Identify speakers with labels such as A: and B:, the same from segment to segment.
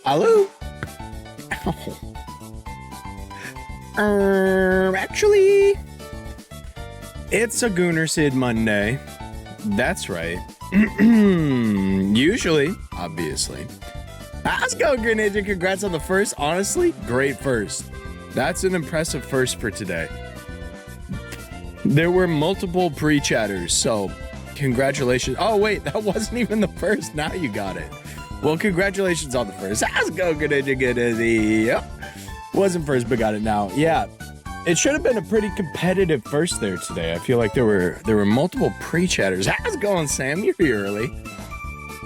A: Hello? Actually, it's a Lunacid Monday. That's right. Usually, obviously. Let's go, Greninja. Congrats on the first. Honestly, great first. That's an impressive first for today. There were multiple pre-chatters, so congratulations. Oh, wait, that wasn't even the first. Now you got it. Well, congratulations on the first. Let's go, Greninja. Good as he. Yep. Wasn't first, but got it now. Yeah, it should have been a pretty competitive first there today. I feel like there were multiple pre-chatters. How's it going, Sam? You're here early.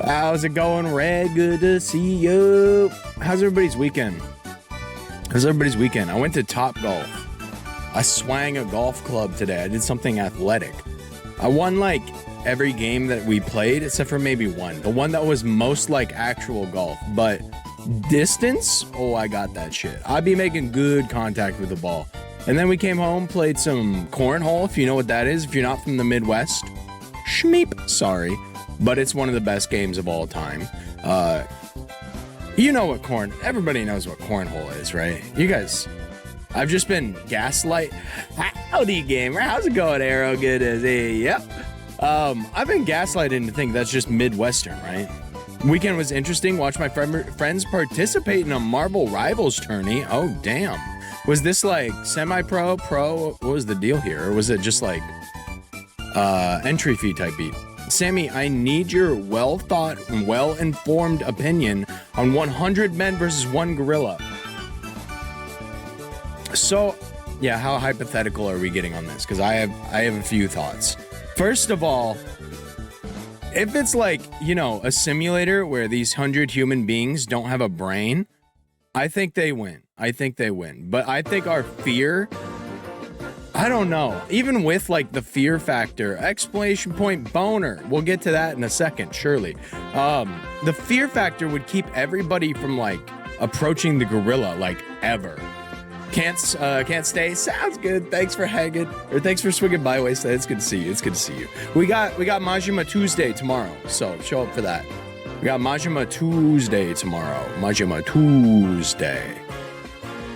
A: How's it going, Red? Good to see you. How's everybody's weekend? I went to Top Golf. I swang a golf club today. I did something athletic. I won like every game that we played except for maybe one. The one that was most like actual golf, but distance, oh, I got that shit. I'd be making good contact with the ball. And then we came home, played some cornhole, if you know what that is. If you're not from the Midwest, schmeep, sorry. But it's one of the best games of all time. You know what everybody knows what cornhole is, right? You guys, I've just been gaslight. Howdy, gamer. How's it going, Arrow? Good as he. Yep. I've been gaslighted to think that's just Midwestern, right? Weekend was interesting. Watched my friends participate in a Marvel Rivals tourney. Oh, damn. Was this like semi-pro, pro? What was the deal here? Or was it just like entry fee type beat? Sammy, I need your well-thought and well-informed opinion on 100 men versus one gorilla. So, yeah, how hypothetical are we getting on this? Because I have a few thoughts. First of all, if it's like, you know, a simulator where these 100 human beings don't have a brain, I think they win. But I think our fear, I don't know. Even with like the fear factor, exclamation point boner. We'll get to that in a second, surely. The fear factor would keep everybody from like approaching the gorilla like ever. Can't stay. Sounds good. Thanks for hanging, or thanks for swinging by, Wasteland. It's good to see you. We got Majima Tuesday tomorrow, so show up for that. We got Majima Tuesday tomorrow. Majima Tuesday.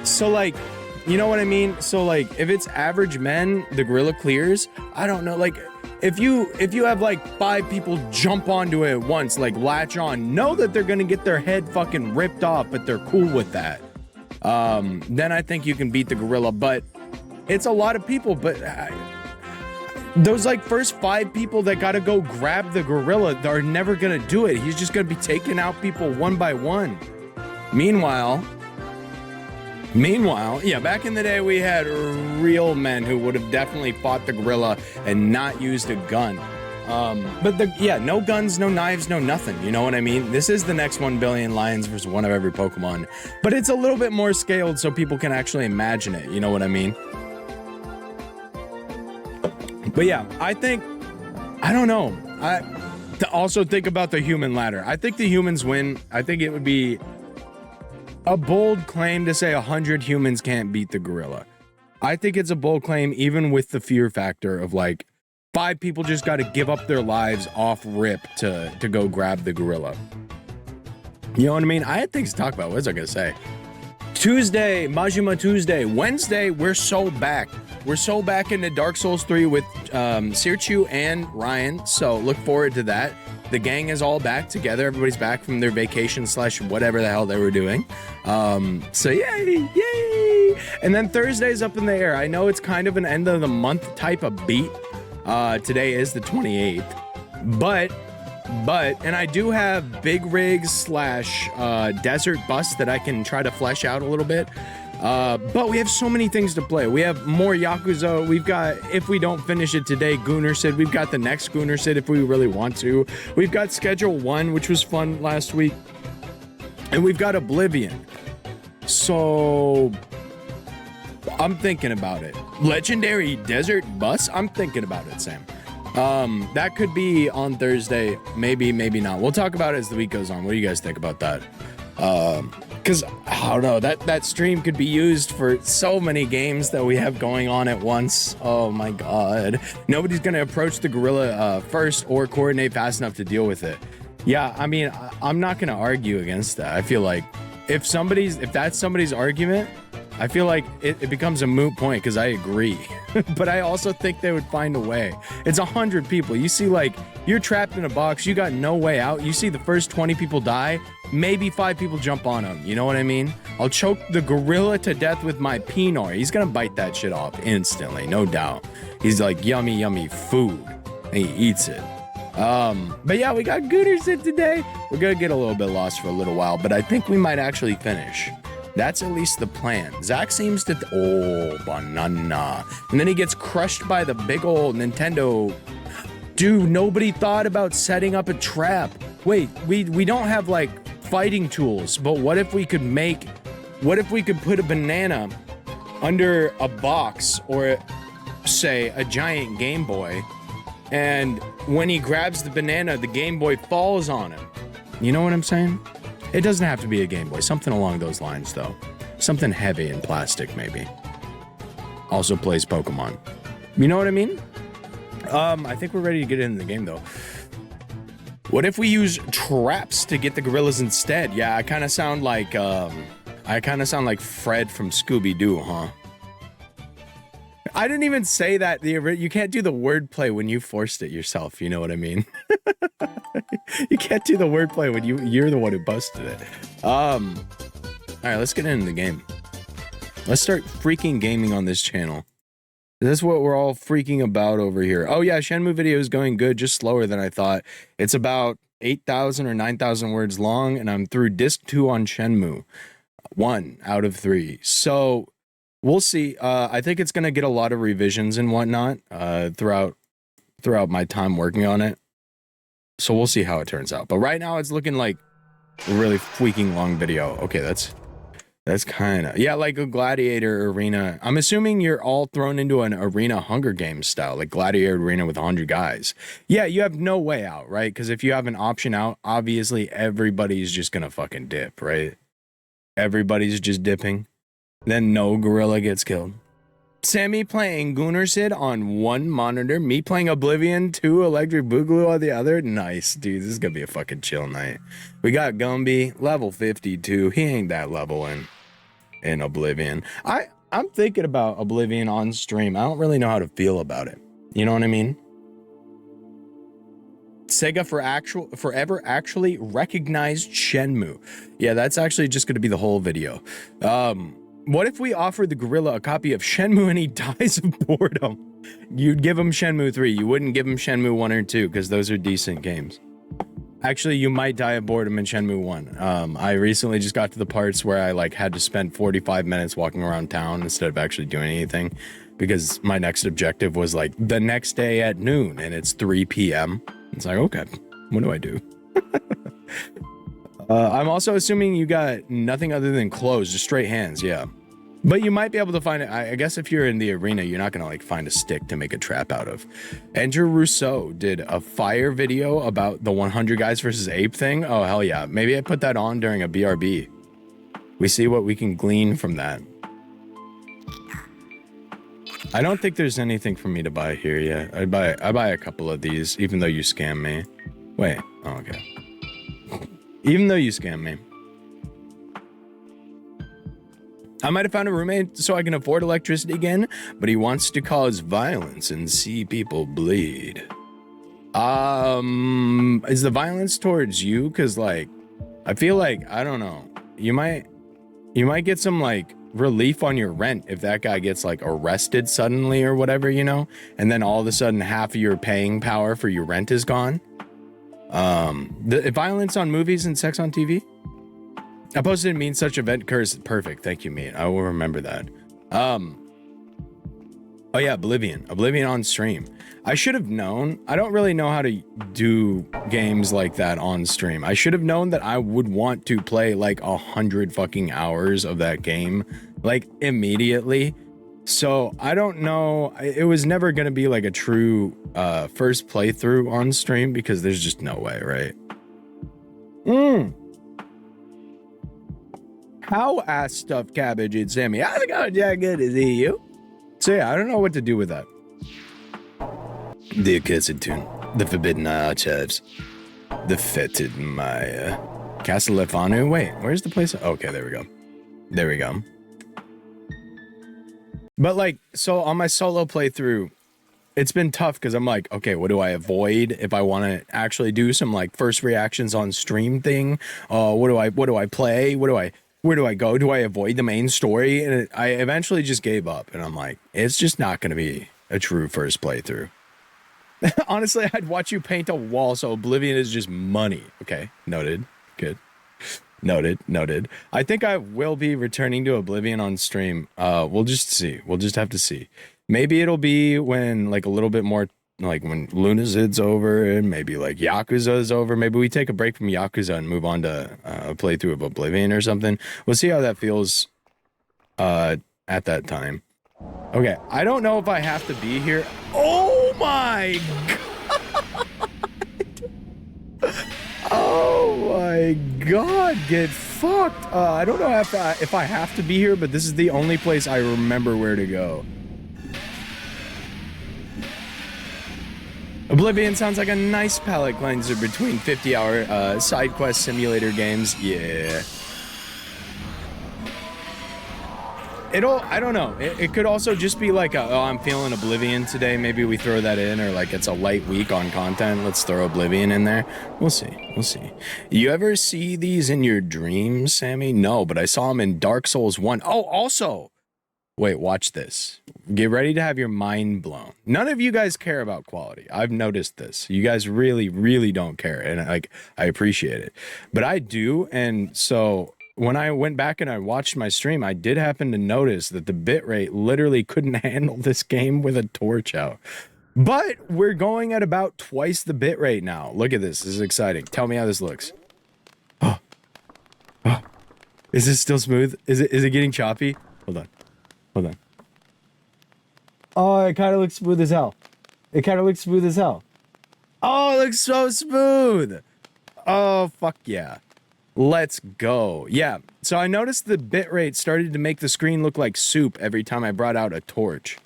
A: So like, you know what I mean? So like, if it's average men, the gorilla clears. I don't know. Like, if you have like 5 people jump onto it at once, like latch on, know that they're gonna get their head fucking ripped off, but they're cool with that. Then I think you can beat the gorilla, but it's a lot of people. But those like first 5 people that gotta go grab the gorilla are never gonna do it. He's just gonna be taking out people one by one. Meanwhile, yeah, back in the day we had real men who would have definitely fought the gorilla and not used a gun. But no guns, no knives, no nothing. You know what I mean? This is the next 1 billion lions versus one of every Pokemon. But it's a little bit more scaled so people can actually imagine it. You know what I mean? But yeah, I don't know. To also think about the human ladder. I think the humans win. I think it would be a bold claim to say 100 humans can't beat the gorilla. I think it's a bold claim even with the fear factor of like, 5 people just got to give up their lives off rip to go grab the gorilla. You know what I mean? I had things to talk about. What was I going to say? Tuesday, Majima Tuesday. Wednesday, we're so back. We're so back into Dark Souls 3 with Sirchu and Ryan. So look forward to that. The gang is all back together. Everybody's back from their vacation / whatever the hell they were doing. So yay. And then Thursday's up in the air. I know it's kind of an end of the month type of beat. Today is the 28th, but, and I do have big rigs / desert bus that I can try to flesh out a little bit. But we have so many things to play. We have more Yakuza. We've got, if we don't finish it today, Lunacid. We've got the next Lunacid if we really want to. We've got Schedule 1, which was fun last week. And we've got Oblivion. So I'm thinking about it. Legendary Desert Bus? I'm thinking about it, Sam. That could be on Thursday. Maybe not. We'll talk about it as the week goes on. What do you guys think about that? Because, I don't know, that stream could be used for so many games that we have going on at once. Oh my god. Nobody's going to approach the gorilla first or coordinate fast enough to deal with it. Yeah, I mean, I'm not going to argue against that. I feel like if that's somebody's argument, I feel like it becomes a moot point because I agree. But I also think they would find a way. It's 100 people. You see, like, you're trapped in a box. You got no way out. You see the first 20 people die. Maybe 5 people jump on them. You know what I mean? I'll choke the gorilla to death with my pinot. He's gonna bite that shit off instantly, no doubt. He's like, yummy, yummy food. And he eats it. But yeah, we got Gooderson today. We're gonna get a little bit lost for a little while, but I think we might actually finish. That's at least the plan. Zach seems to... oh, banana. And then he gets crushed by the big old Nintendo. Dude, nobody thought about setting up a trap. Wait, we don't have, like, fighting tools, but what if we could put a banana under a box or, say, a giant Game Boy, and when he grabs the banana, the Game Boy falls on him. You know what I'm saying? It doesn't have to be a Game Boy. Something along those lines, though. Something heavy and plastic, maybe. Also plays Pokemon. You know what I mean? I think we're ready to get into the game, though. What if we use traps to get the gorillas instead? Yeah, I kind of sound like Fred from Scooby-Doo, huh? I didn't even say that. You can't do the wordplay when you forced it yourself. You know what I mean? You can't do the wordplay when you're the one who busted it. All right, let's get into the game. Let's start freaking gaming on this channel. This is what we're all freaking about over here. Oh yeah, Shenmue video is going good, just slower than I thought. It's about 8,000 or 9,000 words long, and I'm through disc 2 on Shenmue. 1 out of 3. So we'll see. I think it's gonna get a lot of revisions and whatnot throughout my time working on it. So we'll see how it turns out. But right now it's looking like a really freaking long video. Okay, that's kind of... yeah, like a gladiator arena. I'm assuming you're all thrown into an arena Hunger Games style, like gladiator arena with 100 guys. Yeah, you have no way out, right? Because if you have an option out, obviously everybody's just gonna fucking dip, right? Everybody's just dipping. Then no gorilla gets killed. Sammy playing Goonersid on one monitor, me playing Oblivion, 2 Electric Boogaloo on the other. Nice, dude. This is gonna be a fucking chill night. We got Gumby, level 52. He ain't that level in Oblivion. I'm thinking about Oblivion on stream. I don't really know how to feel about it. You know what I mean? Sega forever actually recognized Shenmue. Yeah, that's actually just gonna be the whole video. What if we offered the gorilla a copy of Shenmue and he dies of boredom? You'd give him Shenmue 3. You wouldn't give him Shenmue 1 or 2 because those are decent games. Actually, you might die of boredom in Shenmue 1. I recently just got to the parts where I had to spend 45 minutes walking around town instead of actually doing anything because my next objective was the next day at noon and it's 3 p.m. It's like, okay, what do I do? I'm also assuming you got nothing other than clothes, just straight hands, yeah. But you might be able to find it. I guess if you're in the arena, you're not gonna find a stick to make a trap out of. Andrew Rousseau did a fire video about the 100 guys versus ape thing. Oh, hell yeah. Maybe I put that on during a BRB. We see what we can glean from that. I don't think there's anything for me to buy here yet. I buy a couple of these, even though you scam me. Wait, oh, okay. Even though you scam me. I might have found a roommate so I can afford electricity again, but he wants to cause violence and see people bleed. Is the violence towards you? Cause I feel like, I don't know. You might get some relief on your rent if that guy gets arrested suddenly or whatever, you know? And then all of a sudden half of your paying power for your rent is gone. The violence on movies and sex on TV. I posted mean such event curse. Perfect. Thank you, mate. I will remember that. Oh yeah, Oblivion on stream. I should have known. I don't really know how to do games like that on stream. I should have known that I would want to play 100 fucking hours of that game immediately. So I don't know. It was never going to be a true first playthrough on stream because there's just no way, right? How ass stuffed cabbage and Sammy? How's it going? Yeah, good to see you. So yeah, I don't know what to do with that. The accursed tune, the forbidden archives, the fetid Maya. Castellifanu. Wait, where's the place? Okay, there we go. There we go. But like, so on my solo playthrough, it's been tough because I'm like, okay, what do I avoid if I want to actually do some like first reactions on stream thing? What do I play? Where do I go? Do I avoid the main story? And I eventually just gave up, and I'm like, it's just not going to be a true first playthrough. Honestly, I'd watch you paint a wall, so Oblivion is just money. Okay, noted. Good. Noted. I think I will be returning to Oblivion on stream. We'll just see. We'll just have to see. Maybe it'll be when like a little bit more, like when Lunacid's over and maybe like Yakuza's over. Maybe we take a break from Yakuza and move on to a playthrough of Oblivion or something. We'll see how that feels at that time. Okay, I don't know if I have to be here. Oh my god! Oh my god, get fucked. I don't know if I have to be here, but this is the only place I remember where to go. Oblivion sounds like a nice palate cleanser between 50-hour side quest simulator games. Yeah. I don't know. It could also just be like, oh, I'm feeling Oblivion today. Maybe we throw that in, or like it's a light week on content. Let's throw Oblivion in there. We'll see. We'll see. You ever see these in your dreams, Sammy? No, but I saw them in Dark Souls 1. Oh, also, wait, watch this. Get ready to have your mind blown. None of you guys care about quality. I've noticed this. You guys really, really don't care, and like I appreciate it, but I do, and so. When I went back and I watched my stream, I did happen to notice that the bitrate literally couldn't handle this game with a torch out. But we're going at about twice the bitrate now. Look at this. This is exciting. Tell me how this looks. Oh. Is this still smooth? Is it getting choppy? Hold on. Oh, it kind of looks smooth as hell. Oh, it looks so smooth. Oh, fuck yeah. Let's go. Yeah, so I noticed the bitrate started to make the screen look like soup every time I brought out a torch,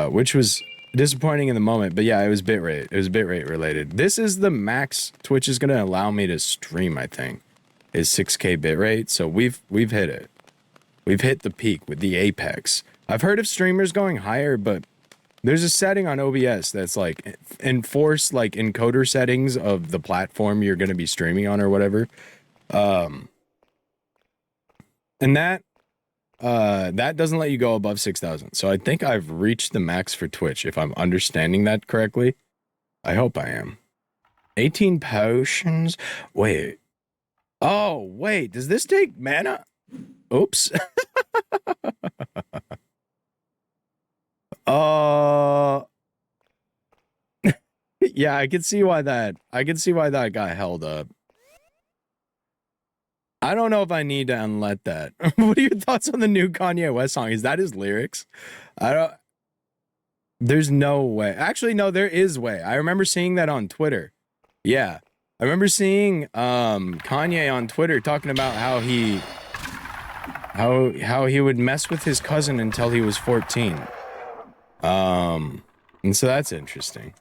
A: which was disappointing in the moment, but yeah, it was bitrate. It was bitrate related. This is the max Twitch is going to allow me to stream, I think, is 6K bitrate, so we've hit it. We've hit the peak with the apex. I've heard of streamers going higher, but there's a setting on OBS that's like enforce like encoder settings of the platform you're going to be streaming on or whatever. And that doesn't let you go above 6,000. So I think I've reached the max for Twitch, if I'm understanding that correctly. I hope I am. 18 potions. Wait. Oh, wait. Does this take mana? Oops. Yeah, I can see why that got held up. I don't know if I need to unlet that. What are your thoughts on the new Kanye West song? Is that his lyrics? There's no way. Actually, no, there is way. I remember seeing that on Twitter. Yeah. I remember seeing Kanye on Twitter talking about how he would mess with his cousin until he was 14. And so that's interesting.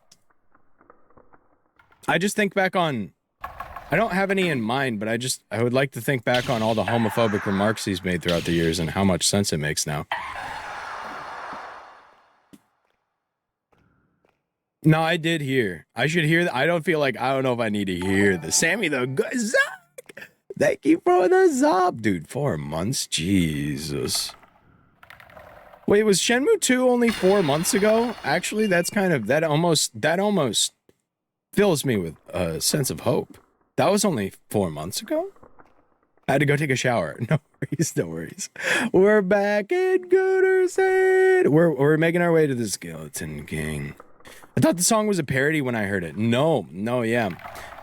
A: I just think back on, I don't have any in mind, but I would like to think back on all the homophobic remarks he's made throughout the years and how much sense it makes now. No, I did hear. I should hear that. I don't know if I need to hear the Sammy the good Zach. Thank you for the Zob, dude. 4 months, Jesus. Wait, was Shenmue 2 only 4 months ago? Actually, that's kind of that almost fills me with a sense of hope. That was only 4 months ago? I had to go take a shower. No worries. We're back in Goodershead. We're making our way to the Skeleton King. I thought the song was a parody when I heard it. No, yeah.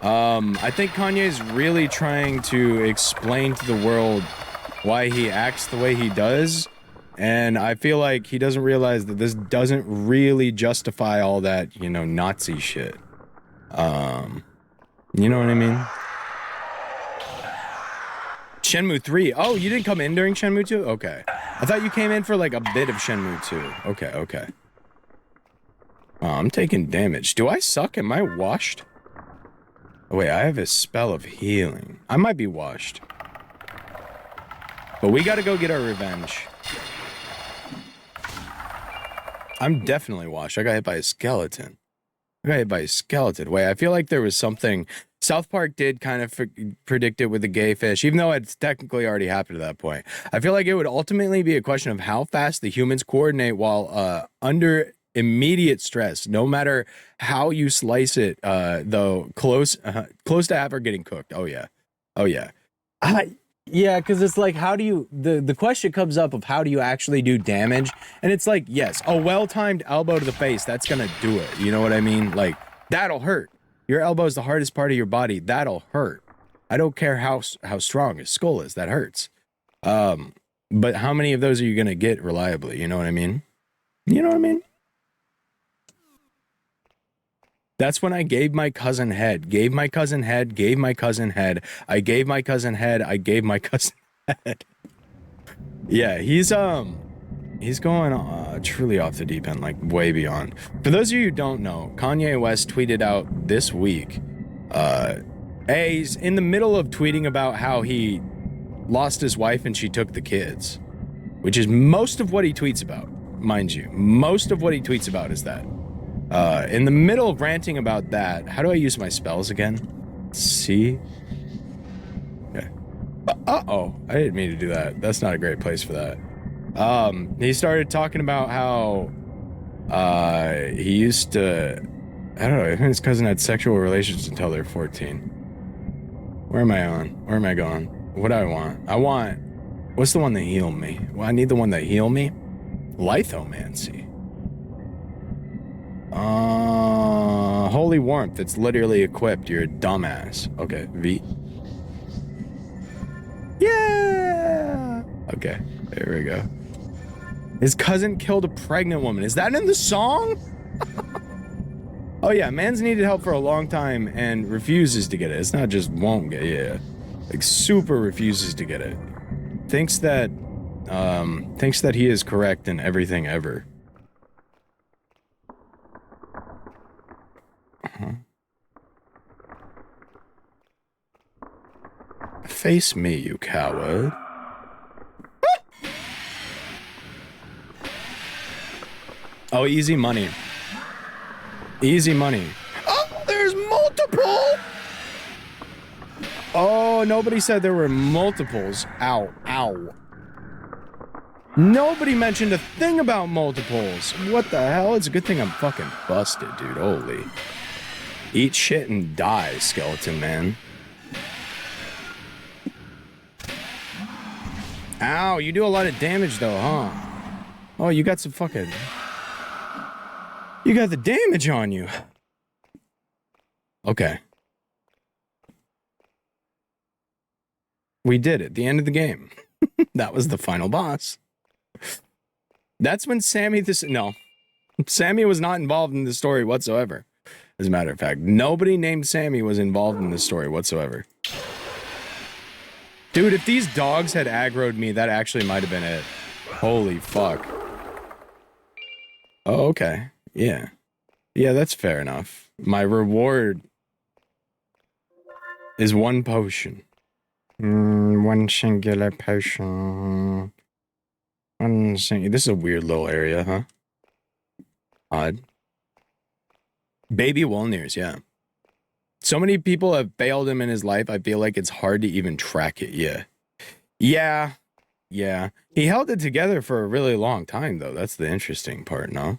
A: I think Kanye's really trying to explain to the world why he acts the way he does. And I feel like he doesn't realize that this doesn't really justify all that, Nazi shit. You know what I mean? Shenmue 3. Oh, you didn't come in during Shenmue 2? Okay. I thought you came in for like a bit of Shenmue 2. Okay. Oh, I'm taking damage. Do I suck? Am I washed? Oh, wait, I have a spell of healing. I might be washed. But we gotta go get our revenge. I'm definitely washed. I got hit by a skeleton. Wait, I feel like there was something... South Park did kind of predict it with the gay fish, even though it's technically already happened at that point. I feel like it would ultimately be a question of how fast the humans coordinate while under immediate stress, no matter how you slice it, though close to ever getting cooked. Oh, yeah. Yeah, because it's like, how do you... The question comes up of how do you actually do damage? And it's like, yes, a well-timed elbow to the face, that's going to do it. You know what I mean? Like, that'll hurt. Your elbow is the hardest part of your body. That'll hurt. I don't care how strong his skull is. That hurts. But how many of those are you going to get reliably? You know what I mean? That's when I gave my cousin head. I gave my cousin head. Yeah, he's going truly off the deep end, like way beyond. For those of you who don't know, Kanye West tweeted out this week, he's in the middle of tweeting about how he lost his wife and she took the kids, which is most of what he tweets about, mind you. Most of what he tweets about is that. In the middle of ranting about that, how do I use my spells again? C. Okay. Uh-oh, I didn't mean to do that. That's not a great place for that. He started talking about how, he used to, I don't know, him and his cousin had sexual relations until they're 14. Where am I on? Where am I going? What do I want, what's the one that healed me? Well, I need the one that healed me. Lithomancy. Holy warmth. It's literally equipped. You're a dumbass. Okay, V. Yeah! Okay, there we go. His cousin killed a pregnant woman. Is that in the song? Oh yeah, man's needed help for a long time and refuses to get it. It's not just won't get it. Yeah. Like super refuses to get it. Thinks that he is correct in everything ever. Face me, you coward. Oh, easy money. Easy money. Oh, there's multiple! Oh, nobody said there were multiples. Ow, ow. Nobody mentioned a thing about multiples. What the hell? It's a good thing I'm fucking busted, dude. Holy. Eat shit and die, skeleton man. Ow, you do a lot of damage though, huh? Oh, you got some fucking... You got the damage on you. Okay. We did it. The end of the game. That was the final boss. That's when Sammy No. Sammy was not involved in the story whatsoever. As a matter of fact, nobody named Sammy was involved in the story whatsoever. Dude, if these dogs had aggroed me, that actually might have been it. Holy fuck. Oh, okay. Yeah. Yeah, that's fair enough. My reward is one potion. One singular potion. This is a weird little area, huh? Odd. Baby Wolniers, yeah. So many people have failed him in his life, I feel like it's hard to even track it, yeah. Yeah. Yeah. He held it together for a really long time, though. That's the interesting part, no?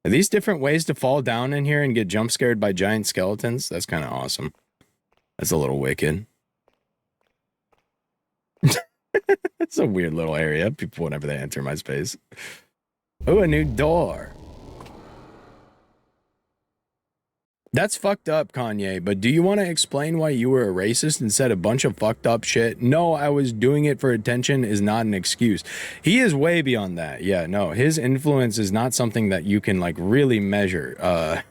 A: Are these different ways to fall down in here and get jump scared by giant skeletons? That's kind of awesome. That's a little wicked. It's a weird little area. People, whenever they enter my space. Oh, a new door. That's fucked up, Kanye, but do you want to explain why you were a racist and said a bunch of fucked up shit? No, I was doing it for attention is not an excuse. He is way beyond that. Yeah, no, his influence is not something that you can, like, really measure.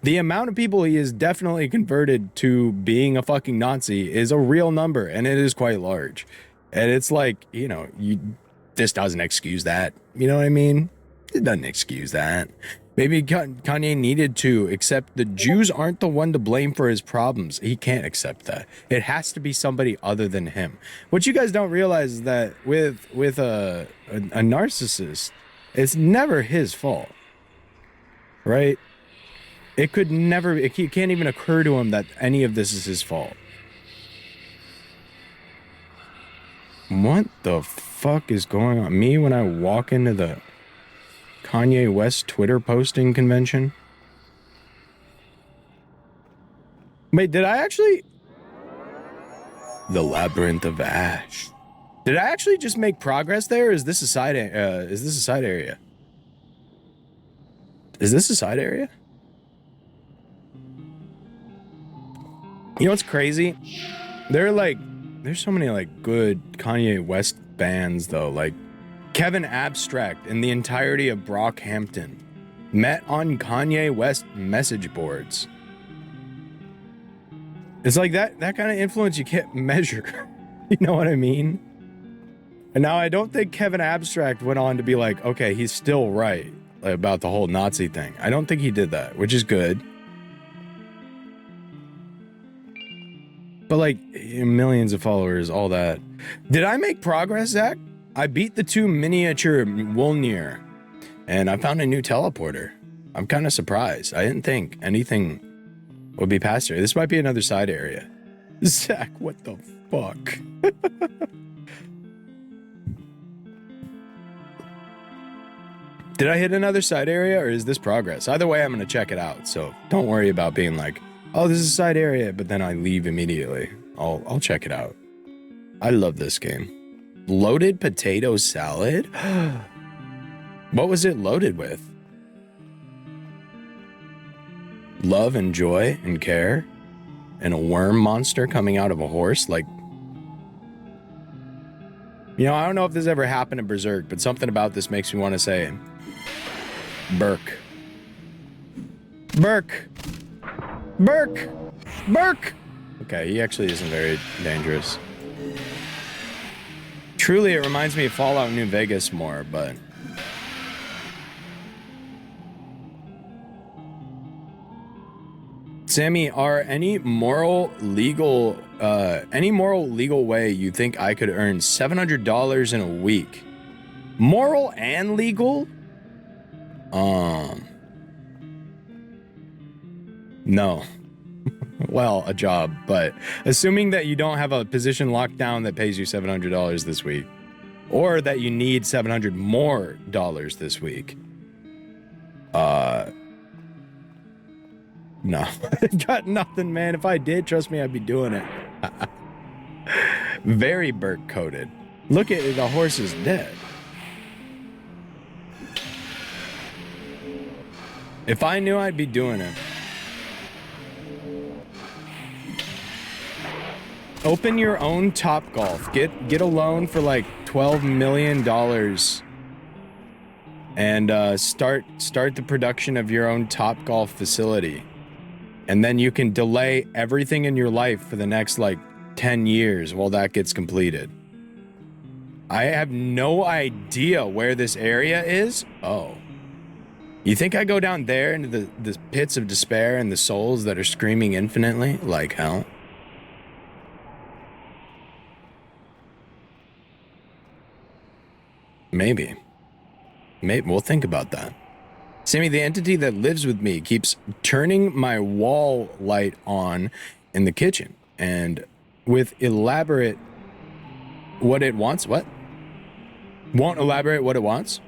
A: The amount of people he has definitely converted to being a fucking Nazi is a real number, and it is quite large. And it's like, you know, this doesn't excuse that. You know what I mean? It doesn't excuse that. Maybe Kanye needed to accept the Jews aren't the one to blame for his problems. He can't accept that. It has to be somebody other than him. What you guys don't realize is that with a narcissist, it's never his fault, right? It could never. It can't even occur to him that any of this is his fault. What the fuck is going on? Me when I walk into the Kanye West Twitter posting convention? Wait, did I actually? The Labyrinth of Ash. Did I actually just make progress there? Or is this a side? Is this a side area? Is this a side area? You know what's crazy? There's so many like good Kanye West bands though, like Kevin Abstract and the entirety of Brockhampton met on Kanye West message boards. It's like that kind of influence you can't measure. You know what I mean? And now I don't think Kevin Abstract went on to be like, okay, he's still right about the whole Nazi thing. I don't think he did that, which is good. But like millions of followers, all that. Did I make progress, Zach? I beat the 2 miniature Wolnir, and I found a new teleporter. I'm kind of surprised. I didn't think anything would be past here. This might be another side area. Zach, what the fuck? Did I hit another side area, or is this progress? Either way, I'm going to check it out, so don't worry about being like, oh, this is a side area, but then I leave immediately. I'll check it out. I love this game. Loaded potato salad? What was it loaded with? Love and joy and care? And a worm monster coming out of a horse? Like, you know, I don't know if this ever happened in Berserk, but something about this makes me want to say, Burke. Burke! Burke! Burke! Okay, he actually isn't very dangerous. Truly, it reminds me of Fallout New Vegas more, but... Sammy, are any moral legal way you think I could earn $700 in a week? Moral and legal? No. Well, a job, but assuming that you don't have a position locked down that pays you $700 this week, or that you need $700 more this week. No, got nothing, man. If I did, trust me, I'd be doing it. Very Burke coded. Look at it, the horse is dead. If I knew, I'd be doing it. Open your own Topgolf. Get a loan for like $12 million and start the production of your own Topgolf facility. And then you can delay everything in your life for the next like 10 years while that gets completed. I have no idea where this area is. Oh. You think I go down there into the pits of despair and the souls that are screaming infinitely like hell? Maybe. We'll think about that. Sammy, the entity that lives with me keeps turning my wall light on in the kitchen. And with elaborate what it wants. What? Won't elaborate what it wants?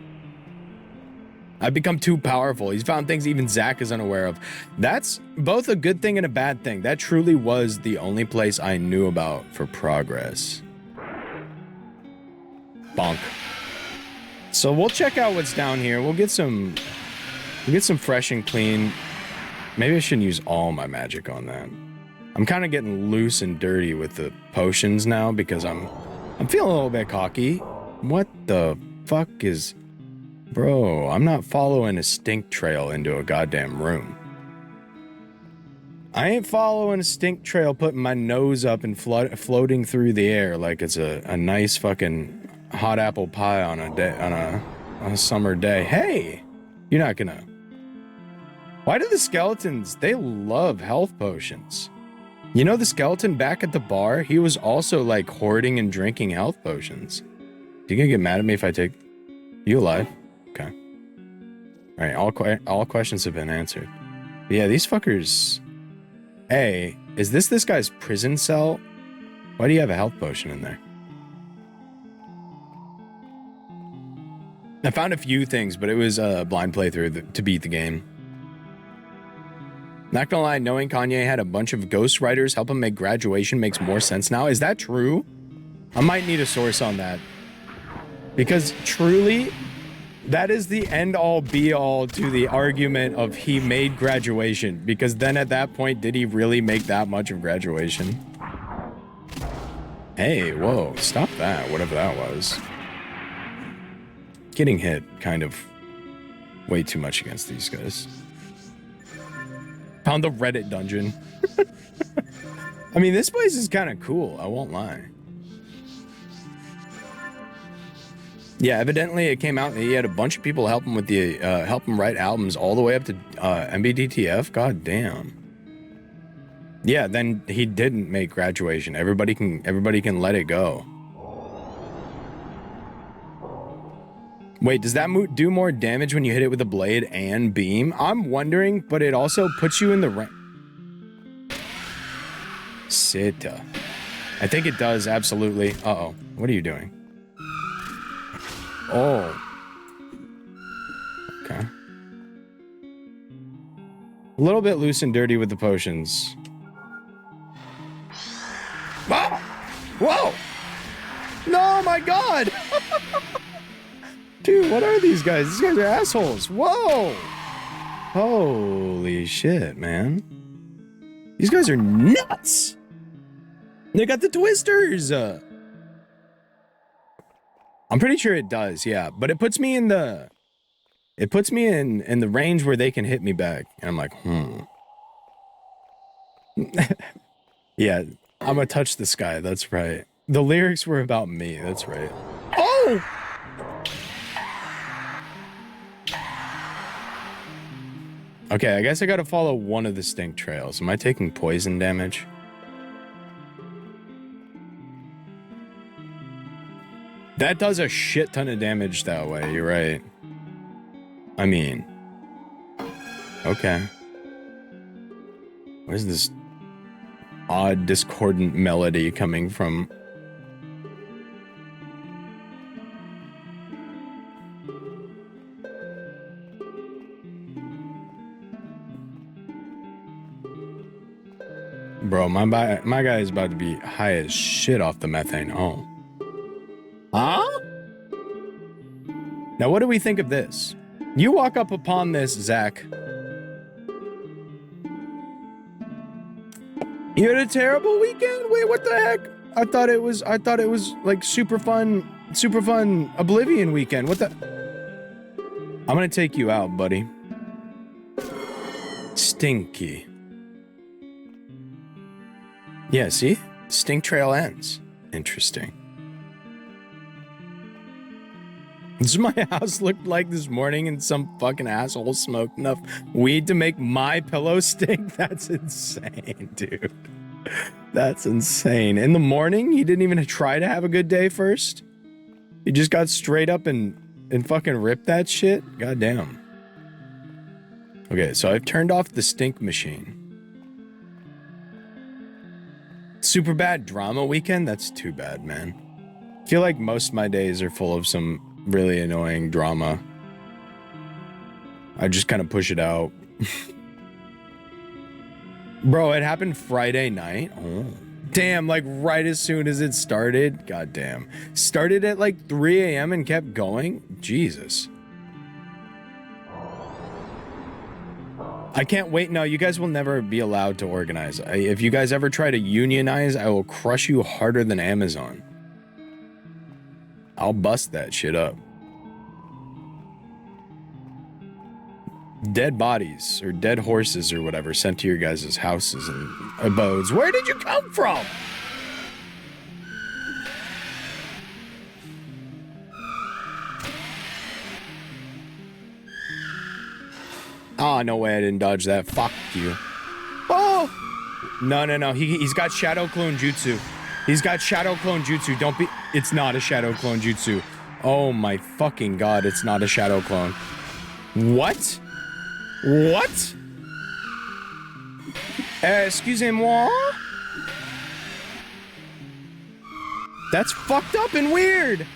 A: I've become too powerful. He's found things even Zach is unaware of. That's both a good thing and a bad thing. That truly was the only place I knew about for progress. Bonk. So we'll check out what's down here. We'll get some fresh and clean. Maybe I shouldn't use all my magic on that. I'm kind of getting loose and dirty with the potions now because I'm feeling a little bit cocky. What the fuck is... Bro, I'm not following a stink trail into a goddamn room. I ain't following a stink trail putting my nose up and floating through the air like it's a nice fucking hot apple pie on a summer day. Hey, you're not gonna Why do the skeletons, they love health potions. You know the skeleton back at the bar? He was also like hoarding and drinking health potions. You gonna get mad at me if I take... You alive? Okay. Alright, all questions have been answered. But yeah, these fuckers... Hey, is this guy's prison cell? Why do you have a health potion in there? I found a few things, but it was a blind playthrough to beat the game. Not gonna lie, knowing Kanye had a bunch of ghostwriters help him make Graduation makes more sense now. Is that true? I might need a source on that. Because truly, that is the end-all be-all to the argument of he made Graduation. Because then at that point, did he really make that much of Graduation? Hey, whoa, stop that, whatever that was. Getting hit kind of way too much against these guys. Found the Reddit dungeon. I mean, this place is kind of cool, I won't lie. Yeah, evidently it came out and he had a bunch of people help him with the help him write albums all the way up to MBDTF. God damn. Yeah, then he didn't make Graduation. Everybody can let it go. Wait, does that do more damage when you hit it with a blade and beam? I'm wondering, but it also puts you in the range. Sita. I think it does, absolutely. Uh-oh. What are you doing? Oh. Okay. A little bit loose and dirty with the potions. Whoa! Whoa! No, my God! Dude, what are these guys? These guys are assholes. Whoa! Holy shit, man. These guys are nuts! They got the twisters! I'm pretty sure it does, yeah. But it puts me in the... It puts me in the range where they can hit me back. And I'm like, Yeah, I'm gonna touch the sky, that's right. The lyrics were about me, that's right. Oh! Okay, I guess I gotta follow one of the stink trails. Am I taking poison damage? That does a shit ton of damage that way, you're right. I mean... Okay. Where's this odd, discordant melody coming from? Bro, my guy is about to be high as shit off the methane. Oh. Huh? Now, what do we think of this? You walk up upon this, Zach. You had a terrible weekend? Wait, what the heck? I thought it was like super fun Oblivion weekend. What the? I'm gonna take you out, buddy. Stinky. Yeah, see? Stink trail ends. Interesting. This is my house looked like this morning and some fucking asshole smoked enough weed to make my pillow stink? That's insane, dude. That's insane. In the morning, he didn't even try to have a good day first? He just got straight up and fucking ripped that shit? Goddamn. Okay, so I've turned off the stink machine. Super bad drama weekend? That's too bad, man. I feel like most of my days are full of some really annoying drama. I just kind of push it out. Bro, it happened Friday night. Oh. Damn, like right as soon as it started. God damn. Started at like 3 a.m. and kept going? Jesus. I can't wait. No, you guys will never be allowed to organize. If you guys ever try to unionize, I will crush you harder than Amazon. I'll bust that shit up. Dead bodies or dead horses or whatever sent to your guys' houses and abodes. Where did you come from? Oh, no way I didn't dodge that. Fuck you. Oh! No. He's got Shadow Clone Jutsu. He's got Shadow Clone Jutsu. Don't be... It's not a Shadow Clone Jutsu. Oh my fucking god, it's not a Shadow Clone. What? What? Excusez-moi? That's fucked up and weird.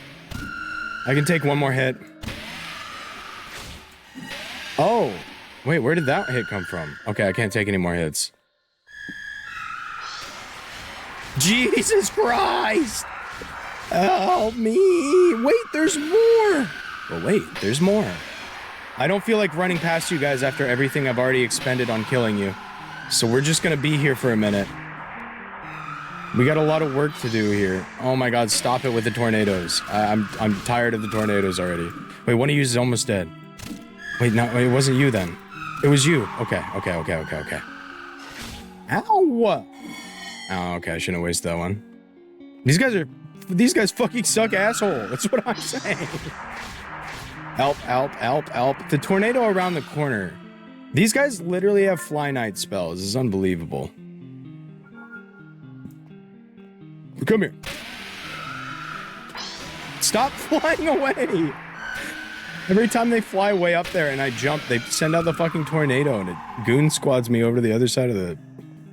A: I can take one more hit. Oh. Wait, where did that hit come from? Okay, I can't take any more hits. Jesus Christ! Help me! Wait, there's more! Well, wait, there's more. I don't feel like running past you guys after everything I've already expended on killing you. So we're just gonna be here for a minute. We got a lot of work to do here. Oh my god, stop it with the tornadoes. I'm tired of the tornadoes already. Wait, one of you is almost dead. Wait, no, it wasn't you then. It was you. Okay. Ow! Oh, okay, I shouldn't have wasted that one. These guys fucking suck, asshole. That's what I'm saying. Help. The tornado around the corner. These guys literally have Fly Night spells. This is unbelievable. Come here. Stop flying away. Every time they fly way up there and I jump, they send out the fucking tornado and it goon squads me over to the other side of the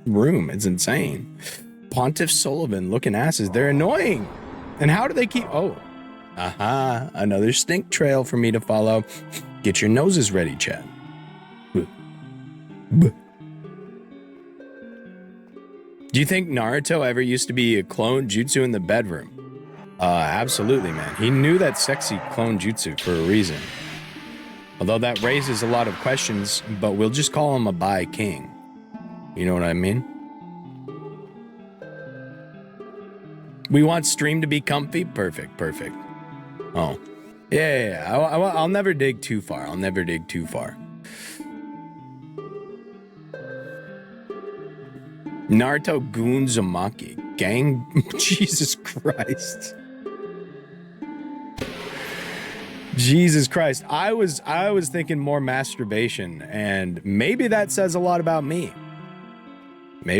A: room. It's insane. Pontiff Sullivan looking asses. They're annoying. And how do they keep... Oh. Aha. Another stink trail for me to follow. Get your noses ready, Chad. Do you think Naruto ever used to be a clone jutsu in the bedroom? Absolutely, man. He knew that sexy clone jutsu for a reason. Although that raises a lot of questions, but we'll just call him a bi king. You know what I mean? We want stream to be comfy? Perfect. Oh. Yeah. I'll never dig too far. Naruto Gunzumaki. Gang... Jesus Christ. Jesus Christ. I was thinking more masturbation, and maybe that says a lot about me. Do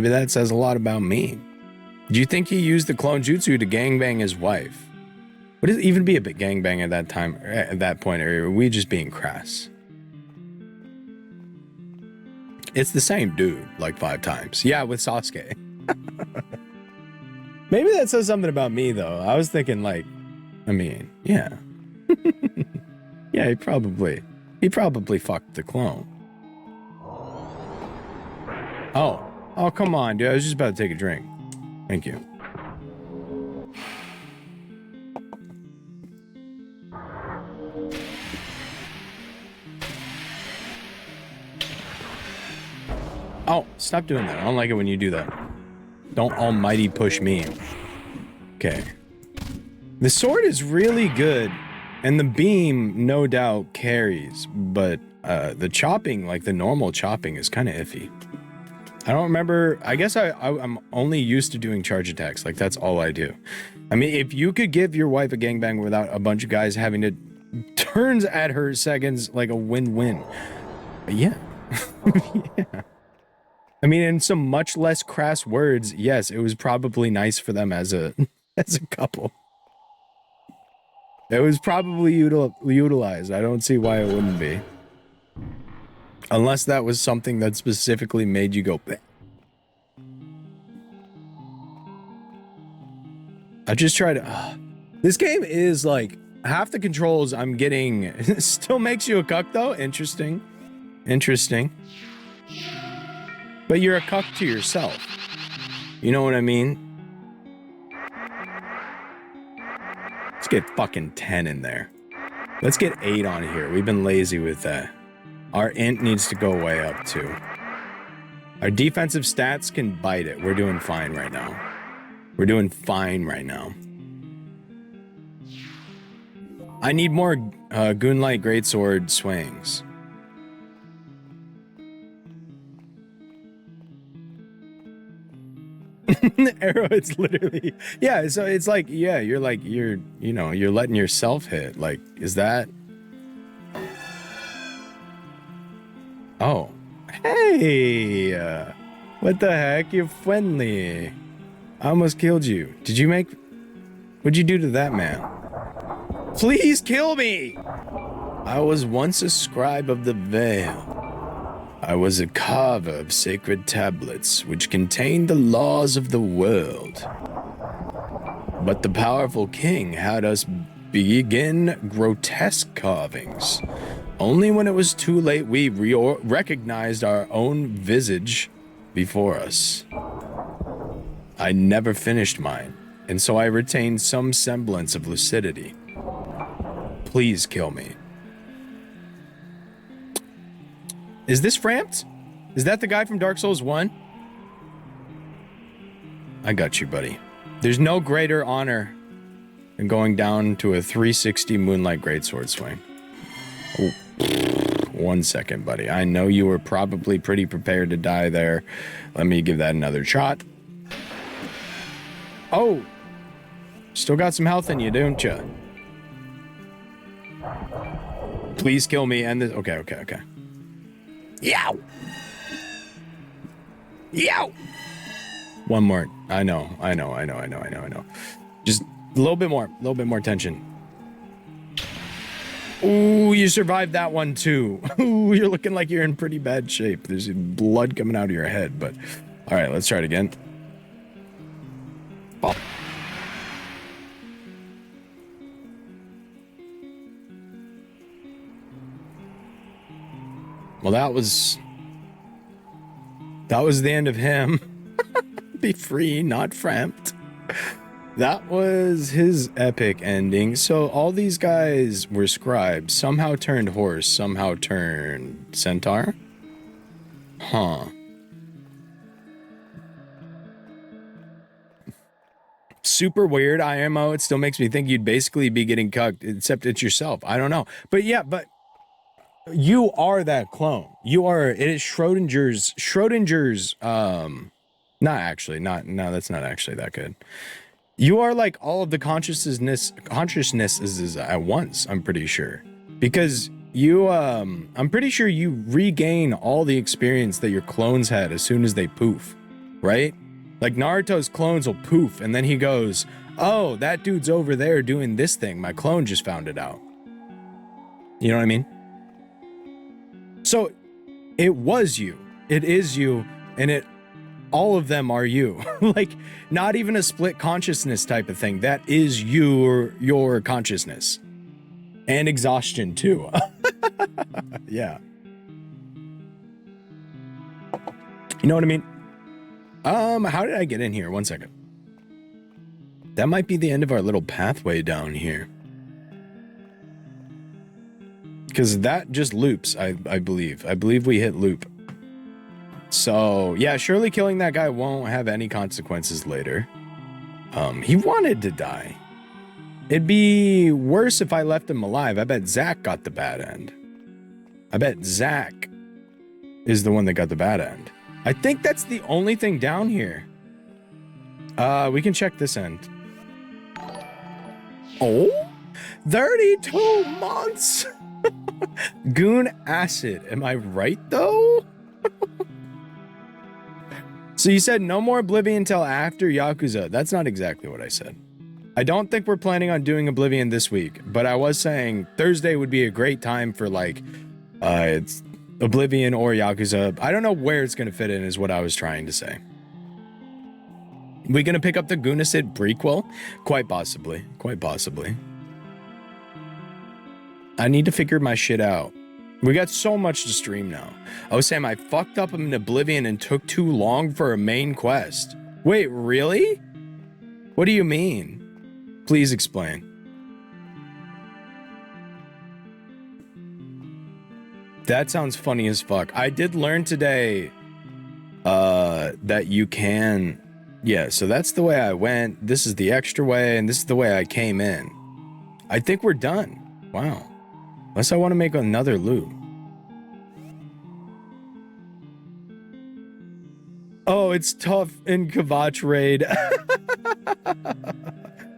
A: you think he used the clone jutsu to gangbang his wife? Would it even be a bit gangbang at that time, at that point, or are we just being crass? It's the same dude, like 5 times. Yeah, with Sasuke. Maybe that says something about me, though. I was thinking, like, I mean, yeah. Yeah, he probably fucked the clone. Oh, come on, dude. I was just about to take a drink. Thank you. Oh, stop doing that. I don't like it when you do that. Don't almighty push me. Okay. The sword is really good, and the beam, no doubt, carries, but the chopping, like the normal chopping, is kind of iffy. I don't remember. I guess I'm only used to doing charge attacks. Like, that's all I do. I mean, if you could give your wife a gangbang without a bunch of guys having to turns at her seconds, like a win-win. Yeah. Yeah. I mean, in some much less crass words, yes, it was probably nice for them as a couple. It was probably utilized. I don't see why it wouldn't be. Unless that was something that specifically made you go, bleh. I just try to... This game is like, half the controls I'm getting still makes you a cuck though. Interesting. But you're a cuck to yourself. You know what I mean? Let's get fucking 10 in there. Let's get 8 on here. We've been lazy with that. Our int needs to go way up too. Our defensive stats can bite it. We're doing fine right now. I need more Goonlight Greatsword swings. Arrow, it's literally, yeah, so it's like, yeah, you're letting yourself hit. Like, is that... Oh. Hey! What the heck? You're friendly. I almost killed you. Did you make... What'd you do to that man? Please kill me! I was once a scribe of the veil. I was a carver of sacred tablets which contained the laws of the world. But the powerful king had us begin grotesque carvings. Only when it was too late we recognized our own visage before us. I never finished mine, and so I retained some semblance of lucidity. Please kill me. Is this Frampt? Is that the guy from Dark Souls 1? I got you, buddy. There's no greater honor than going down to a 360 Moonlight Greatsword swing. Oh, 1 second, buddy. I know you were probably pretty prepared to die there. Let me give that another shot. Oh! Still got some health in you, don't you? Please kill me and this... Okay. Yow! Yow! One more. I know. Just a little bit more tension. Ooh, you survived that one too. Ooh, you're looking like you're in pretty bad shape. There's blood coming out of your head, but... Alright, let's try it again. Oh. Well, that was the end of him. Be free, not Frampt. That was his epic ending. So all these guys were scribes, somehow turned horse, somehow turned centaur. Huh. Super weird IMO. It still makes me think you'd basically be getting cucked, except it's yourself. I don't know. But yeah, but you are that clone. You are, it is Schrodinger's, no, that's not actually that good. You are like all of the consciousnesses at once, I'm pretty sure. Because you, I'm pretty sure you regain all the experience that your clones had as soon as they poof, right? Like Naruto's clones will poof, and then he goes, oh, that dude's over there doing this thing. My clone just found it out. You know what I mean? So it was you, it is you, and all of them are you. Like, not even a split consciousness type of thing. That is your consciousness. And exhaustion too. Yeah. You know what I mean? How did I get in here? 1 second. That might be the end of our little pathway down here. Because that just loops, I believe. I believe we hit loop. So, yeah, surely killing that guy won't have any consequences later. He wanted to die. It'd be worse if I left him alive. I bet Zach got the bad end. I bet Zach is the one that got the bad end. I think that's the only thing down here. We can check this end. Oh, 32 months. Goon acid. Am I right though? So you said no more Oblivion until after Yakuza. That's not exactly what I said. I don't think we're planning on doing Oblivion this week, but I was saying Thursday would be a great time for like, it's Oblivion or Yakuza. I don't know where it's going to fit in is what I was trying to say. We going to pick up the Lunacid prequel? Quite possibly. Quite possibly. I need to figure my shit out. We got so much to stream now. I was saying I fucked up in Oblivion and took too long for a main quest. Wait, really? What do you mean? Please explain. That sounds funny as fuck. I did learn today that you can... Yeah, so that's the way I went. This is the extra way, and this is the way I came in. I think we're done. Wow. Unless I want to make another loop. Oh, it's tough in Kvatch raid.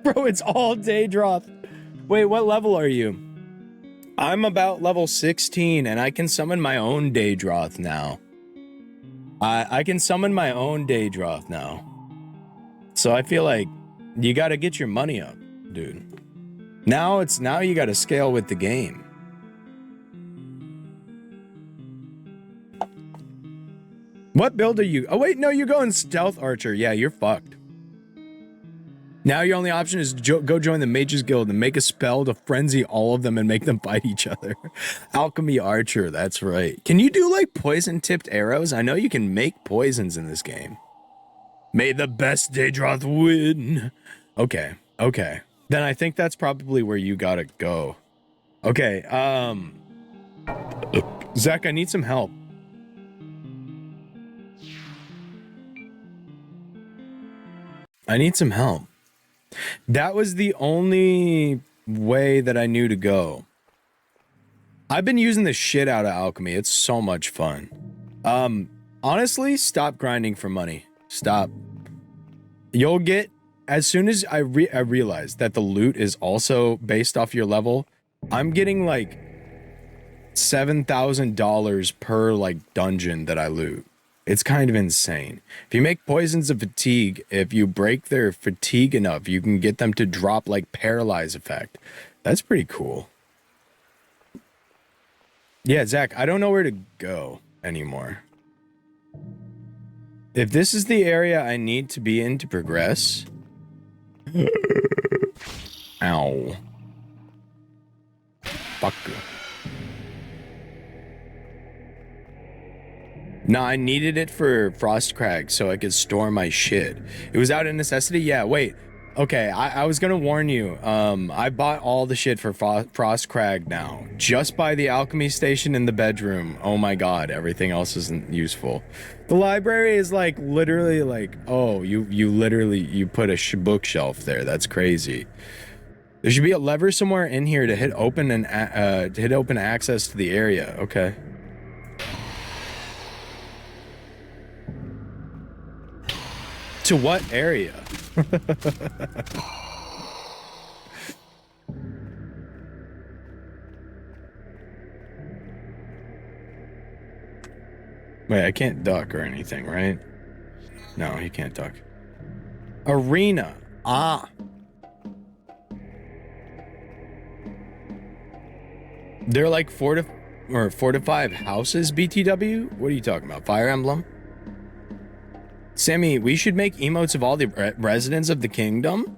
A: Bro, it's all day drop. Wait, what level are you? I'm about level 16 and I can summon my own Daedroth now. I can summon my own Daedroth now. So I feel like you got to get your money up, dude. Now you got to scale with the game. What build are you? Oh wait, no, you're going Stealth Archer. Yeah, you're fucked. Now your only option is go join the Mages Guild and make a spell to frenzy all of them and make them fight each other. Alchemy Archer, that's right. Can you do like poison-tipped arrows? I know you can make poisons in this game. May the best Daedroth win. Okay, okay. Then I think that's probably where you gotta go. Okay, Zach, I need some help. I need some help. That was the only way that I knew to go. I've been using the shit out of alchemy. It's so much fun. Honestly, stop grinding for money. Stop. You'll get, as soon as I realize that the loot is also based off your level, I'm getting like $7,000 per like dungeon that I loot. It's kind of insane. If you make poisons of fatigue, if you break their fatigue enough, you can get them to drop like paralyze effect. That's pretty cool. Yeah, Zach, I don't know where to go anymore. If this is the area I need to be in to progress... Ow. Fuck. No, I needed it for Frostcrag so I could store my shit. It was out of necessity? Yeah, wait. Okay, I was gonna warn you. I bought all the shit for Frostcrag now. Just by the alchemy station in the bedroom. Oh my god, everything else isn't useful. The library is like, literally like, oh, you put a bookshelf there. That's crazy. There should be a lever somewhere in here to hit open and to hit open access to the area. Okay. To what area? Wait, I can't duck or anything, right? No, he can't duck. Arena. Ah. They're like 4 to 5 houses, BTW? What are you talking about? Fire Emblem? Sammy, we should make emotes of all the residents of the kingdom?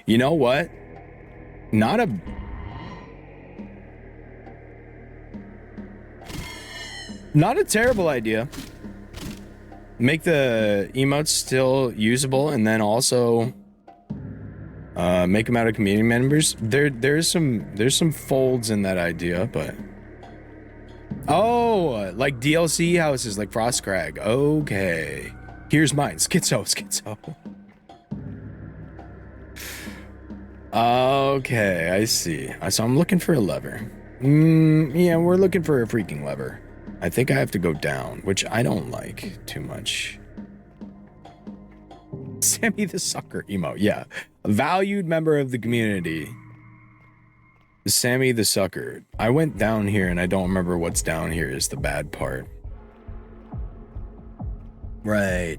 A: You know what? Not a terrible idea. Make the emotes still usable and then also make them out of community members. There's some folds in that idea, but oh, like DLC houses like Frostcrag. Okay. Here's mine. Schizo. Okay, I see. So I'm looking for a lever. Yeah, we're looking for a freaking lever. I think I have to go down, which I don't like too much. Sammy the Sucker emote. Yeah. A valued member of the community. Sammy the Sucker. I went down here and I don't remember what's down here is the bad part. Right.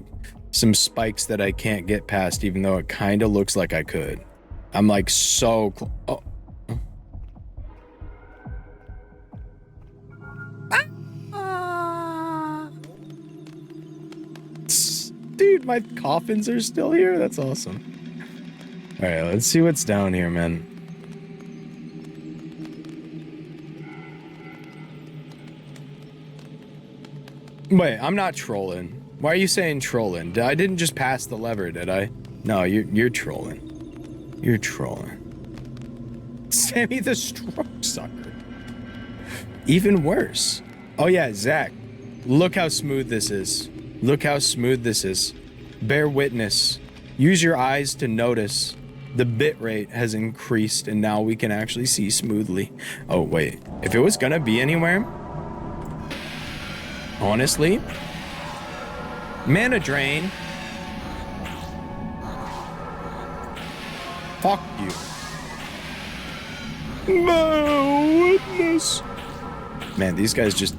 A: Some spikes that I can't get past even though it kind of looks like I could. I'm like so close. Oh. Dude, my coffins are still here? That's awesome. Alright, let's see what's down here, man. Wait, I'm not trolling. Why are you saying trolling? I didn't just pass the lever, did I? No, you're trolling. You're trolling. Sammy the Stroke Sucker. Even worse. Oh yeah, Zach. Look how smooth this is. Look how smooth this is. Bear witness. Use your eyes to notice. The bitrate has increased and now we can actually see smoothly. Oh wait, if it was gonna be anywhere, honestly, mana drain. Fuck you. No, Nice. Man, these guys just...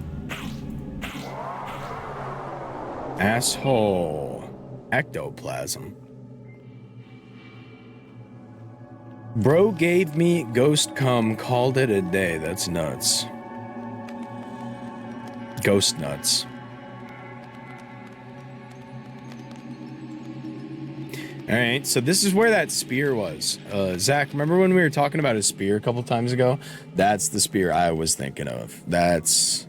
A: Asshole. Ectoplasm. Bro gave me ghost cum, called it a day. That's nuts. Ghost nuts. Alright, so this is where that spear was. Zach, remember when we were talking about a spear a couple times ago? That's the spear I was thinking of. That's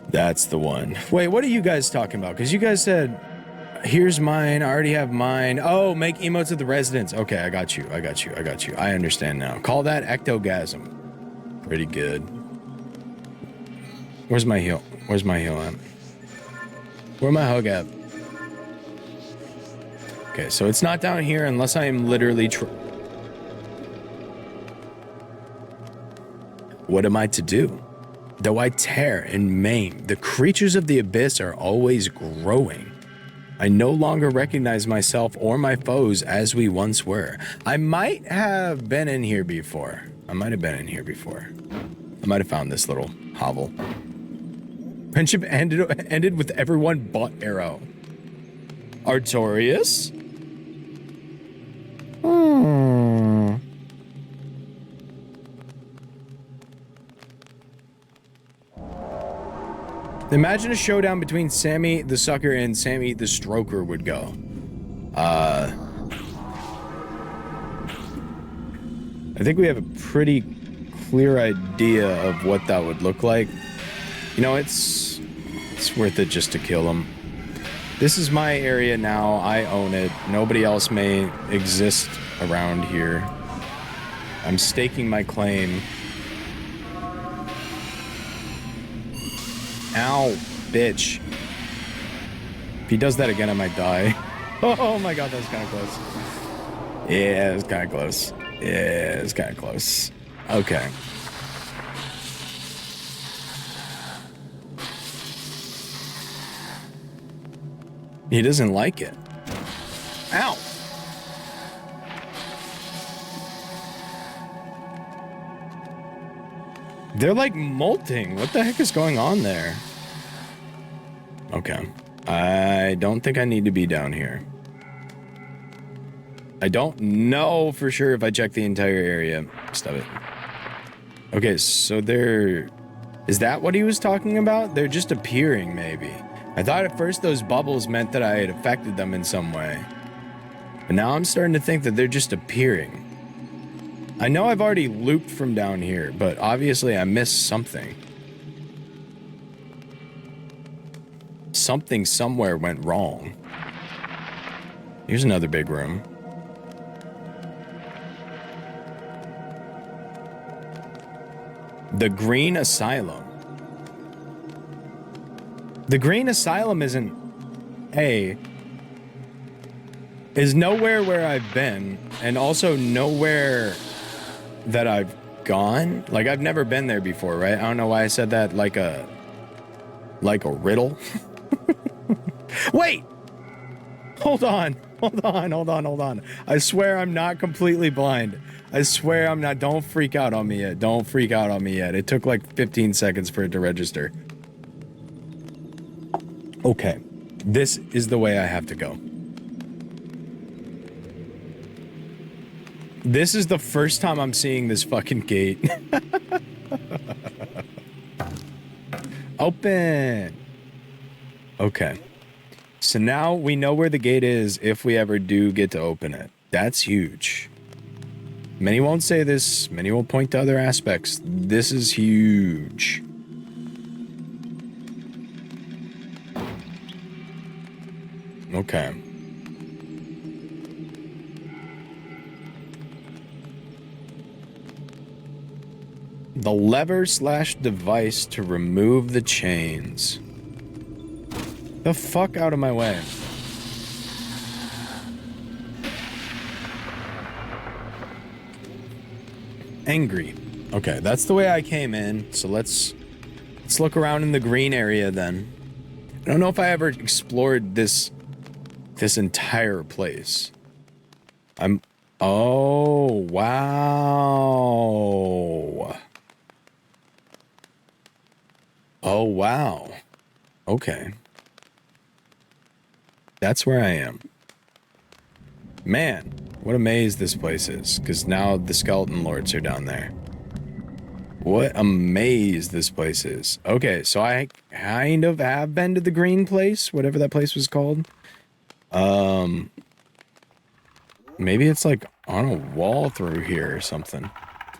A: the one. Wait, what are you guys talking about? Because you guys said, here's mine, I already have mine. Oh, make emotes of the residents. Okay, I got you. I understand now. Call that ectogasm. Pretty good. Where's my heal? Where's my heal at? Where my hug at? Okay, so it's not down here unless I am literally What am I to do? Though I tear and maim, the creatures of the abyss are always growing. I no longer recognize myself or my foes as we once were. I might have been in here before. I might have found this little hovel. Friendship ended with everyone but Arrow. Artorias? Imagine a showdown between Sammy the Sucker and Sammy the Stroker would go. I think we have a pretty clear idea of what that would look like. You know, it's worth it just to kill him. This is my area now. I own it. Nobody else may exist around here. I'm staking my claim. Ow, bitch. If he does that again, I might die. Oh my god, that was kind of close. Yeah, it was kind of close. Yeah, it was kind of close. Okay. He doesn't like it. Ow! They're like molting. What the heck is going on there? Okay. I don't think I need to be down here. I don't know for sure if I check the entire area. Stop it. Okay, so they're... Is that what he was talking about? They're just appearing, maybe. I thought at first those bubbles meant that I had affected them in some way. But now I'm starting to think that they're just appearing. I know I've already looped from down here, but obviously I missed something. Something somewhere went wrong. Here's another big room. The Green Asylum. The Green Asylum is nowhere where I've been, and also nowhere that I've gone. Like, I've never been there before, right? I don't know why I said that like a riddle. Wait! Hold on. I swear I'm not completely blind. I swear I'm not. Don't freak out on me yet. Don't freak out on me yet. It took like 15 seconds for it to register. Okay. This is the way I have to go. This is the first time I'm seeing this fucking gate. Open. Okay. So now we know where the gate is if we ever do get to open it. That's huge. Many won't say this. Many will point to other aspects. This is huge. Okay. The lever/device to remove the chains. The fuck out of my way. Angry. Okay, that's the way I came in. So let's look around in the green area then. I don't know if I ever explored this entire place. Oh, wow. Oh, wow. Okay. That's where I am. Man, what a maze this place is, because now the skeleton lords are down there. What a maze this place is. Okay, so I kind of have been to the green place, whatever that place was called. Maybe it's like on a wall through here or something.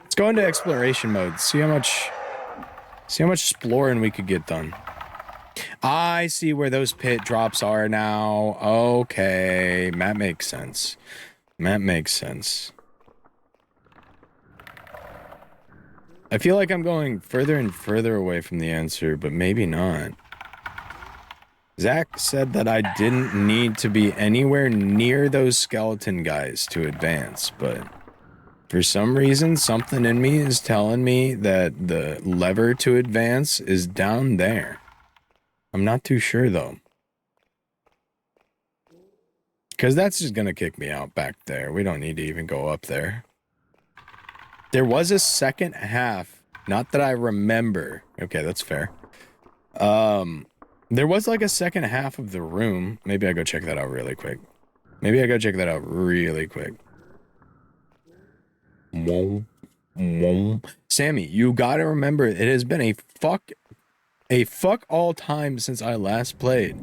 A: Let's go into exploration mode, see how much exploring we could get done. I see where those pit drops are now. Okay, that makes sense. That makes sense. I feel like I'm going further and further away from the answer, but maybe not. Zach said that I didn't need to be anywhere near those skeleton guys to advance, but for some reason, something in me is telling me that the lever to advance is down there. I'm not too sure, though. Because that's just going to kick me out back there. We don't need to even go up there. There was a second half. Not that I remember. Okay, that's fair. There was like a second half of the room. Maybe I go check that out really quick. Sammy, you gotta remember, it has been a fuck all time since I last played.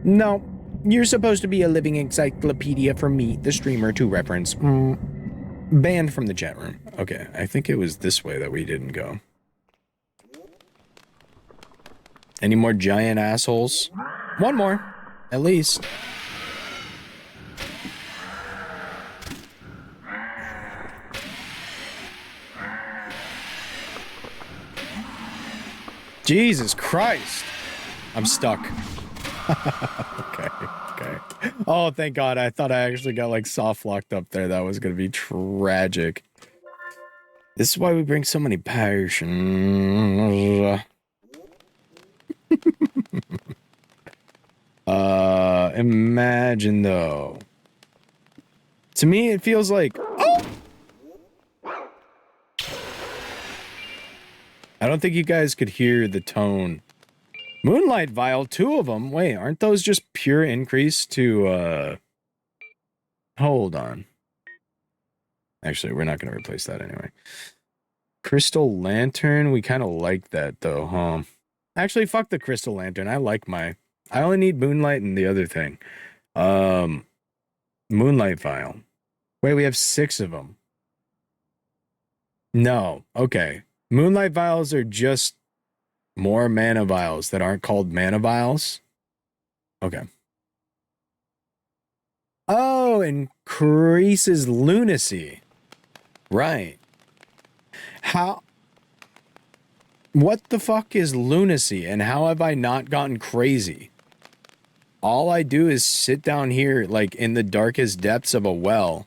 A: No. You're supposed to be a living encyclopedia for me, the streamer, to reference. Banned from the chat room. Okay, I think it was this way that we didn't go. Any more giant assholes? One more, at least. Jesus Christ. I'm stuck. Okay. Oh, thank God. I thought I actually got like soft locked up there. That was going to be tragic. This is why we bring so many potions. Imagine though. To me, it feels like... Oh! I don't think you guys could hear the tone. Moonlight Vial, 2 of them. Wait, aren't those just pure increase to, Hold on. Actually, we're not going to replace that anyway. Crystal Lantern, we kind of like that, though, huh? Actually, fuck the Crystal Lantern. I like my... I only need Moonlight and the other thing. Moonlight Vial. Wait, we have 6 of them. No. Okay. Moonlight Vials are just more mana vials that aren't called mana vials. Okay. Oh, increases lunacy. Right. How... What the fuck is lunacy, and how have I not gotten crazy? All I do is sit down here, like, in the darkest depths of a well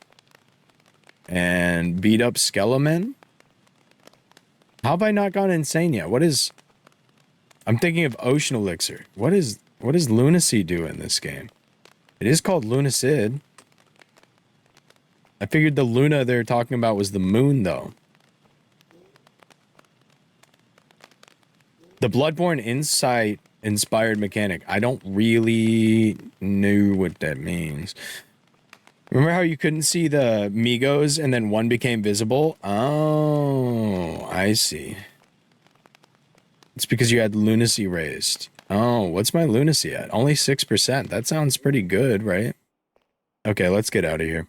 A: and beat up skelemen? How have I not gone insane yet? What is... I'm thinking of Ocean Elixir. What does lunacy do in this game? It is called Lunacid. I figured the Luna they're talking about was the moon, though. The Bloodborne Insight inspired mechanic. I don't really know what that means. Remember how you couldn't see the Migos and then one became visible? Oh, I see. It's because you had lunacy raised. Oh, what's my lunacy at? Only 6%. That sounds pretty good, right? Okay, let's get out of here.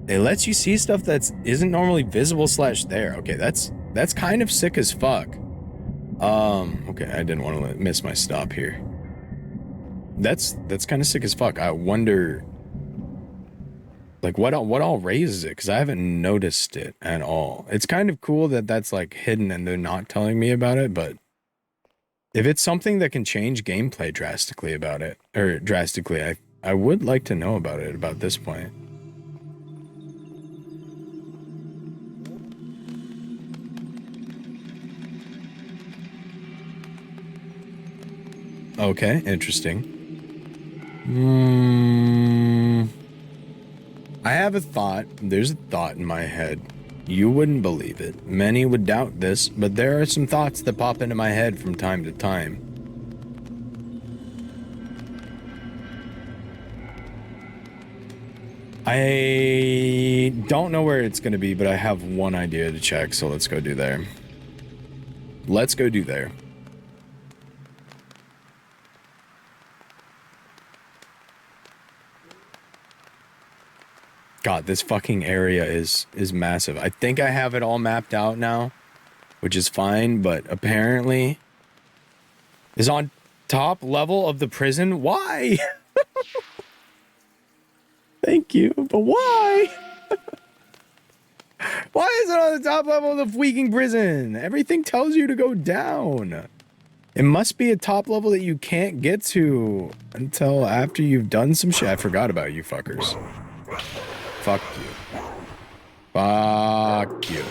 A: It lets you see stuff that isn't normally visible / there. Okay, that's kind of sick as fuck. Okay, I didn't want to miss my stop here. That's kind of sick as fuck. I wonder, like, what all raises it? Because I haven't noticed it at all. It's kind of cool that that's, like, hidden and they're not telling me about it, but if it's something that can change gameplay drastically about it, or drastically, I would like to know about it about this point. Okay, interesting. I have a thought. There's a thought in my head. You wouldn't believe it. Many would doubt this, but there are some thoughts that pop into my head from time to time. I don't know where it's going to be, but I have one idea to check, so let's go do there. Let's go do there. God, this fucking area is massive. I think I have it all mapped out now, which is fine, but apparently is on top level of the prison. Why? Thank you, but why? Why is it on the top level of the freaking prison? Everything tells you to go down. It must be a top level that you can't get to until after you've done some shit. I forgot about you fuckers. Fuck you. Fuck you.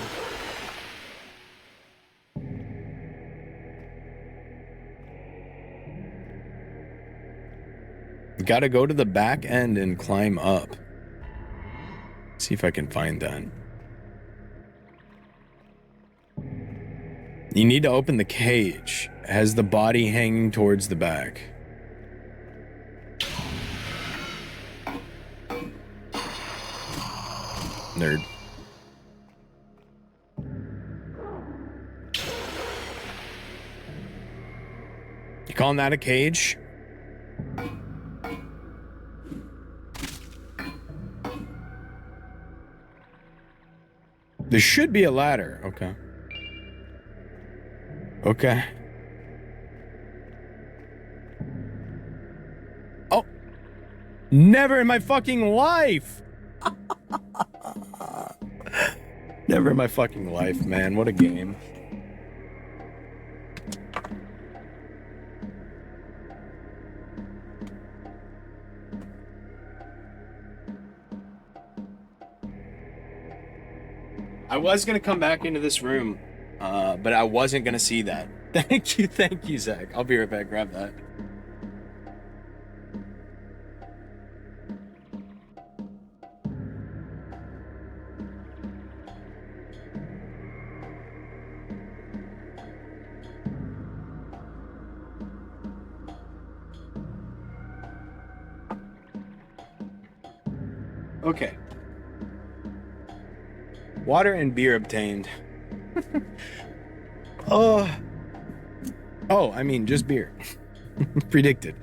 A: Gotta go to the back end and climb up. See if I can find that. You need to open the cage. It has the body hanging towards the back. Nerd. You calling that a cage? There should be a ladder. Okay. Okay. Oh. Never in my fucking life. Never in my fucking life, man. What a game. I was gonna come back into this room, but I wasn't gonna see that. Thank you, Zach. I'll be right back. Grab that. Okay. Water and beer obtained. Oh, I mean, just beer. Predicted.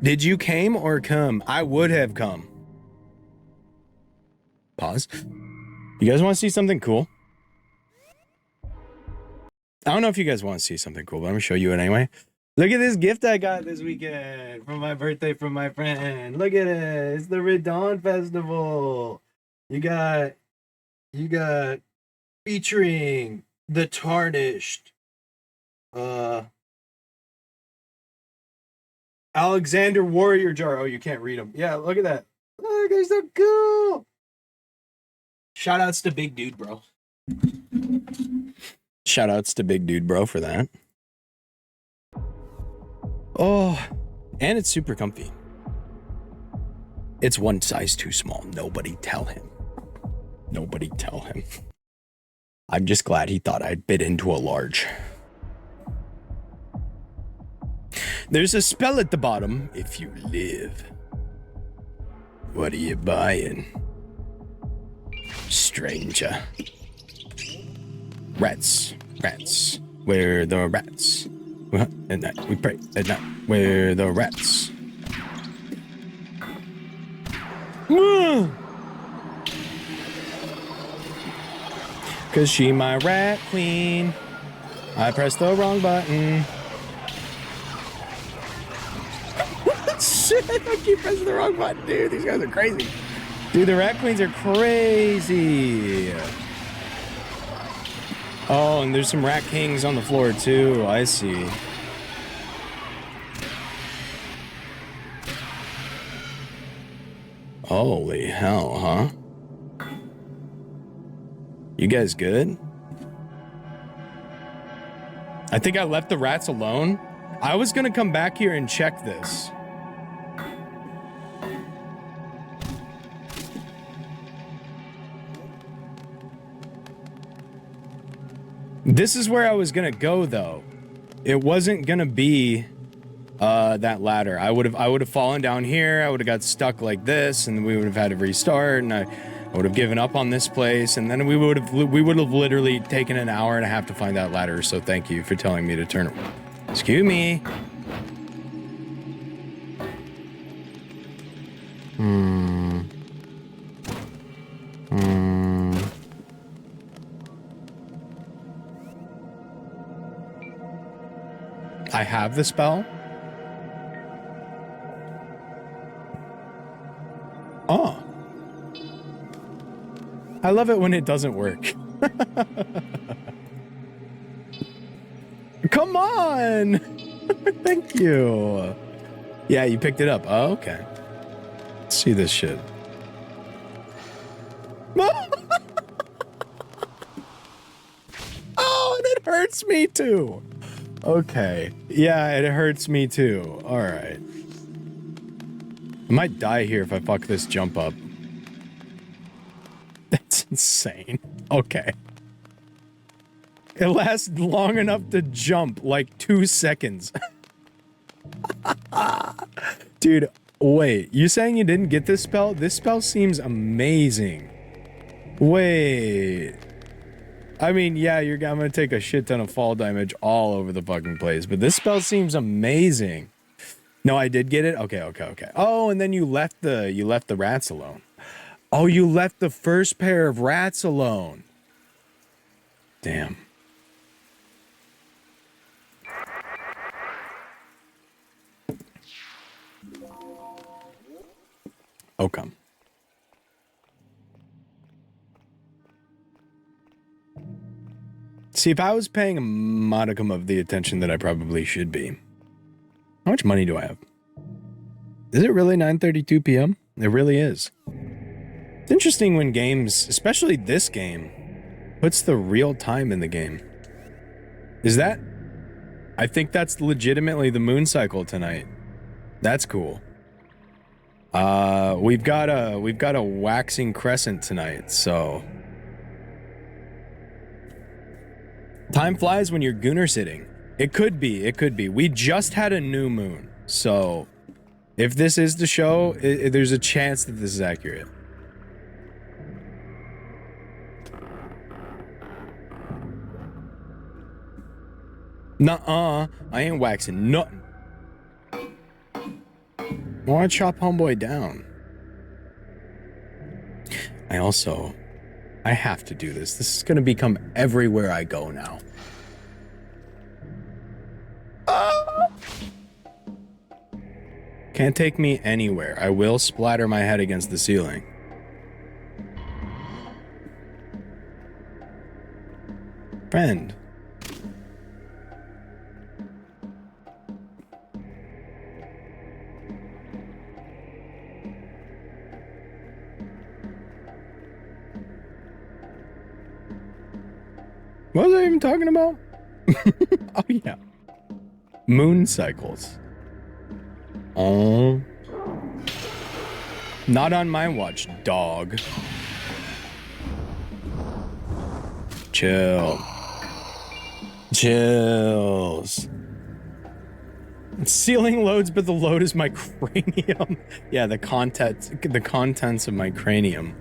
A: Did you came or come? I would have come. Pause. You guys want to see something cool? I don't know if you guys want to see something cool, but I'm going to show you it anyway. Look at this gift I got this weekend for my birthday from my friend. Look at it. It's the Red Dawn Festival. You got featuring the Tarnished, Alexander Warrior Jar. Oh, you can't read them. Yeah, look at that. Look, they're so cool. Shout outs to Big Dude Bro. Shout outs to Big Dude Bro for that. Oh, and it's super comfy. It's one size too small. Nobody tell him. Nobody tell him. I'm just glad he thought I'd bit into a large. There's a spell at the bottom if you live. What are you buying? Stranger. Rats. Where the rats? At night we pray. At night, where the rats? Cause she my rat queen. I pressed the wrong button. Shit, I keep pressing the wrong button, dude. These guys are crazy. Dude, the rat queens are crazy. Oh, and there's some rat kings on the floor too. I see. Holy hell, huh? You guys good? I think I left the rats alone. I was gonna come back here and check this. This is where I was gonna go, though. It wasn't gonna be that ladder. I would have fallen down here. I would have got stuck like this, and we would have had to restart, and I would have given up on this place, and then we would have literally taken an hour and a half to find that ladder. So thank you for telling me to turn it. Excuse me. I have the spell. Oh. I love it when it doesn't work. Come on! Thank you. Yeah, you picked it up. Oh, okay. Let's see this shit. Oh, and it hurts me too. Okay. Yeah, it hurts me too. All right. I might die here if I fuck this jump up. That's insane. Okay. It lasts long enough to jump, like 2 seconds. Dude, wait. You saying you didn't get this spell? This spell seems amazing. Wait. I mean, yeah, I'm gonna take a shit ton of fall damage all over the fucking place, but this spell seems amazing. No, I did get it? Okay. Oh, and then you left the rats alone. Oh, you left the first pair of rats alone. Damn. Okay. See, if I was paying a modicum of the attention that I probably should be. How much money do I have? Is it really 9:32 p.m.? It really is. It's interesting when games, especially this game, puts the real time in the game. Is that? I think that's legitimately the moon cycle tonight. That's cool. We've got a waxing crescent tonight, so time flies when you're gooner sitting. It could be. We just had a new moon, so if this is the show, there's a chance that this is accurate. Nuh-uh, I ain't waxing nothing. I want to chop homeboy down. I have to do this. This is going to become everywhere I go now. Can't take me anywhere. I will splatter my head against the ceiling. Friend. What was I even talking about? Oh, yeah. Moon cycles. Oh. Not on my watch, dog. Chill. Chills. Ceiling loads, but the load is my cranium. Yeah, the contents of my cranium.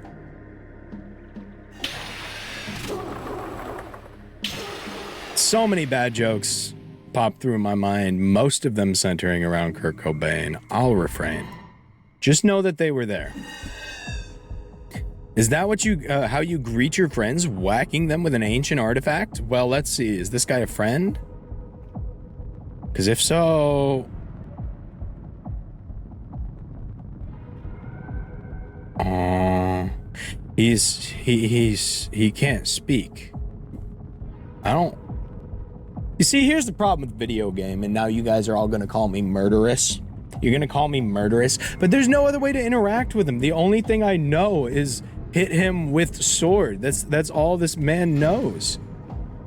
A: So many bad jokes pop through my mind, most of them centering around Kurt Cobain. I'll refrain. Just know that they were there. Is that what how you greet your friends, whacking them with an ancient artifact? Well, let's see. Is this guy a friend? Because if so... he can't speak. I don't... You see, here's the problem with video game, and now you guys are all going to call me murderous. You're going to call me murderous, but there's no other way to interact with him. The only thing I know is hit him with sword. That's all this man knows.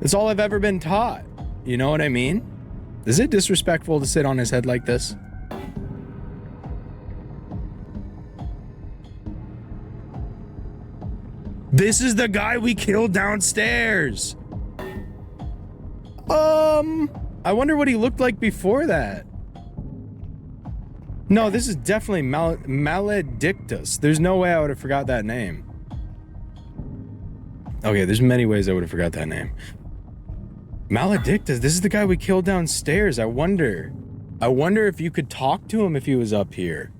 A: That's all I've ever been taught. You know what I mean? Is it disrespectful to sit on his head like this? This is the guy we killed downstairs. I wonder what he looked like before that. No, this is definitely Maledictus. There's no way I would have forgot that name. Okay, there's many ways I would have forgot that name. Maledictus, this is the guy we killed downstairs. I wonder if you could talk to him if he was up here.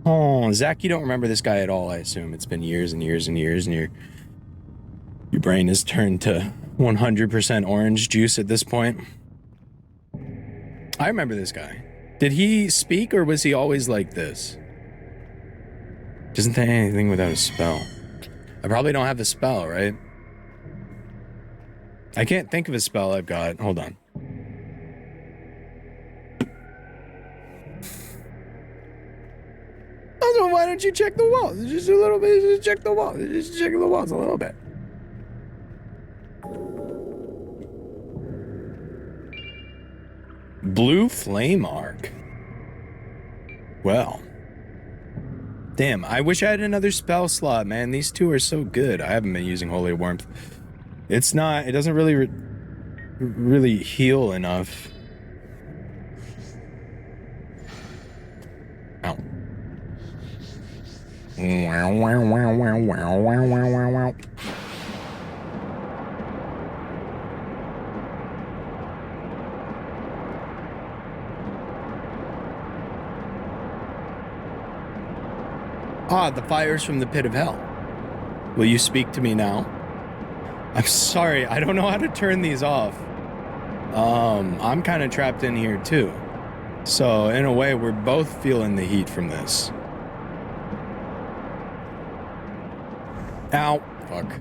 A: Oh, Zach, you don't remember this guy at all, I assume. It's been years and years and years, and your brain has turned to 100% orange juice at this point. I remember this guy. Did he speak, or was he always like this? Doesn't say anything without a spell. I probably don't have the spell, right? I can't think of a spell I've got. Hold on. Also, why don't you check the walls? Just a little bit. Just check the walls. Just check the walls a little bit. Blue flame arc. Well. Damn, I wish I had another spell slot, man. These two are so good. I haven't been using Holy Warmth. It doesn't really heal enough. Ow. Wow, wow, wow, wow, wow, wow, wow, wow. Ah, the fires from the pit of hell. Will you speak to me now? I'm sorry, I don't know how to turn these off. I'm kind of trapped in here too. So, in a way, we're both feeling the heat from this. Ow. Fuck.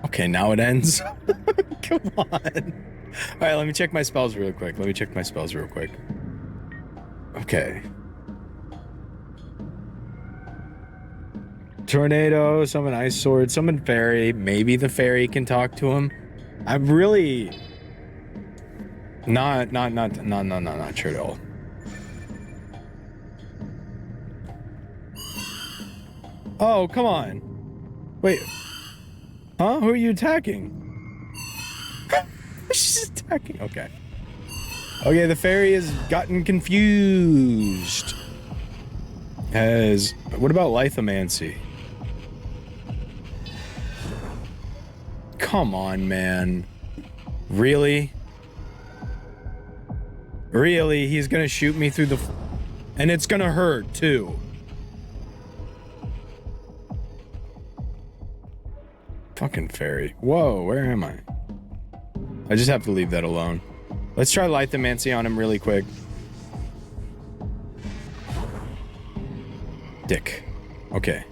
A: Okay, now it ends. Come on. Alright, let me check my spells real quick. Okay. Tornado, summon ice sword, summon fairy. Maybe the fairy can talk to him. I'm really not sure at all. Oh, come on. Wait. Huh? Who are you attacking? She's attacking. Okay. Okay, the fairy has gotten confused. What about lithomancy? Come on, man. Really? Really? He's gonna shoot me through the... And it's gonna hurt, too. Fucking fairy. Whoa, where am I? I just have to leave that alone. Let's try lithomancy on him really quick. Dick. Okay.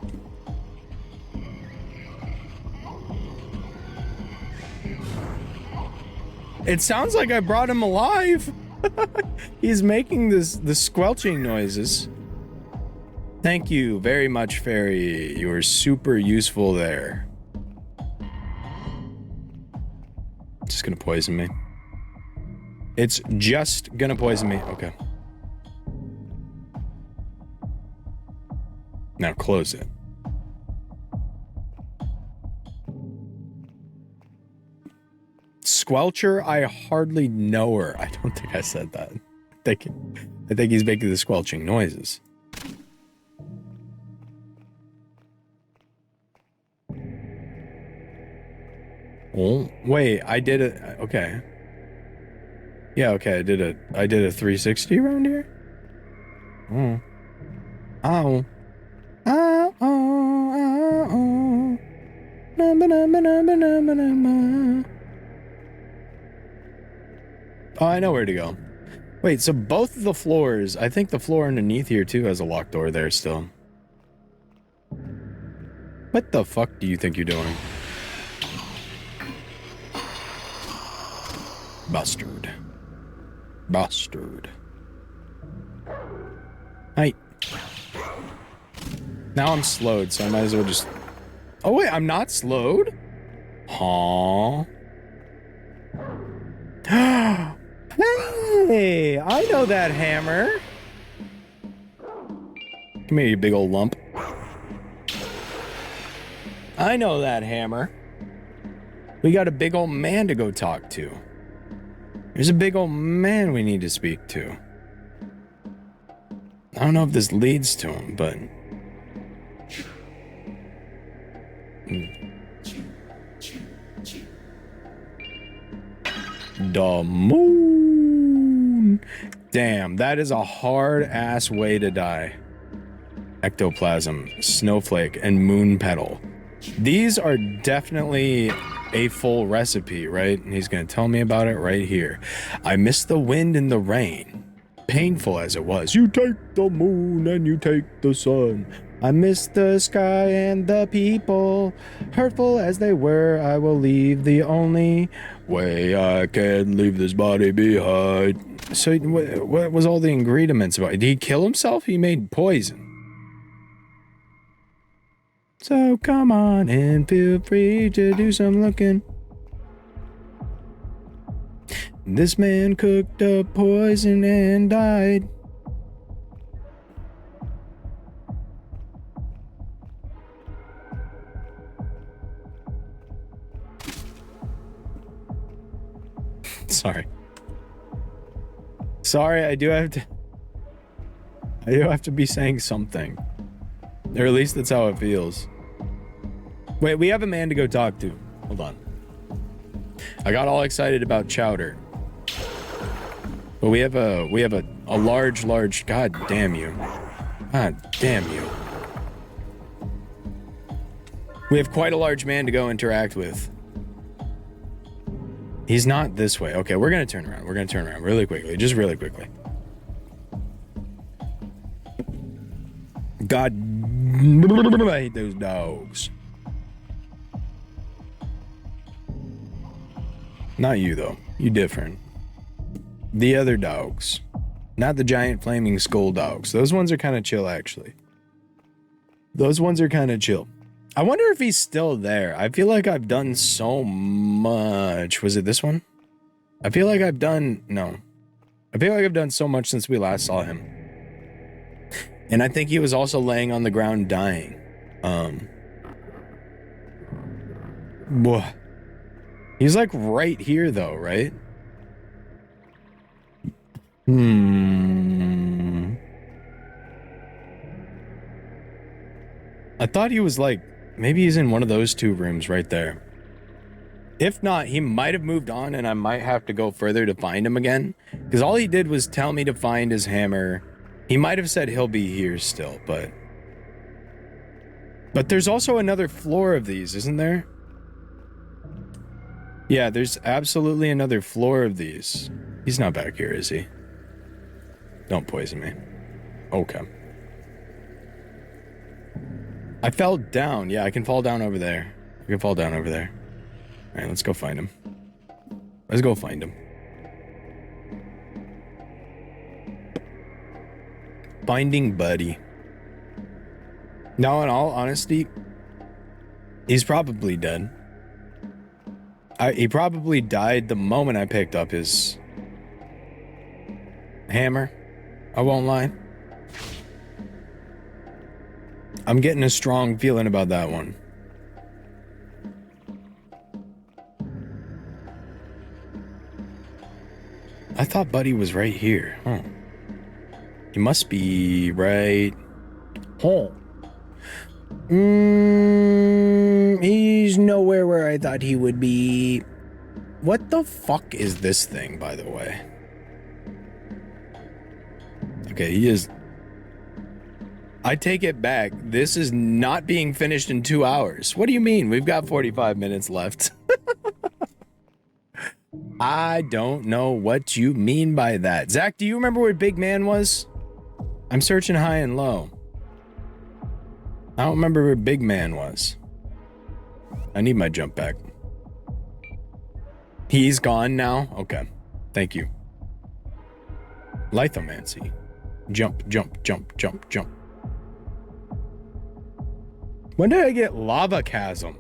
A: It sounds like I brought him alive. He's making the squelching noises. Thank you very much, fairy. You were super useful there. Just gonna poison me. It's just gonna poison me. Okay. Now close it. Squelcher, I hardly know her. I don't think I said that. I think he's making the squelching noises. Oh, wait, I did it. Okay. Yeah, okay, I did a 360 around here. Oh. Ow. Ow. Oh. Oh, I know where to go. Wait, so both of the floors, I think the floor underneath here too has a locked door there still. What the fuck do you think you're doing? Bastard. Bastard. Hi. Now I'm slowed, so I might as well just... Oh wait, I'm not slowed? Huh? Hey, I know that hammer. Come here, you big old lump. I know that hammer. We got a big old man to go talk to. There's a big old man we need to speak to. I don't know if this leads to him, but... The moon. Damn, that is a hard-ass way to die. Ectoplasm, snowflake, and moon petal. These are definitely a full recipe, right? And he's gonna tell me about it right here. I miss the wind and the rain. Painful as it was. You take the moon and you take the sun. I miss the sky and the people. Hurtful as they were, I will leave the only way I can leave this body behind. So what was all the ingredients about? Did he kill himself? He made poison. So come on and feel free to do some looking. This man cooked up poison and died. Sorry, I do have to be saying something. Or at least that's how it feels. Wait, we have a man to go talk to. Hold on. I got all excited about chowder. But we have a large, god damn you. God damn you. We have quite a large man to go interact with. He's not this way. Okay, we're gonna turn around. We're gonna turn around really quickly. Just really quickly. God, I hate those dogs. Not you, though. You different. The other dogs. Not the giant flaming skull dogs. Those ones are kind of chill, actually. Those ones are kind of chill. I wonder if he's still there. I feel like I've done so much. Was it this one? I feel like I've done... No. I feel like I've done so much since we last saw him. And I think he was also laying on the ground dying. He's like right here though, right? I thought he was like, maybe he's in one of those two rooms right there. If not, he might have moved on and I might have to go further to find him again. Because all he did was tell me to find his hammer. He might have said he'll be here still, but there's also another floor of these, isn't there? Yeah, there's absolutely another floor of these. He's not back here, is he? Don't poison me. Okay. I fell down. Yeah, I can fall down over there. I can fall down over there. All right, let's go find him. Let's go find him. Finding Buddy. Now, in all honesty, he's probably dead. He probably died the moment I picked up his hammer. I won't lie. I'm getting a strong feeling about that one. I thought Buddy was right here. Huh. He must be right... Oh. He's nowhere where I thought he would be. What the fuck is this thing, by the way? Okay, he is... I take it back. This is not being finished in 2 hours. What do you mean? We've got 45 minutes left. I don't know what you mean by that. Zach, do you remember where Big Man was? I'm searching high and low. I don't remember where Big Man was. I need my jump back. He's gone now? Okay. Thank you. Lithomancy. Jump, jump, jump, jump, jump. When did I get Lava Chasm?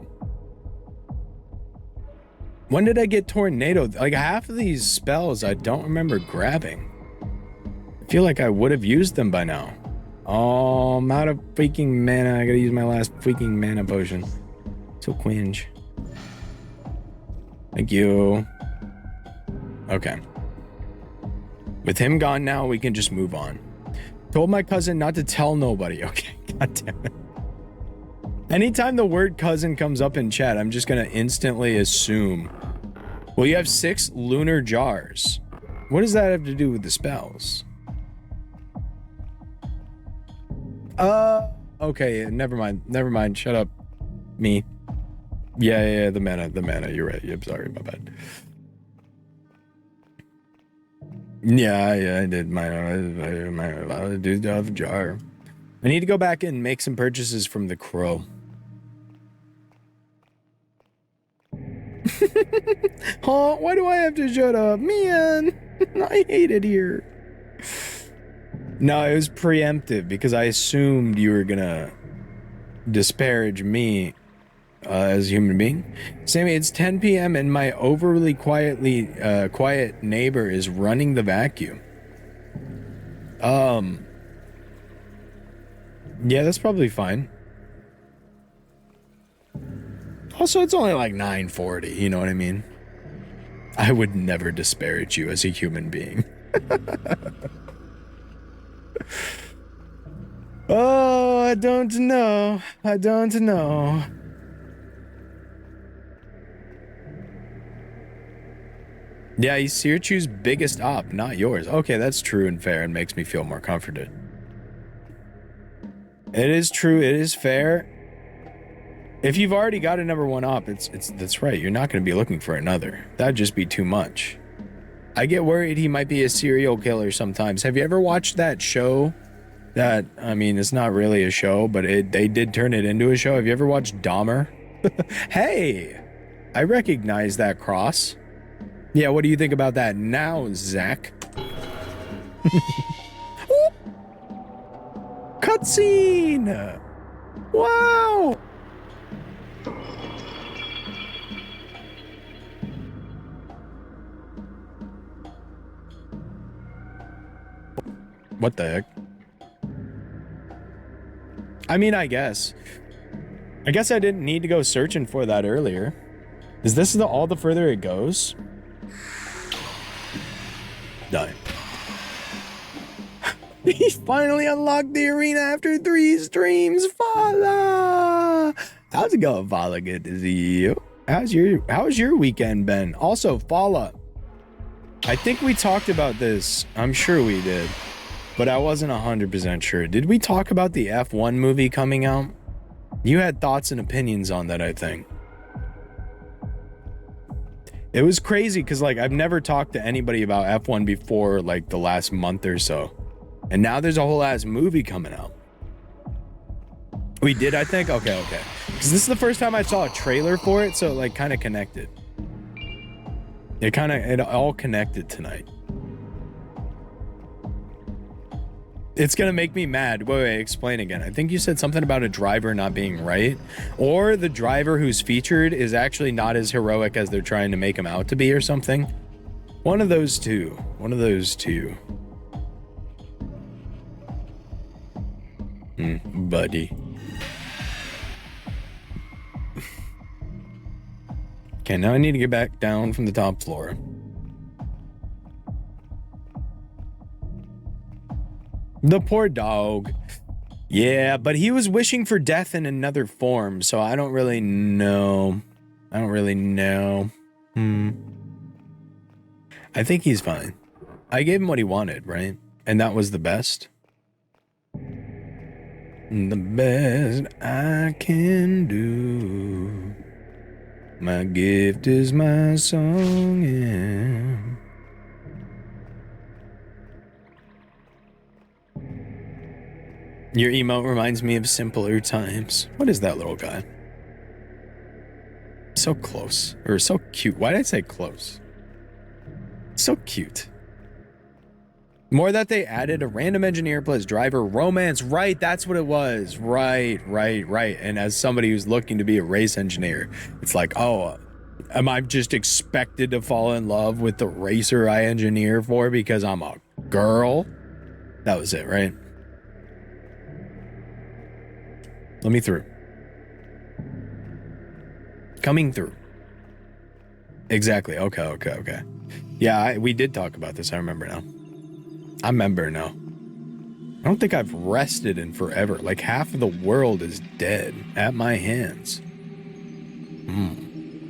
A: When did I get tornado? Like half of these spells I don't remember grabbing. I feel like I would have used them by now. Oh, I'm out of freaking mana. I gotta use my last freaking mana potion. So cringe. Thank you. Okay. With him gone now, we can just move on. Told my cousin not to tell nobody. Okay, god damn it. Anytime the word cousin comes up in chat, I'm just gonna instantly assume. Well, you have 6 lunar jars. What does that have to do with the spells? Okay, never mind, shut up. Me. Yeah, the mana, you're right. I'm sorry, my bad. Yeah, I did my do have a jar. I need to go back and make some purchases from the crow. Oh, why do I have to shut up? Man, I hate it here. No, it was preemptive because I assumed you were gonna disparage me as a human being. Sammy, it's 10 p.m. and my overly quiet neighbor is running the vacuum. Yeah, that's probably fine. Also, it's only like 9:40, you know what I mean? I would never disparage you as a human being. Oh, I don't know. Yeah, he's Sirchu's biggest op, not yours. Okay, that's true and fair and makes me feel more comforted. It is true, it is fair. If you've already got a #1 op, that's right. You're not going to be looking for another. That'd just be too much. I get worried he might be a serial killer sometimes. Have you ever watched that show? That, I mean, it's not really a show, but they did turn it into a show. Have you ever watched Dahmer? Hey, I recognize that cross. Yeah, what do you think about that now, Zach? Cutscene! Wow! What the heck? I mean, I guess I didn't need to go searching for that earlier. Is this all the further it goes? Die. He finally unlocked the arena after 3 streams. Fala! How's it going, Fala? Good to see you. How's your weekend been? Also, Fala, I think we talked about this. I'm sure we did, but I wasn't 100% sure. Did we talk about the F1 movie coming out? You had thoughts and opinions on that, I think. It was crazy because, like, I've never talked to anybody about F1 before, like, the last month or so. And now there's a whole ass movie coming out. We did, I think? Okay. Because this is the first time I saw a trailer for it, so it, like, kind of connected. It all connected tonight. It's gonna make me mad. Wait, explain again. I think you said something about a driver not being right, or the driver who's featured is actually not as heroic as they're trying to make him out to be or something. One of those two. Buddy. Okay, now I need to get back down from the top floor. The poor dog. Yeah, but he was wishing for death in another form, so I don't really know. I think he's fine. I gave him what he wanted, right? And that was the best. The best I can do. My gift is my song, yeah. Your emote reminds me of simpler times. What is that little guy? So close. Or so cute. Why did I say close? So cute. More that they added a random engineer plus driver romance. Right, that's what it was. Right. And as somebody who's looking to be a race engineer, it's like, oh, Am I just expected to fall in love with the racer I engineer for because I'm a girl? That was it, right? Let me through. Coming through. Exactly. Okay. Yeah, we did talk about this. I remember now. I don't think I've rested in forever. Like half of the world is dead at my hands.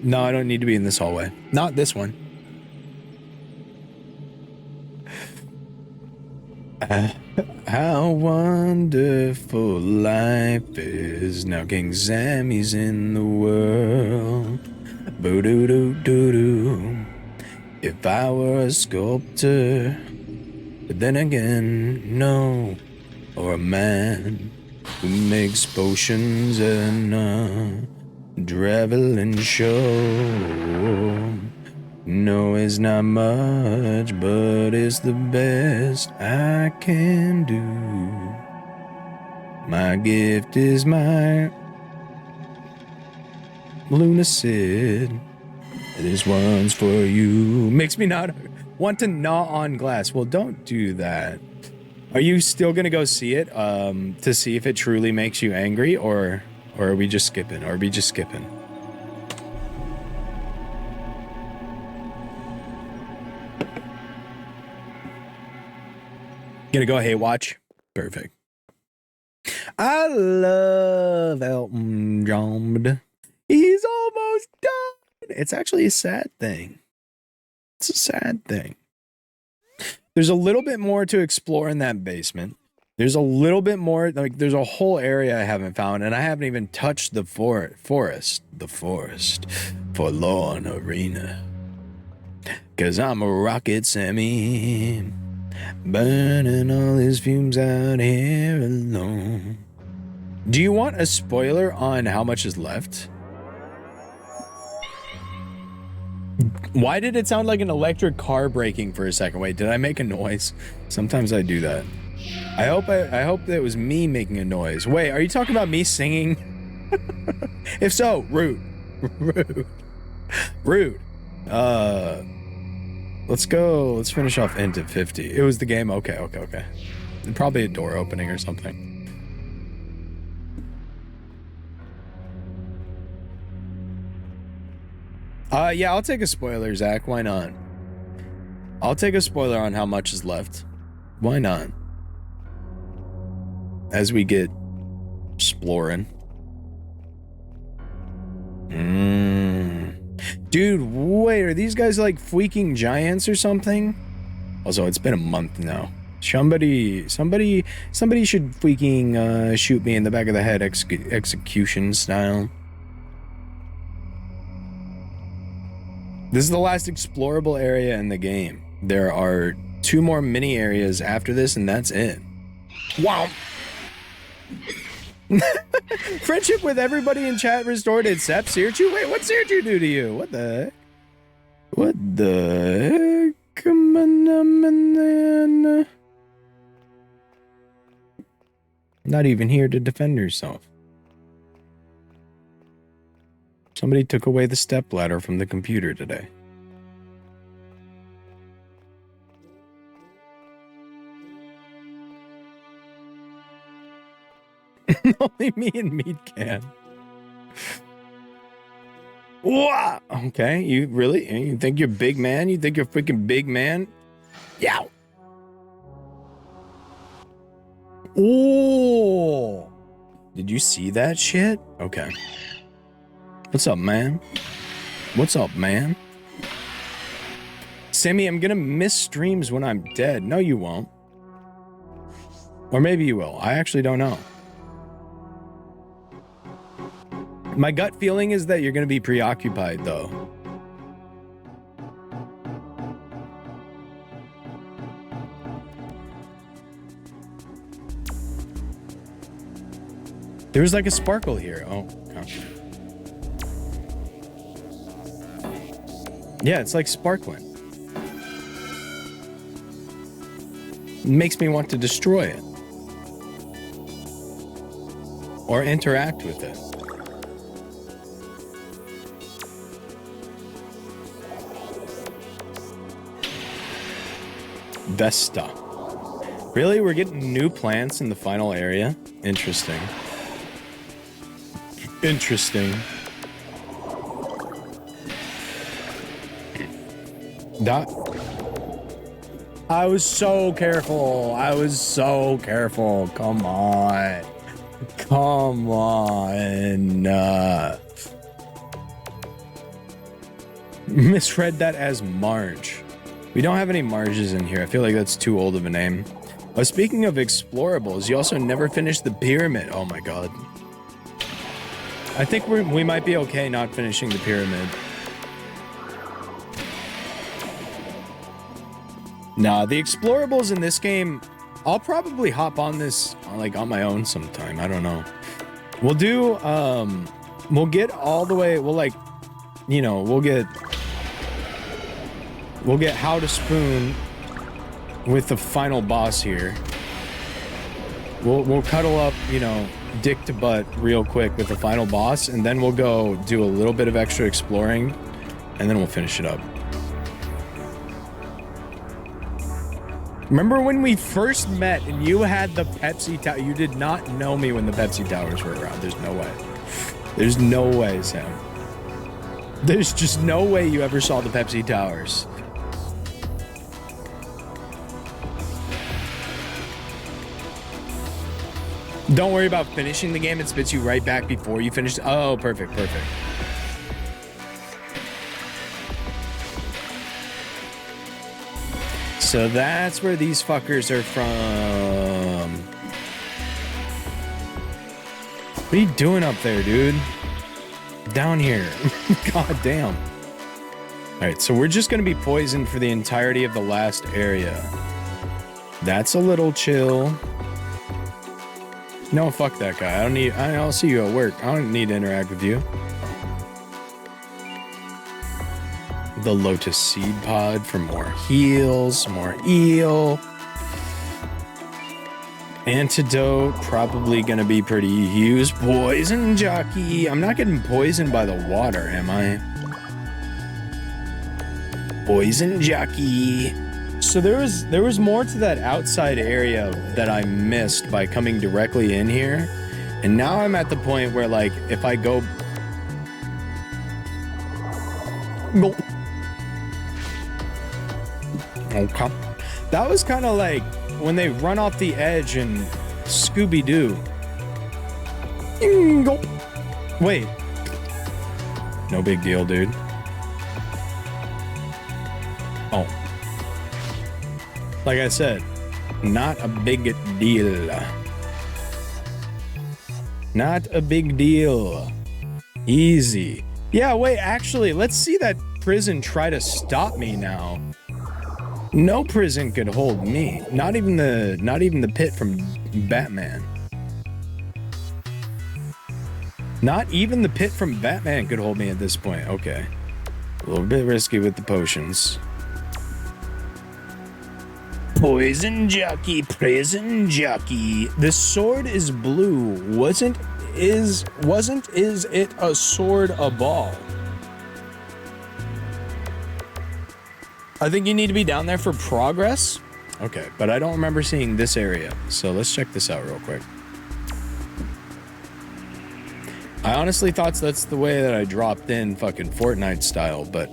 A: No, I don't need to be in this hallway. Not this one. How wonderful life is. Now King Sammy's in the world. Boo-doo-doo-doo-doo. If I were a sculptor, but then again, no. Or a man who makes potions and a traveling show. No, it's not much, but it's the best I can do. My gift is my Lunacid. This one's for you. Makes me not want to gnaw on glass. Well, don't do that. Are you still gonna go see it to see if it truly makes you angry, or are we just skipping? Gonna go hey watch? Perfect. I love Elton John. He's almost done. It's actually a sad thing. It's a sad thing. There's a little bit more to explore in that basement. There's a little bit more, like there's a whole area I haven't found, and I haven't even touched the forest. The forest. Forlorn arena. 'Cause I'm a rocket Sammy. Burning all his fumes out here alone. Do you want a spoiler on how much is left? Why did it sound like an electric car braking for a second? Wait, did I make a noise? Sometimes I do that. I hope that it was me making a noise. Wait, are you talking about me singing? If so, rude. Rude. Let's go. Let's finish off into 50. It was the game. Okay. Probably a door opening or something. Yeah, I'll take a spoiler, Zach. Why not? I'll take a spoiler on how much is left. Why not? As we get exploring. Dude, wait, are these guys like freaking giants or something? Also, it's been a month now. Somebody should freaking shoot me in the back of the head execution style. This is the last explorable area in the game. There are 2 more mini areas after this, and that's it. Wow. Friendship with everybody in chat restored except Searchu? Wait, what Searchu do to you? What the heck? What the heck? Come on. Not even here to defend herself. Somebody took away the stepladder from the computer today. Only me and Meat can. Wow. Okay, you really? You think you're big man? You think you're freaking big man? Yow. Oh. Did you see that shit? Okay. What's up, man? What's up, man? Sammy, I'm gonna miss streams when I'm dead. No, you won't. Or maybe you will. I actually don't know. My gut feeling is that you're gonna be preoccupied, though. There's like a sparkle here. Oh, okay. Yeah, it's like sparkling. It makes me want to destroy it. Or interact with it. Vesta. Really? We're getting new plants in the final area? Interesting. Interesting. I was so careful. I was so careful. Come on. Come on. Misread that as Marge. We don't have any Marges in here. I feel like that's too old of a name. Speaking of explorables, you also never finished the pyramid. Oh my god. I think we might be okay not finishing the pyramid. Nah, the explorables in this game, I'll probably hop on this like on my own sometime. I don't know. We'll do, we'll get all the way, we'll like, you know, we'll get How to Spoon with the final boss here. We'll cuddle up, you know, dick to butt real quick with the final boss, and then we'll go do a little bit of extra exploring, and then we'll finish it up. Remember when we first met and you had the Pepsi Tower? You did not know me when the Pepsi Towers were around. There's no way. There's no way, Sam. There's just no way you ever saw the Pepsi Towers. Don't worry about finishing the game. It spits you right back before you finish. Oh, perfect, perfect. So that's where these fuckers are from. What are you doing up there, dude? Down here. God damn. All right, so we're just going to be poisoned for the entirety of the last area. That's a little chill. No, fuck that guy. I'll see you at work. I don't need to interact with you. The Lotus Seed Pod for more heals, more eel. Antidote, probably gonna be pretty used. Poison jockey. I'm not getting poisoned by the water, am I? Poison jockey. So there was more to that outside area that I missed by coming directly in here. And now I'm at the point where, like, if I go... Nope. Okay. That was kind of like when they run off the edge in Scooby-Doo. Wait. No big deal, dude. Oh. Like I said, not a big deal. Not a big deal. Easy. Yeah, wait, actually, let's see that prison try to stop me now. No prison could hold me. Not even the pit from Batman. Not even the pit from Batman could hold me at this point. Okay. A little bit risky with the potions. Poison jockey, prison jockey. The sword is blue. Is it a sword a ball? I think you need to be down there for progress. Okay, but I don't remember seeing this area. So let's check this out real quick. I honestly thought that's the way that I dropped in fucking Fortnite style, but...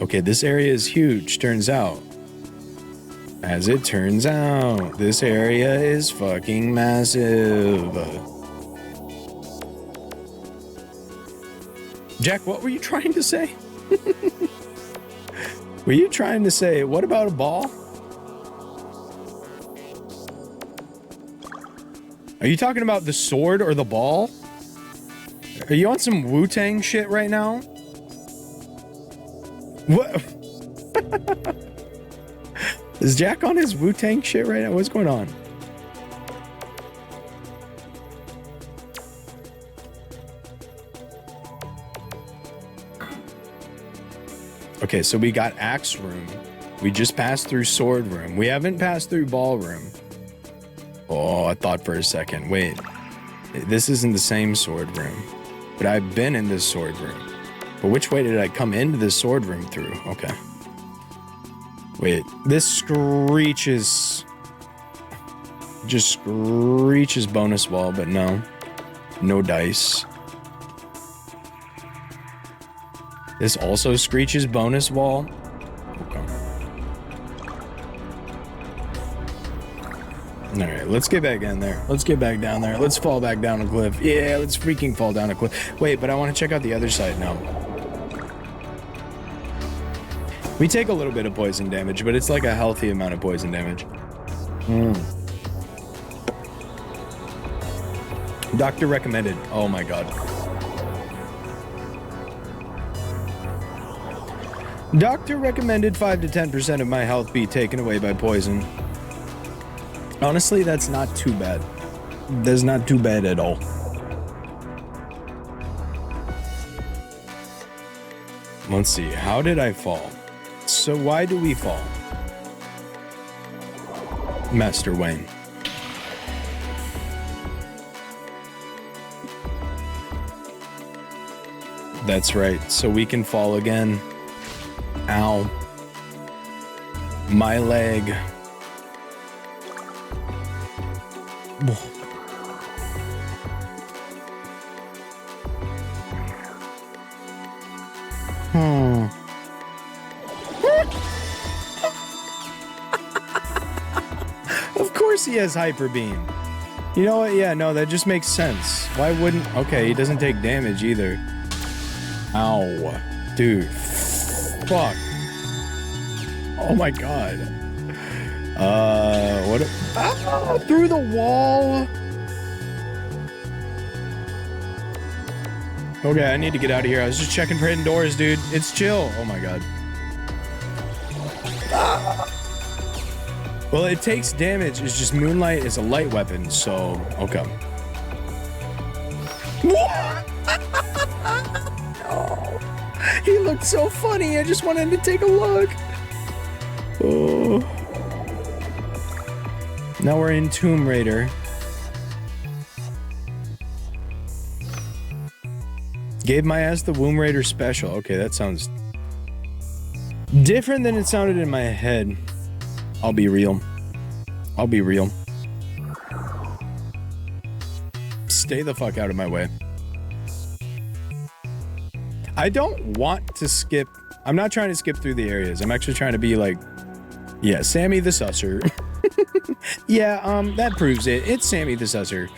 A: Okay, this area is huge, turns out. As it turns out, this area is fucking massive. Jack, what were you trying to say? Were you trying to say, what about a ball? Are you talking about the sword or the ball? Are you on some Wu-Tang shit right now? What? Is Jack on his Wu-Tang shit right now? What's going on? Okay, so we got axe room. We just passed through sword room. We haven't passed through ballroom. Oh, I thought for a second. Wait, this isn't the same sword room. But I've been in this sword room. But which way did I come into this sword room through? Okay. Wait, this screeches... Just screeches bonus wall, but no. No dice. This also screeches bonus wall. Okay. Alright, let's get back in there. Let's get back down there. Let's fall back down a cliff. Yeah, let's freaking fall down a cliff. Wait, but I want to check out the other side now. We take a little bit of poison damage, but it's like a healthy amount of poison damage. Doctor recommended. Oh my god. Doctor recommended 5 to 10% of my health be taken away by poison. Honestly, that's not too bad. That's not too bad at all. Let's see. How did I fall? So why do we fall? Master Wayne. That's right. So we can fall again. Ow. My leg. Of course he has hyper beam. You know what? Yeah, no, that just makes sense. Why wouldn't... Okay, he doesn't take damage either. Ow. Dude. Fuck. Oh my god. What? Through the wall. Okay, I need to get out of here. I was just checking for hidden doors, dude. It's chill. Oh my god. Well, it takes damage. It's just Moonlight is a light weapon, so okay. Oh, he looked so funny. I just wanted to take a look. Oh. Now we're in Tomb Raider. Gave my ass the Womb Raider special. Okay, that sounds different than it sounded in my head. I'll be real. I'll be real. Stay the fuck out of my way. I don't want to skip. I'm not trying to skip through the areas. I'm actually trying to be like, yeah, Sammy the Susser. Yeah, that proves it. It's Sammy the Susser.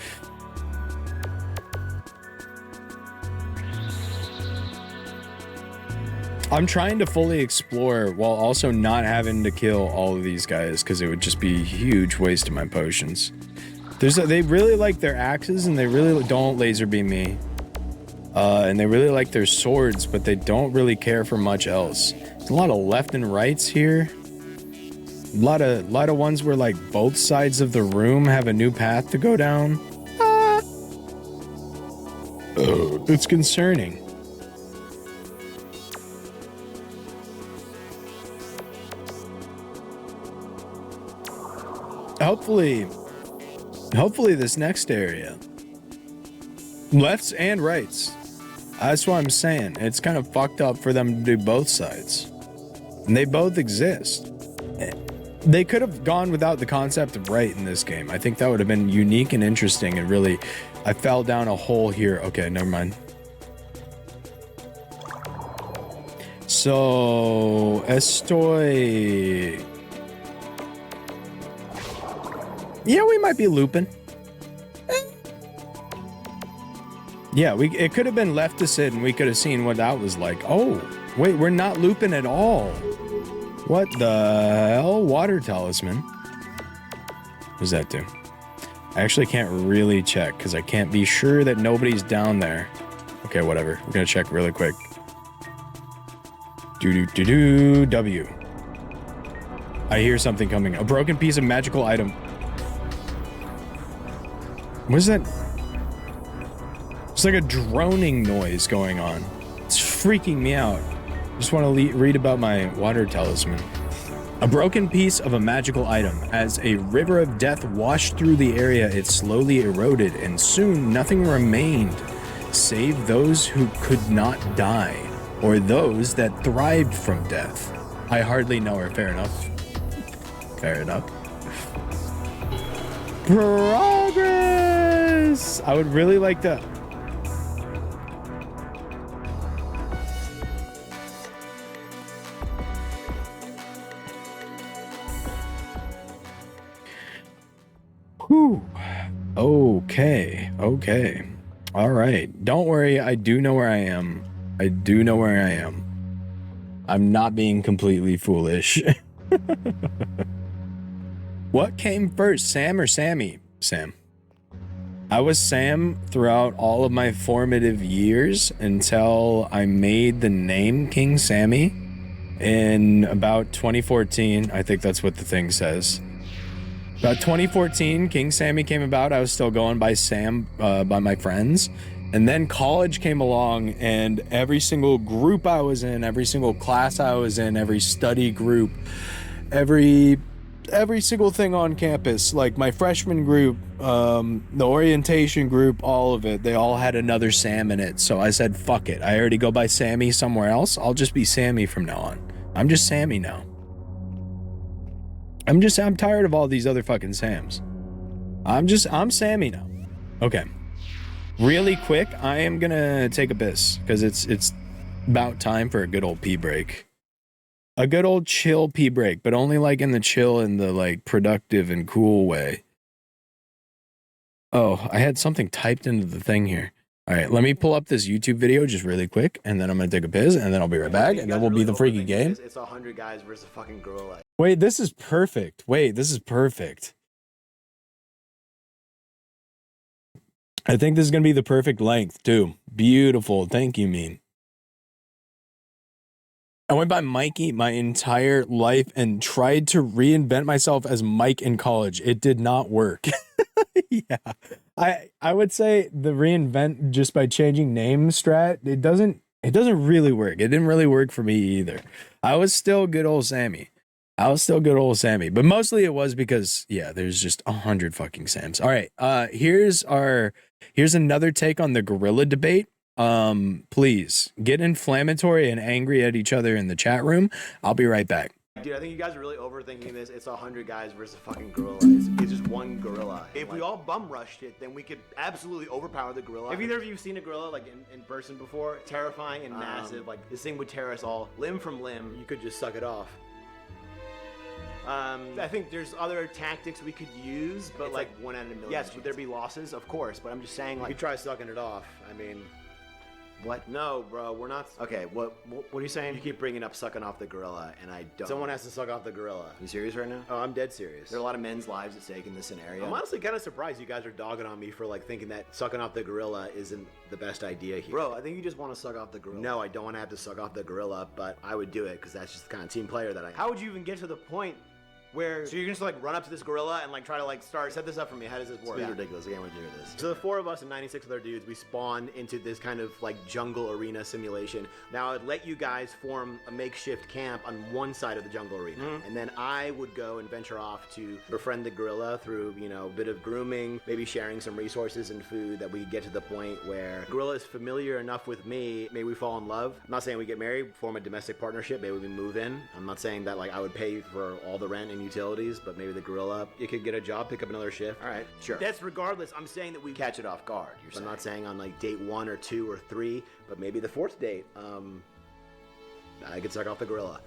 A: I'm trying to fully explore while also not having to kill all of these guys because it would just be a huge waste of my potions. They really like their axes and they really don't laser beam me. And they really like their swords, but they don't really care for much else. There's a lot of left and rights here. A lot of ones where like both sides of the room have a new path to go down. It's concerning. Hopefully this next area. Lefts and rights. That's what I'm saying. It's kind of fucked up for them to do both sides. And they both exist. They could have gone without the concept of right in this game. I think that would have been unique and interesting and really... I fell down a hole here. Okay, never mind. So... Estoy... Yeah, we might be looping. Yeah, it could have been left to sit and we could have seen what that was like. Oh, wait, we're not looping at all. What the hell? Water talisman. What does that do? I actually can't really check because I can't be sure that nobody's down there. Okay, whatever. We're going to check really quick. W. I hear something coming. A broken piece of magical item. What is that? It's like a droning noise going on. It's freaking me out. Just want to read about my water talisman. A broken piece of a magical item. As a river of death washed through the area, it slowly eroded, and soon nothing remained, save those who could not die, or those that thrived from death. I hardly know her. Fair enough. Fair enough. Progress! I would really like to... Whew. Okay. Okay. All right. Don't worry. I do know where I am. I do know where I am. I'm not being completely foolish. What came first, Sam or Sammy? Sam. I was Sam throughout all of my formative years until I made the name King Sammy in about 2014. I think that's what the thing says. About 2014, King Sammy came about. I was still going by Sam by my friends. And then college came along, and every single group I was in, every single class I was in, every study group, every single thing on campus, like my freshman group, the orientation group, all of it, they all had another Sam in it. So I said, fuck it. I already go by Sammy somewhere else. I'll just be Sammy from now on. I'm just Sammy now. I'm tired of all these other fucking Sams. I'm Sammy now. Okay. Really quick, I am gonna take a piss because it's about time for a good old pee break. A good old chill pee break, but only like in the chill and the like productive and cool way. Oh, I had something typed into the thing here. All right, let me pull up this YouTube video just really quick, and then I'm gonna take a piss, and then I'll be right back, and then we'll be the freaky game.
B: It's 100 guys versus a fucking gorilla.
A: Wait, this is perfect. Wait, this is perfect. I think this is going to be the perfect length, too. Beautiful. Thank you, Mean. I went by Mikey my entire life and tried to reinvent myself as Mike in college. It did not work. Yeah. I would say the reinvent just by changing name strat, it doesn't really work. It didn't really work for me either. I was still good old Sammy. But mostly it was because, yeah, there's just 100 fucking Sams. All right, here's another take on the gorilla debate. Please get inflammatory and angry at each other in the chat room. I'll be right back.
B: Dude, I think you guys are really overthinking this. It's 100 guys versus a fucking gorilla. It's just one gorilla. If we all bum rushed it, then we could absolutely overpower the gorilla. Have either of you seen a gorilla like in person before? Terrifying and massive. Like this thing would tear us all limb from limb. You could just suck it off. I think there's other tactics we could use, but it's like 1 out of a million. Yes, would there be losses? Of course, but I'm just saying, like, you try sucking it off. I mean, what? No, bro, we're not. Okay, what are you saying? You keep bringing up sucking off the gorilla, and I don't. Someone has to suck off the gorilla. You serious right now? Oh, I'm dead serious. There are a lot of men's lives at stake in this scenario. I'm honestly kind of surprised you guys are dogging on me for like thinking that sucking off the gorilla isn't the best idea here. Bro, I think you just want to suck off the gorilla. No, I don't want to have to suck off the gorilla, but I would do it because that's just the kind of team player that I am. How would you even get to the point where, so you're gonna just like run up to this gorilla and like try to like set this up for me? How does this work? This is ridiculous. I can't wait to hear this. So the 4 of us and 96 other dudes, we spawn into this kind of like jungle arena simulation. Now I'd let you guys form a makeshift camp on one side of the jungle arena, and then I would go and venture off to befriend the gorilla through, you know, a bit of grooming, maybe sharing some resources and food that we get to the point where the gorilla is familiar enough with me. Maybe we fall in love. I'm not saying we get married, form a domestic partnership. Maybe we move in. I'm not saying that like I would pay for all the rent and utilities, but maybe the gorilla, you could get a job, pick up another shift. All right, sure. That's regardless. I'm saying that we catch it off guard. I'm not saying on like date 1 or 2 or 3, but maybe the 4th date, I could suck off the gorilla.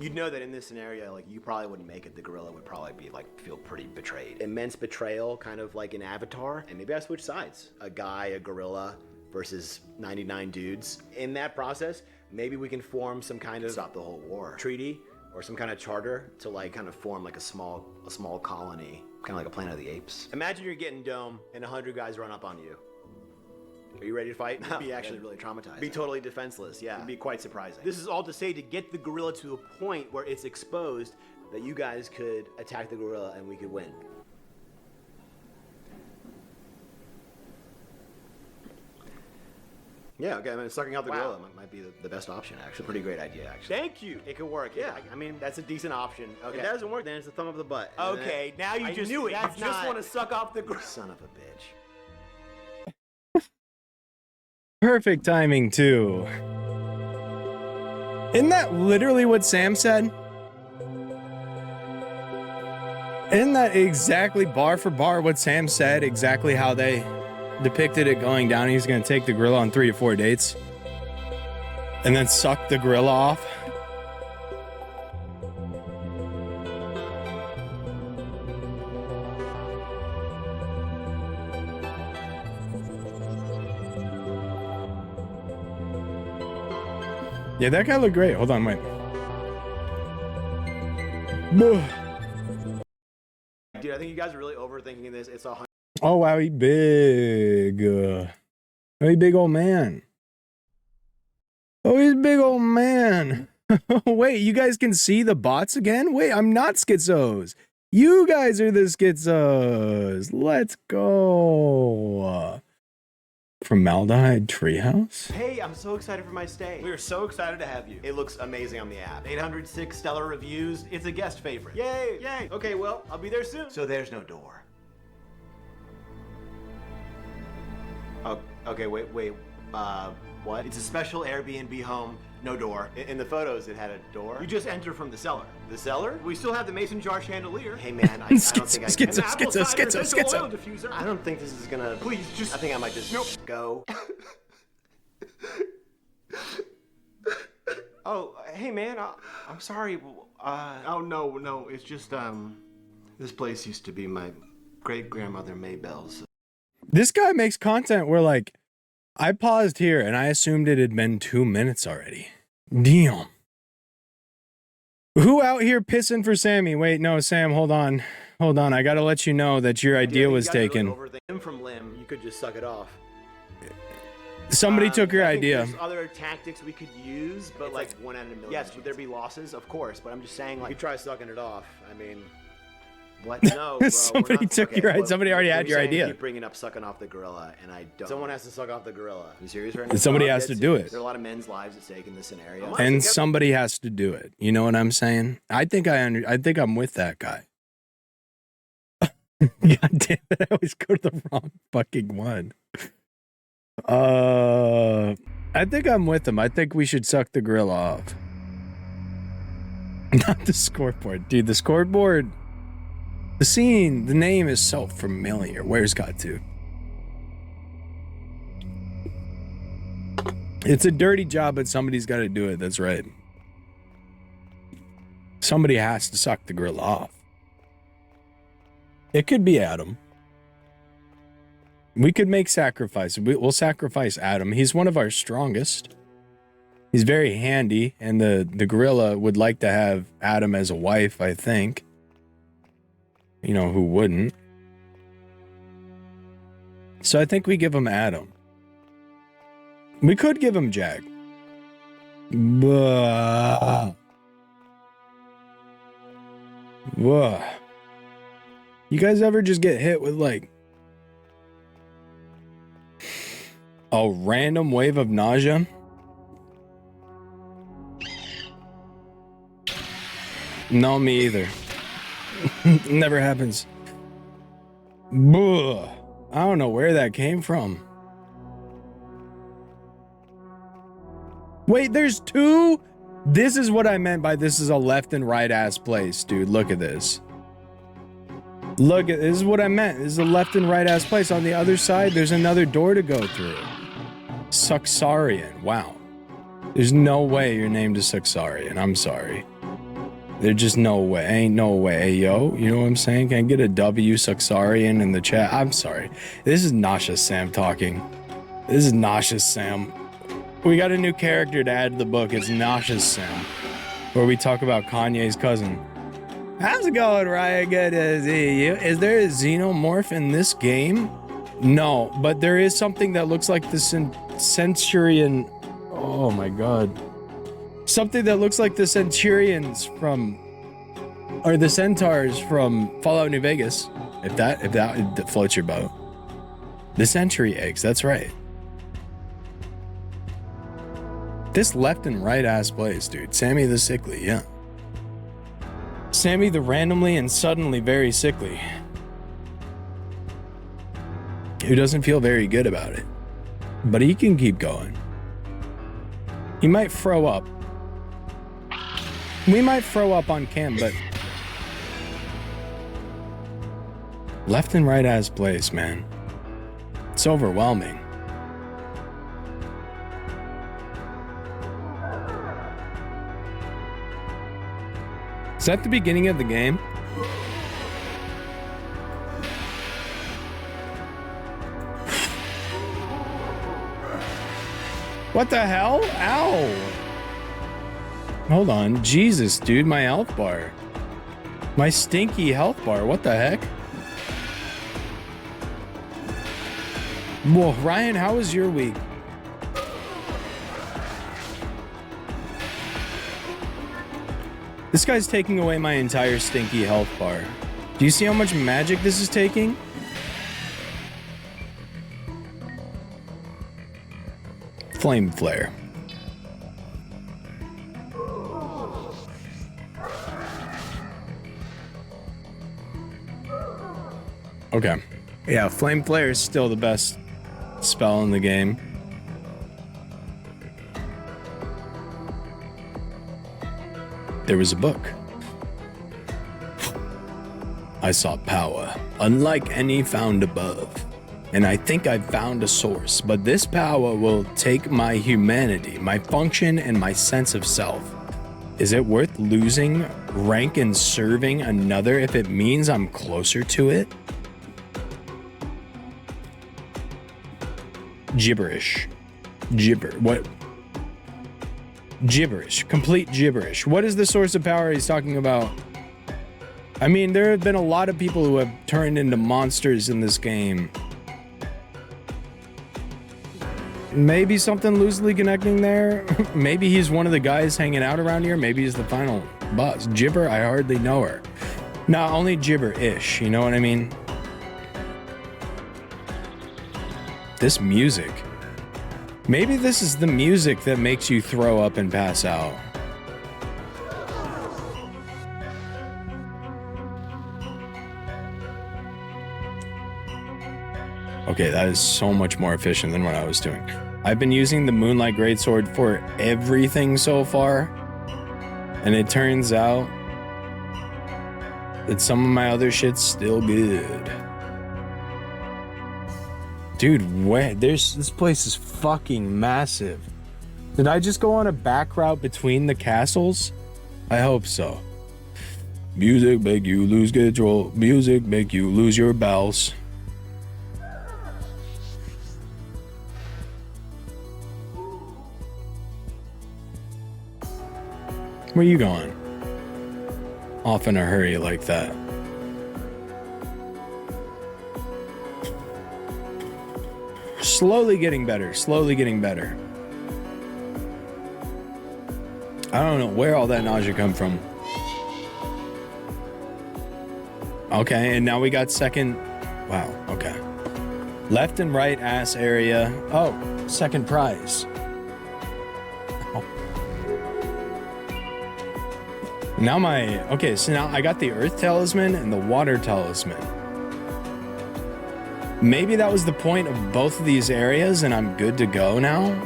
B: You'd know that in this scenario, like, you probably wouldn't make it. The gorilla would probably be like, feel pretty betrayed. Immense betrayal, kind of like in Avatar. And maybe I switch sides. A guy, a gorilla versus 99 dudes. In that process, maybe we can form some kind of stop the whole war treaty, or some kind of charter to like kind of form like a small colony, kind of like a Planet of the Apes. Imagine you're getting dome and 100 guys run up on you. Are you ready to fight? It'd be actually really traumatized. Be totally defenseless, yeah. It'd be quite surprising. This is all to say, to get the gorilla to a point where it's exposed that you guys could attack the gorilla and we could win. Yeah, okay, I mean, sucking out the gorilla might be the best option, actually. Pretty great idea, actually. Thank you. It could work, yeah. I mean, that's a decent option. Okay. If that doesn't work, then it's a thumb up the butt. Okay, now you just knew it. You just want to suck off the gorilla. Son of a bitch.
A: Perfect timing, too. Isn't that literally what Sam said? Isn't that exactly bar for bar what Sam said? Exactly how they depicted it going down. He's going to take the gorilla on 3 to 4 dates and then suck the gorilla off. Yeah, that guy looked great. Hold on, wait.
B: Dude, I think you guys are really overthinking this. It's 100.
A: Oh, wow, he big. Oh, he big old man. Oh, he's a big old man. Wait, you guys can see the bots again? Wait, I'm not schizos. You guys are the schizos. Let's go. Formaldehyde treehouse?
B: Hey, I'm so excited for my stay. We are so excited to have you. It looks amazing on the app. 806 stellar reviews. It's a guest favorite. Yay, yay. Okay, well, I'll be there soon. So there's no door. Oh, okay, wait. What? It's a special Airbnb home, no door. In the photos, it had a door. You just enter from the cellar. The cellar? We still have the mason jar chandelier. Hey man, I don't think I can.
A: Schizo.
B: I don't think this is gonna. Please, just. I think I might just go. Oh, hey man, I'm sorry. Oh no, it's just this place used to be my great grandmother Maybelle's.
A: This guy makes content where like I paused here and I assumed it had been 2 minutes already. Damn. Who out here pissing for Sammy? Wait, no, Sam, hold on. Hold on. I gotta let you know that your idea was taken.
B: Limb from limb, you could just suck it off.
A: Somebody took your idea.
B: There's other tactics we could use, but like 1 out of a million. Yes, would there be losses? Of course, but I'm just saying like you try sucking it off. I mean, what? No, bro.
A: Somebody took your idea. Somebody already had your idea.
B: Keep bringing up sucking off the gorilla, and I don't. Someone has to suck off the gorilla. Are you serious right now?
A: Somebody has to do it.
B: There are a lot of men's lives at stake in this scenario.
A: And somebody has to do it. You know what I'm saying? I think I'm with that guy. God damn it! I always go to the wrong fucking one. I think I'm with him. I think we should suck the gorilla off. Not the scoreboard, dude. The scoreboard. The scene, the name is so familiar. Where's got to? It's a dirty job, but somebody's got to do it. That's right. Somebody has to suck the gorilla off. It could be Adam. We could make sacrifice. We'll sacrifice Adam. He's one of our strongest. He's very handy, and the gorilla would like to have Adam as a wife, I think. You know, who wouldn't? So I think we give him Adam. We could give him Jag. You guys ever just get hit with like a random wave of nausea? No, me either. Never happens. I don't know where that came from. Wait, there's two? This is what I meant by this is a left and right ass place, dude. Look at this. Look at this is what I meant. This is a left and right ass place. On the other side, there's another door to go through. Suxarian. Wow. There's no way you're named a Suxarian. I'm sorry. There's just no way. Ain't no way, yo. You know what I'm saying? Can I get a W Suxarian in the chat? I'm sorry. This is Nauseous Sam talking. This is Nauseous Sam. We got a new character to add to the book. It's Nauseous Sam, where we talk about Kanye's cousin. How's it going, Ryan? Good to see you. Is there a xenomorph in this game? No, but there is something that looks like the Centurion. Oh my god. Something that looks like the Centurions from, or the Centaurs from Fallout New Vegas. If that floats your boat. The Century Eggs, that's right. This left and right ass place, dude. Sammy the Sickly, yeah. Sammy the randomly and suddenly very sickly. Who doesn't feel very good about it. But he can keep going. He might throw up. We might throw up on cam, but left and right as place, man. It's overwhelming. Is that the beginning of the game? What the hell? Ow! Hold on. Jesus, dude, my health bar. My stinky health bar. What the heck? Whoa, Ryan, how was your week? This guy's taking away my entire stinky health bar. Do you see how much magic this is taking? Flame flare. Okay. Yeah, flame flare is still the best spell in the game. There was a book. I saw power, unlike any found above. And I think I've found a source, but this power will take my humanity, my function, and my sense of self. Is it worth losing rank and serving another if it means I'm closer to it? Gibberish. What? Gibberish. Complete gibberish. What is the source of power he's talking about? I mean, there have been a lot of people who have turned into monsters in this game. Maybe something loosely connecting there. Maybe he's one of the guys hanging out around here. Maybe he's the final boss. Gibber, I hardly know her. No, only gibber-ish, you know what I mean? This music. Maybe this is the music that makes you throw up and pass out. Okay, that is so much more efficient than what I was doing. I've been using the Moonlight Greatsword for everything so far, and it turns out that some of my other shit's still good. Dude, where? This place is fucking massive. Did I just go on a back route between the castles? I hope so. Music make you lose control. Music make you lose your bowels. Where you going? Off in a hurry like that. Slowly getting better, slowly getting better. I don't know where all that nausea come from. Okay, and now we got second. Wow, okay. Left and right ass area. Oh, second prize. Oh. Now okay, so now I got the Earth Talisman and the Water Talisman. Maybe that was the point of both of these areas and I'm good to go now?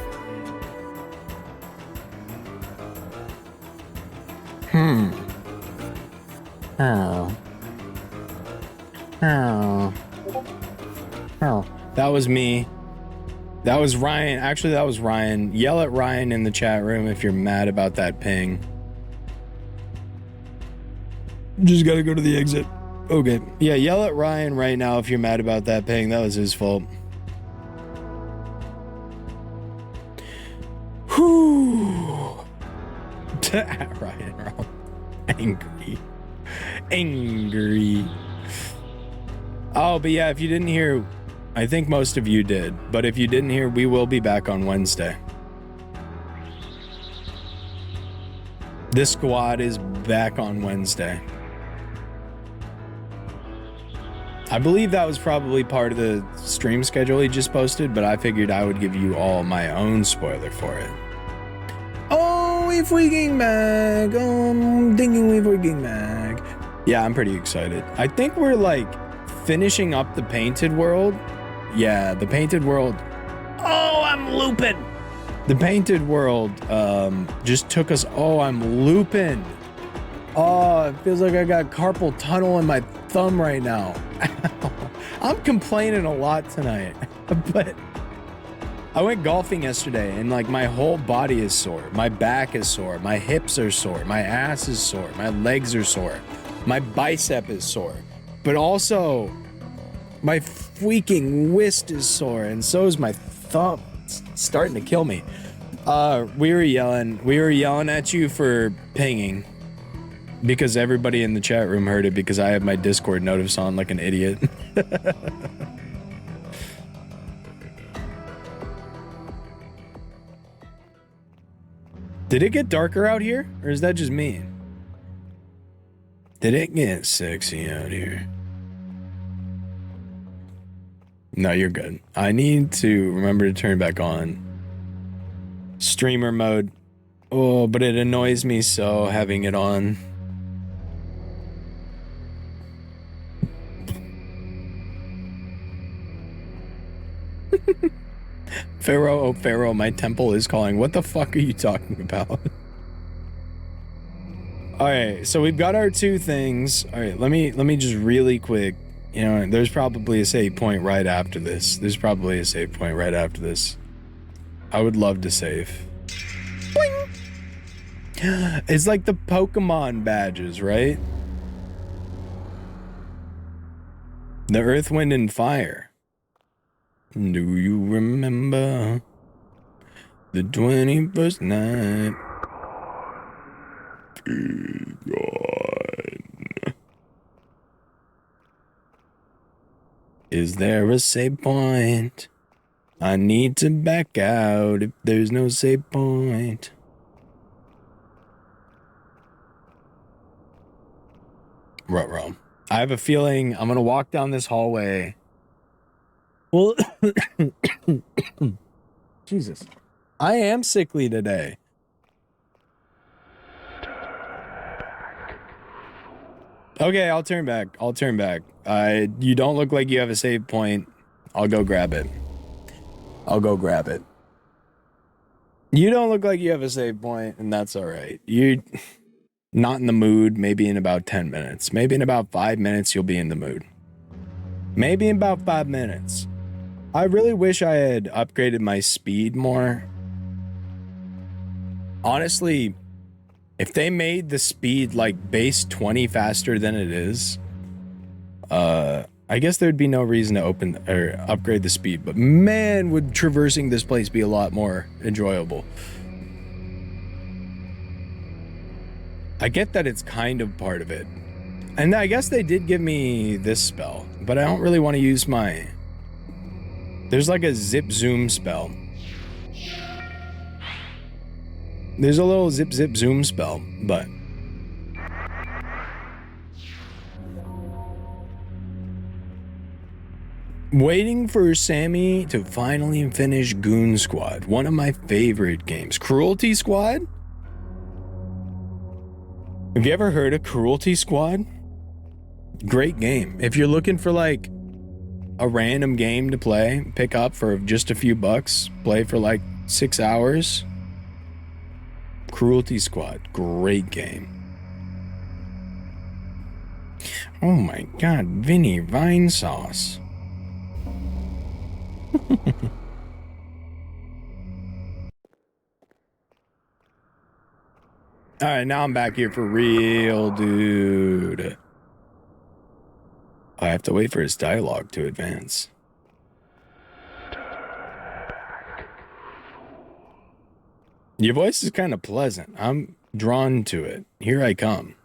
A: Oh. That was me. That was Ryan. Actually, that was Ryan. Yell at Ryan in the chat room if you're mad about that ping. Just gotta go to the exit. Okay. Yeah, yell at Ryan right now if you're mad about that ping. That was his fault. Whew. Ryan, we're all angry. Oh, but yeah, if you didn't hear, I think most of you did. But if you didn't hear, we will be back on Wednesday. This squad is back on Wednesday. I believe that was probably part of the stream schedule he just posted, but I figured I would give you all my own spoiler for it. Oh, we freaking back. Oh, I'm thinking we freaking back. Yeah, I'm pretty excited. I think we're like finishing up the painted world. Yeah, the painted world. Oh, I'm looping. The painted world just took us. Oh, I'm looping. Oh, it feels like I got carpal tunnel in my thumb right now. I'm complaining a lot tonight, but I went golfing yesterday and like my whole body is sore. My back is sore. My hips are sore. My ass is sore. My legs are sore. My bicep is sore. But also my freaking wrist is sore and so is my thumb. It's starting to kill me. We were yelling at you for pinging. Because everybody in the chat room heard it because I have my Discord notice on like an idiot. Did it get darker out here? Or is that just me? Did it get sexy out here? No, you're good. I need to remember to turn it back on. Streamer mode. Oh, but it annoys me so having it on. Pharaoh, oh Pharaoh, my temple is calling. What the fuck are you talking about? Alright, so we've got our two things. Alright, let me just really quick. You know, there's probably a save point right after this. I would love to save. Boing! It's like the Pokemon badges, right? The Earth, Wind, and Fire. Do you remember the 21st night? God. Is there a save point? I need to back out if there's no save point. Ruh-roh. I have a feeling I'm gonna walk down this hallway. Well, Jesus. I am sickly today. Okay, I'll turn back. You don't look like you have a save point. I'll go grab it. You don't look like you have a save point, and that's alright. You're not in the mood. Maybe in about 10 minutes. Maybe in about 5 minutes you'll be in the mood. Maybe in about 5 minutes. I really wish I had upgraded my speed more. Honestly, if they made the speed like base 20 faster than it is, I guess there'd be no reason to open or upgrade the speed. But man, would traversing this place be a lot more enjoyable. I get that it's kind of part of it. And I guess they did give me this spell, but I don't really want to use my... There's like a zip zoom spell. There's a little zip zoom spell, but... Waiting for Sammy to finally finish Goon Squad, one of my favorite games. Cruelty Squad? Have you ever heard of Cruelty Squad? Great game. If you're looking for like a random game to play, pick up for just a few bucks, play for like 6 hours. Cruelty Squad, great game. Oh my god, Vinny Vine Sauce. Alright, now I'm back here for real, dude. I have to wait for his dialogue to advance. Your voice is kind of pleasant. I'm drawn to it. Here I come.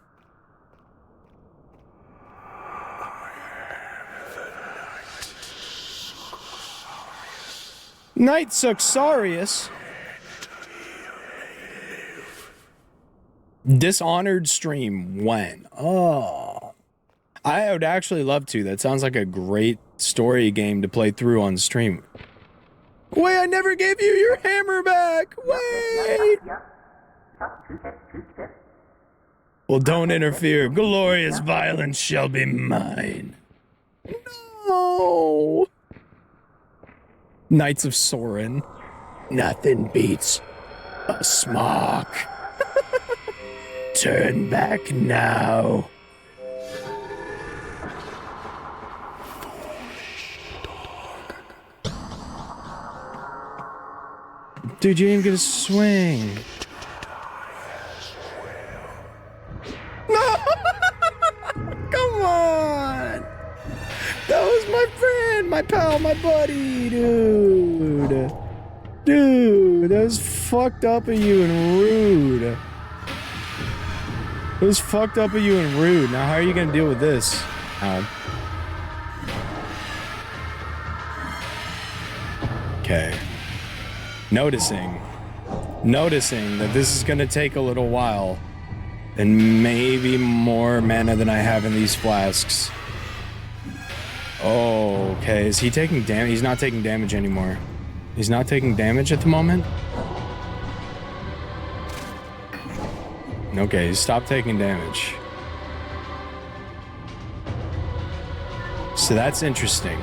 A: Night Suxarius. Dishonored stream when? Oh. I would actually love to. That sounds like a great story game to play through on stream. Wait, I never gave you your hammer back! Wait! Well, don't interfere. Glorious violence shall be mine. No! Knights of Sorin. Nothing beats a smock. turn back now. Dude, you didn't get a swing. No! Come on! That was my friend, my pal, my buddy, dude. Dude, that was fucked up of you and rude. It was fucked up of you and rude. Now, how are you gonna deal with this? Ow. Okay. Noticing that this is gonna take a little while, and maybe more mana than I have in these flasks. Oh, okay. Is he taking damage? He's not taking damage anymore. He's not taking damage at the moment? Okay, he stopped taking damage. So that's interesting.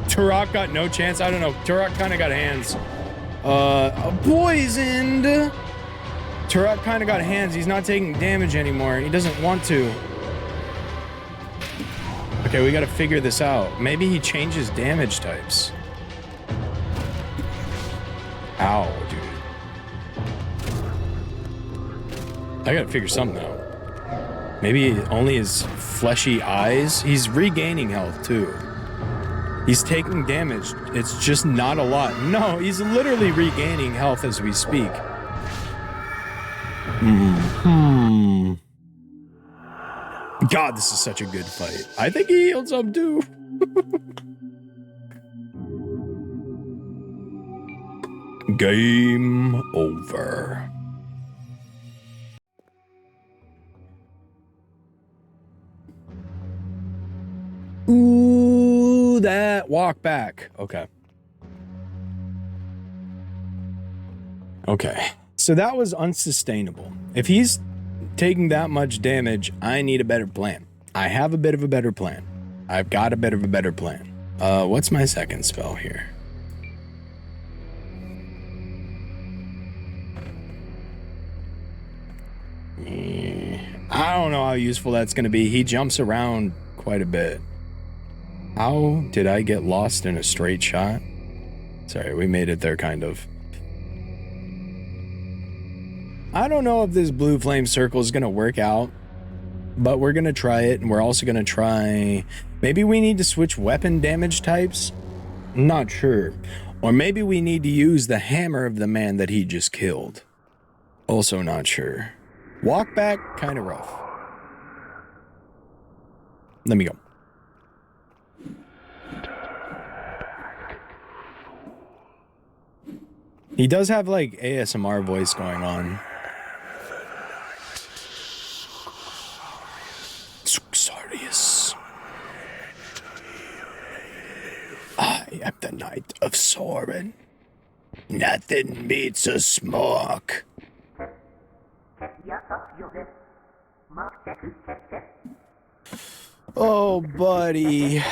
A: Turok got no chance. I don't know. Turok kind of got hands. Poisoned. Turok kind of got hands. He's not taking damage anymore. He doesn't want to. Okay, we got to figure this out. Maybe he changes damage types. Ow, dude. I got to figure something out. Maybe only his fleshy eyes. He's regaining health, too. He's taking damage. It's just not a lot. No, he's literally regaining health as we speak. God, this is such a good fight. I think he healed some too. Game over. Ooh, that walk back. Okay. Okay. So that was unsustainable. If he's taking that much damage, I need a better plan. I have a bit of a better plan. I've got a bit of a better plan. What's my second spell here? I don't know how useful that's going to be. He jumps around quite a bit. How did I get lost in a straight shot? Sorry, we made it there kind of. I don't know if this blue flame circle is going to work out, but we're going to try it, and we're also going to try... Maybe we need to switch weapon damage types? I'm not sure. Or maybe we need to use the hammer of the man that he just killed. Also not sure. Walk back, kind of rough. Let me go. He does have, like, ASMR voice going on. Suxarius. I am the Knight of Soren. Nothing beats a smoke. Oh, buddy.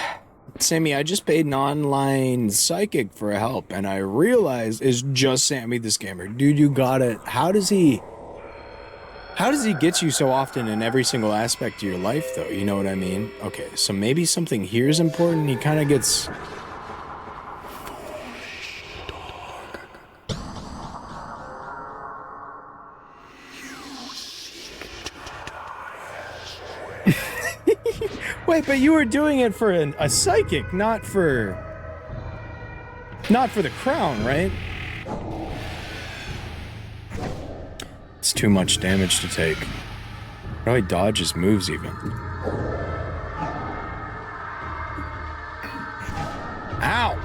A: Sammy, I just paid an online psychic for help, and I realized it's just Sammy the Scammer. Dude, you got it. How does he get you so often in every single aspect of your life, though? You know what I mean? Okay, so maybe something here is important. He kind of gets... Wait, but you were doing it for a psychic, not for the crown, right? It's too much damage to take. How do I dodge his moves even? Ow!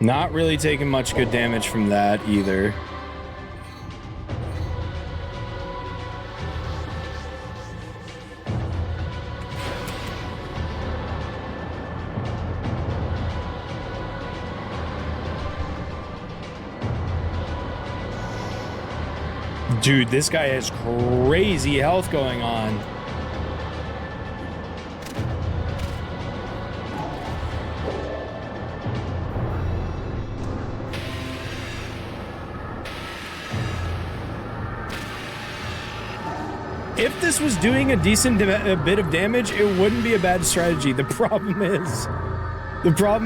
A: Not really taking much good damage from that either. Dude, this guy has crazy health going on. If this was doing a decent bit of damage, it wouldn't be a bad strategy. The problem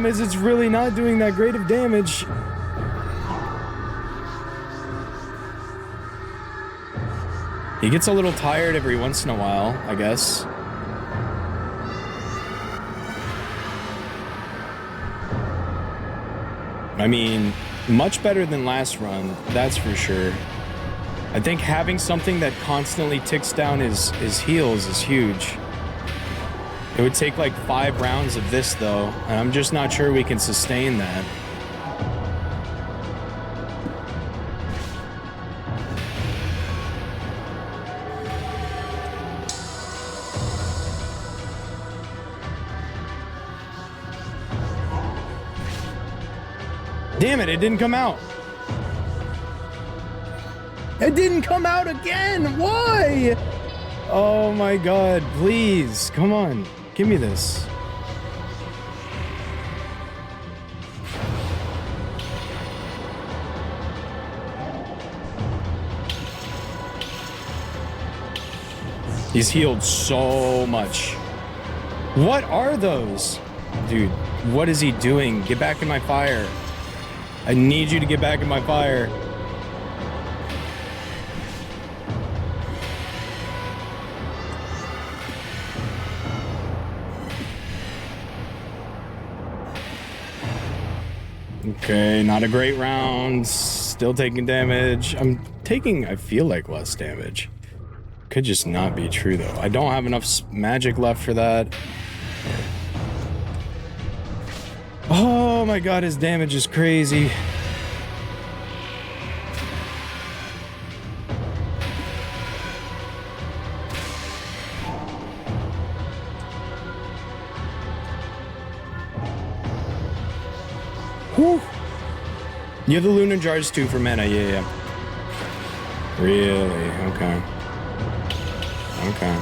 A: is it's really not doing that great of damage. He gets a little tired every once in a while, I guess. I mean, much better than last run, that's for sure. I think having something that constantly ticks down his heals is huge. It would take like 5 rounds of this though, and I'm just not sure we can sustain that. Damn it, it didn't come out. It didn't come out again! Why? Oh my god, please, come on, give me this. He's healed so much. What are those? Dude, what is he doing? Get back in my fire. I need you to get back in my fire. Okay, not a great round. Still taking damage. I'm taking, I feel like, less damage. Could just not be true, though. I don't have enough magic left for that. Oh my god, his damage is crazy. Whew. You have the Lunar Jars too for mana, yeah. Really? Okay. Okay.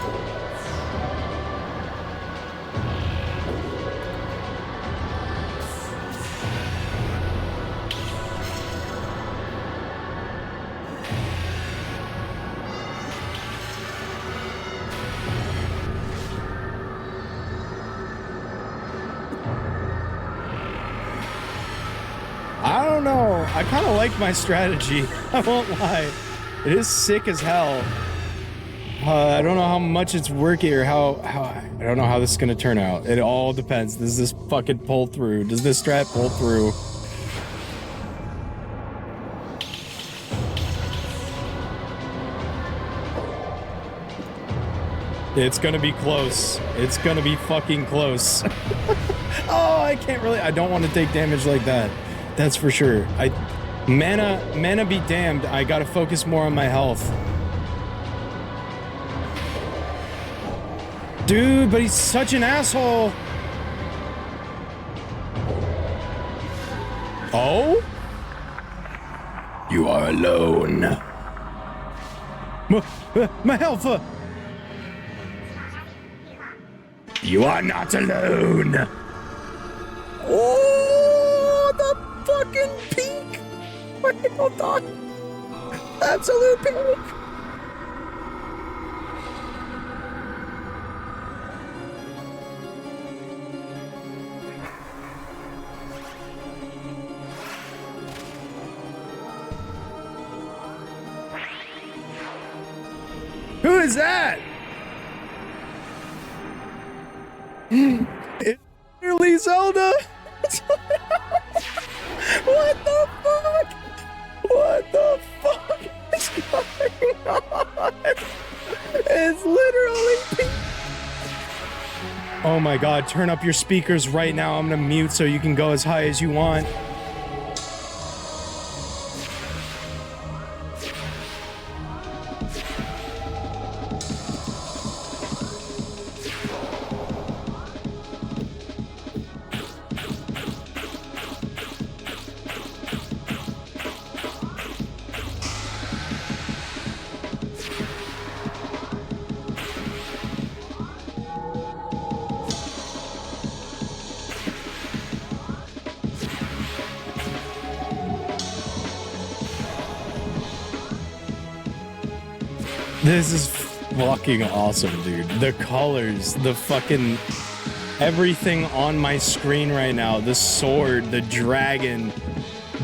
A: I don't know. I kind of like my strategy. I won't lie. It is sick as hell. I don't know how much it's working or how I don't know how this is gonna turn out. It all depends. Does this fucking pull through? Does this strat pull through? It's gonna be close. It's gonna be fucking close. Oh, I can't really. I don't want to take damage like that. That's for sure. Mana be damned. I gotta focus more on my health. Dude, but he's such an asshole. Oh? You are alone. My health. You are not alone. Oh, the fucking peak. Wait, hold on. Absolute peak. Who is that? It's literally Zelda. What the fuck? What the fuck is going on? It's literally pink. Oh my god, turn up your speakers right now. I'm gonna mute so you can go as high as you want. This is fucking awesome, dude. The colors, the fucking everything on my screen right now, the sword, the dragon,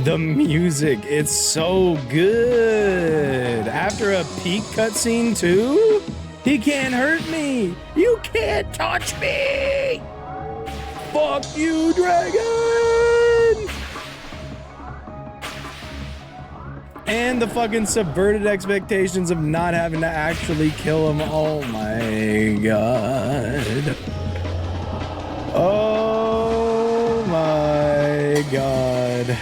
A: the music, it's so good. After a peak cutscene too? He can't hurt me. You can't touch me. Fuck you, dragon. And the fucking subverted expectations of not having to actually kill him. Oh my god. Oh my god.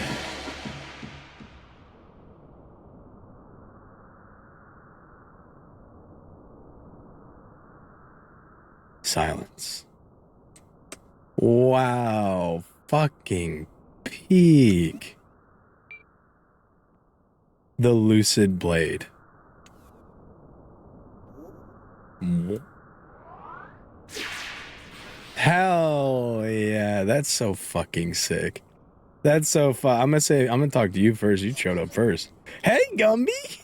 A: Silence. Wow. Fucking peak. The Lucid Blade. Hell yeah, that's so fucking sick. That's so fun. I'm gonna talk to you first. You showed up first. Hey, Gumby!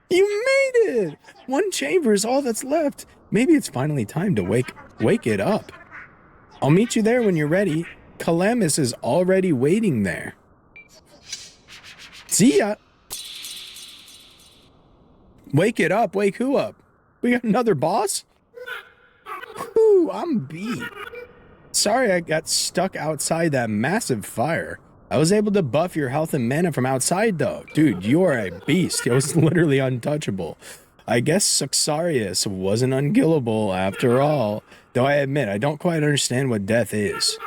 A: You made it! One chamber is all that's left. Maybe it's finally time to wake it up. I'll meet you there when you're ready. Calamus is already waiting there. See ya! Wake it up. Wake who up? We got another boss? Whew, I'm beat. Sorry I got stuck outside that massive fire. I was able to buff your health and mana from outside though. Dude, you are a beast. It was literally untouchable. I guess Suxarius wasn't unkillable after all. Though I admit, I don't quite understand what death is.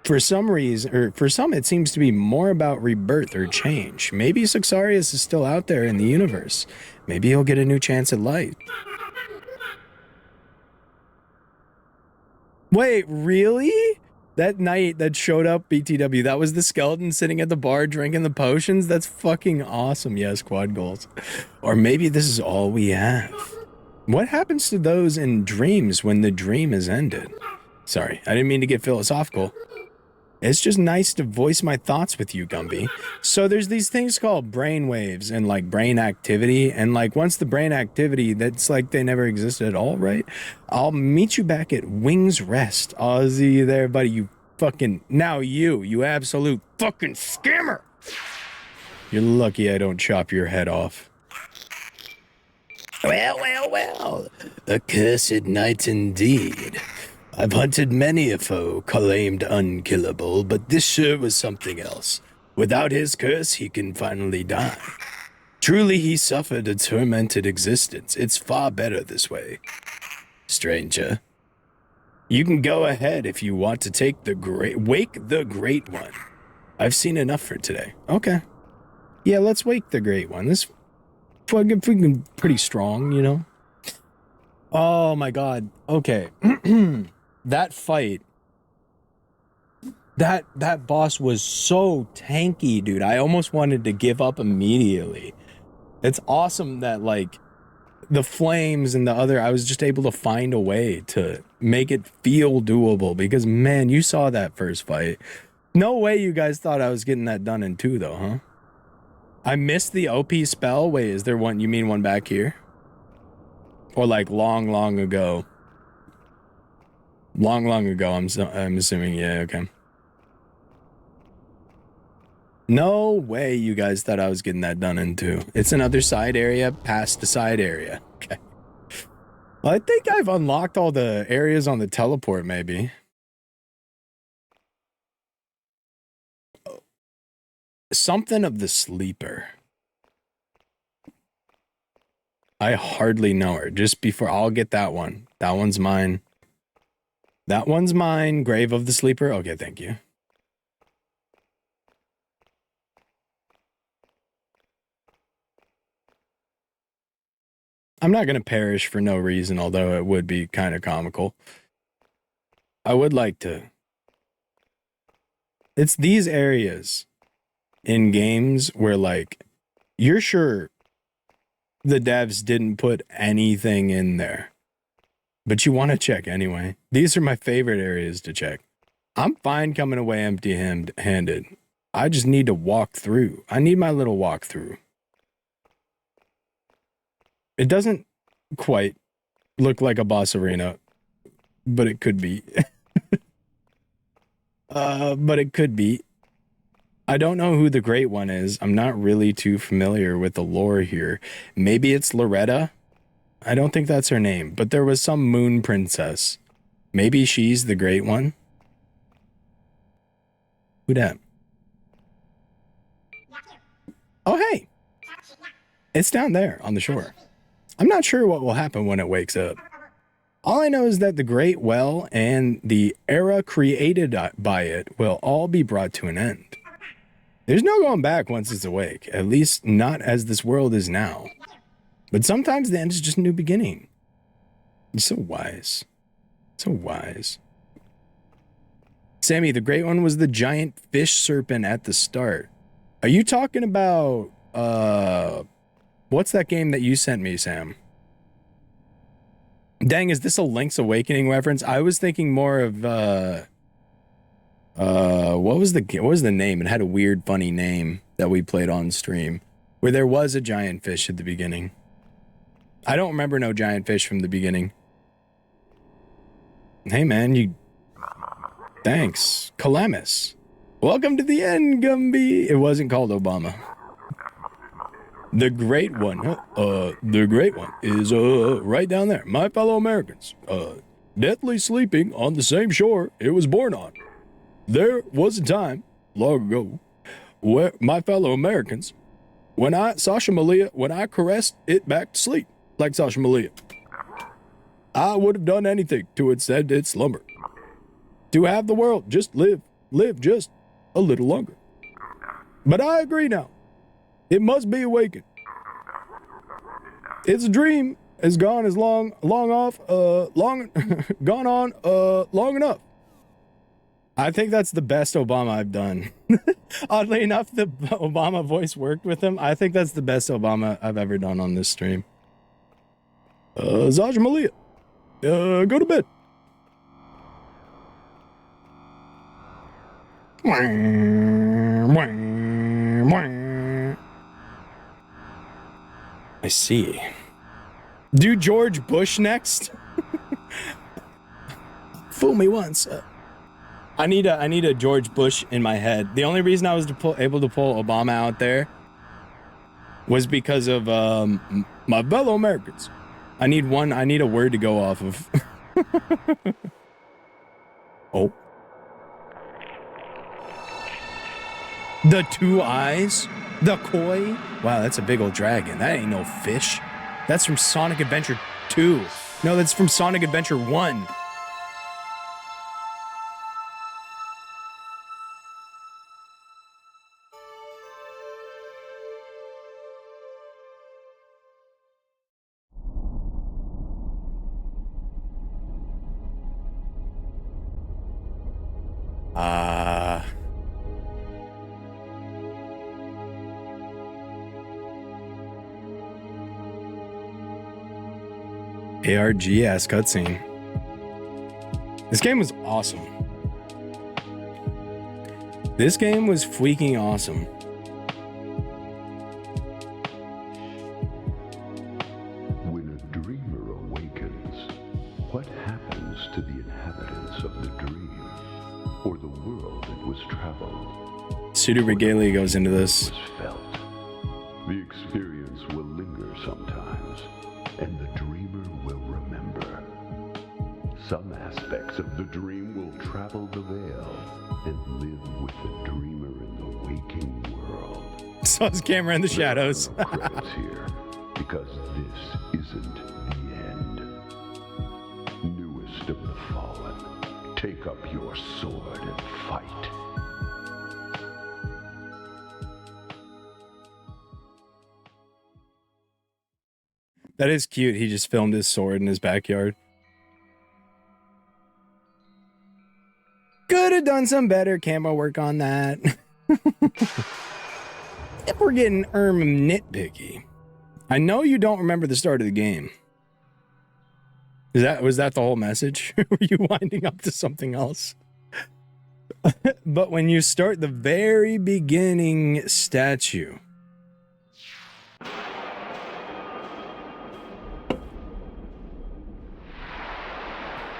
A: For some reason, or for some, it seems to be more about rebirth or change. Maybe Suxarius is still out there in the universe. Maybe he'll get a new chance at life. Wait, really? That knight that showed up, BTW, that was the skeleton sitting at the bar drinking the potions? That's fucking awesome. Yes, quad goals. Or maybe this is all we have. What happens to those in dreams when the dream is ended? Sorry, I didn't mean to get philosophical. It's just nice to voice my thoughts with you, Gumby. So there's these things called brain waves and like brain activity. And like once the brain activity, that's like they never existed at all, right? I'll meet you back at Wings Rest. I'll see you there, buddy. You fucking, now you absolute fucking scammer. You're lucky I don't chop your head off. Well. A cursed night indeed. I've hunted many a foe claimed unkillable, but this sure was something else. Without his curse, he can finally die. Truly, he suffered a tormented existence. It's far better this way. Stranger, you can go ahead if you want to take wake the Great One. I've seen enough for today. Okay. Yeah, let's wake the Great One. This fucking pretty strong, you know? Oh my god. Okay. That fight, that boss was so tanky, dude. I almost wanted to give up immediately. It's awesome that like the flames and the other, I was just able to find a way to make it feel doable because man, you saw that first fight. No way you guys thought I was getting that done in 2 though, huh? I missed the OP spell. Wait, is there one? You mean one back here? Or like long ago? Long ago, I'm assuming, yeah, okay. No way you guys thought I was getting that done in 2. It's another side area past the side area. Okay. Well, I think I've unlocked all the areas on the teleport, maybe. Something of the sleeper. I hardly know her. Just before, I'll get that one. That one's mine. That one's mine. Grave of the Sleeper. Okay, thank you. I'm not going to perish for no reason, although it would be kind of comical. I would like to. It's these areas in games where, like, you're sure the devs didn't put anything in there. But you want to check anyway. These are my favorite areas to check. I'm fine coming away empty-handed. I just need to walk through. I need my little walk through. It doesn't quite look like a boss arena, but it could be. But it could be. I don't know who the Great One is. I'm not really too familiar with the lore here. Maybe it's Loretta? I don't think that's her name, but there was some moon princess. Maybe she's the Great One? Who dat? Oh, hey! It's down there on the shore. I'm not sure what will happen when it wakes up. All I know is that the Great Well and the era created by it will all be brought to an end. There's no going back once it's awake, at least not as this world is now. But sometimes the end is just a new beginning. You're so wise. So wise. Sammy, the Great One was the giant fish serpent at the start. Are you talking about, what's that game that you sent me, Sam? Dang, is this a Link's Awakening reference? I was thinking more of, what was the name? It had a weird, funny name that we played on stream, where there was a giant fish at the beginning. I don't remember no giant fish from the beginning. Hey, man, thanks. Calamus. Welcome to the end, Gumby. It wasn't called Obama. The Great One. The Great One is, right down there. My fellow Americans, deathly sleeping on the same shore it was born on. There was a time, long ago, where my fellow Americans, when Sasha Malia, when I caressed it back to sleep, like Sasha Malia, I would have done anything to extend its slumber. To have the world just live just a little longer. But I agree now. It must be awakened. Its dream has gone as long enough. I think that's the best Obama I've done. Oddly enough, the Obama voice worked with him. I think that's the best Obama I've ever done on this stream. Zaja Malia, go to bed. I see. Do George Bush next? Fool me once. I need a George Bush in my head. The only reason I was able to pull Obama out there was because of my fellow Americans. I need a word to go off of. Oh. The two eyes? The koi? Wow, that's a big old dragon. That ain't no fish. That's from Sonic Adventure 2. No, that's from Sonic Adventure 1. ARG-ass cutscene. This game was awesome. This game was freaking awesome.
C: When a dreamer awakens, what happens to the inhabitants of the dream, or the world that was traveled?
A: Pseudo Regalia goes into this.
C: Felt. The experience will linger sometimes, and the dreamer will remember. Some aspects of the dream will travel the veil and live with the dreamer in the waking world.
A: Saw his camera in the shadows.
C: Credits here, because this isn't the end. Newest of the fallen, take up your sword and fight.
A: That is cute. He just filmed his sword in his backyard. Could have done some better camera work on that. If we're getting nitpicky. I know you don't remember the start of the game. Was that the whole message? Were you winding up to something else? But when you start the very beginning statue,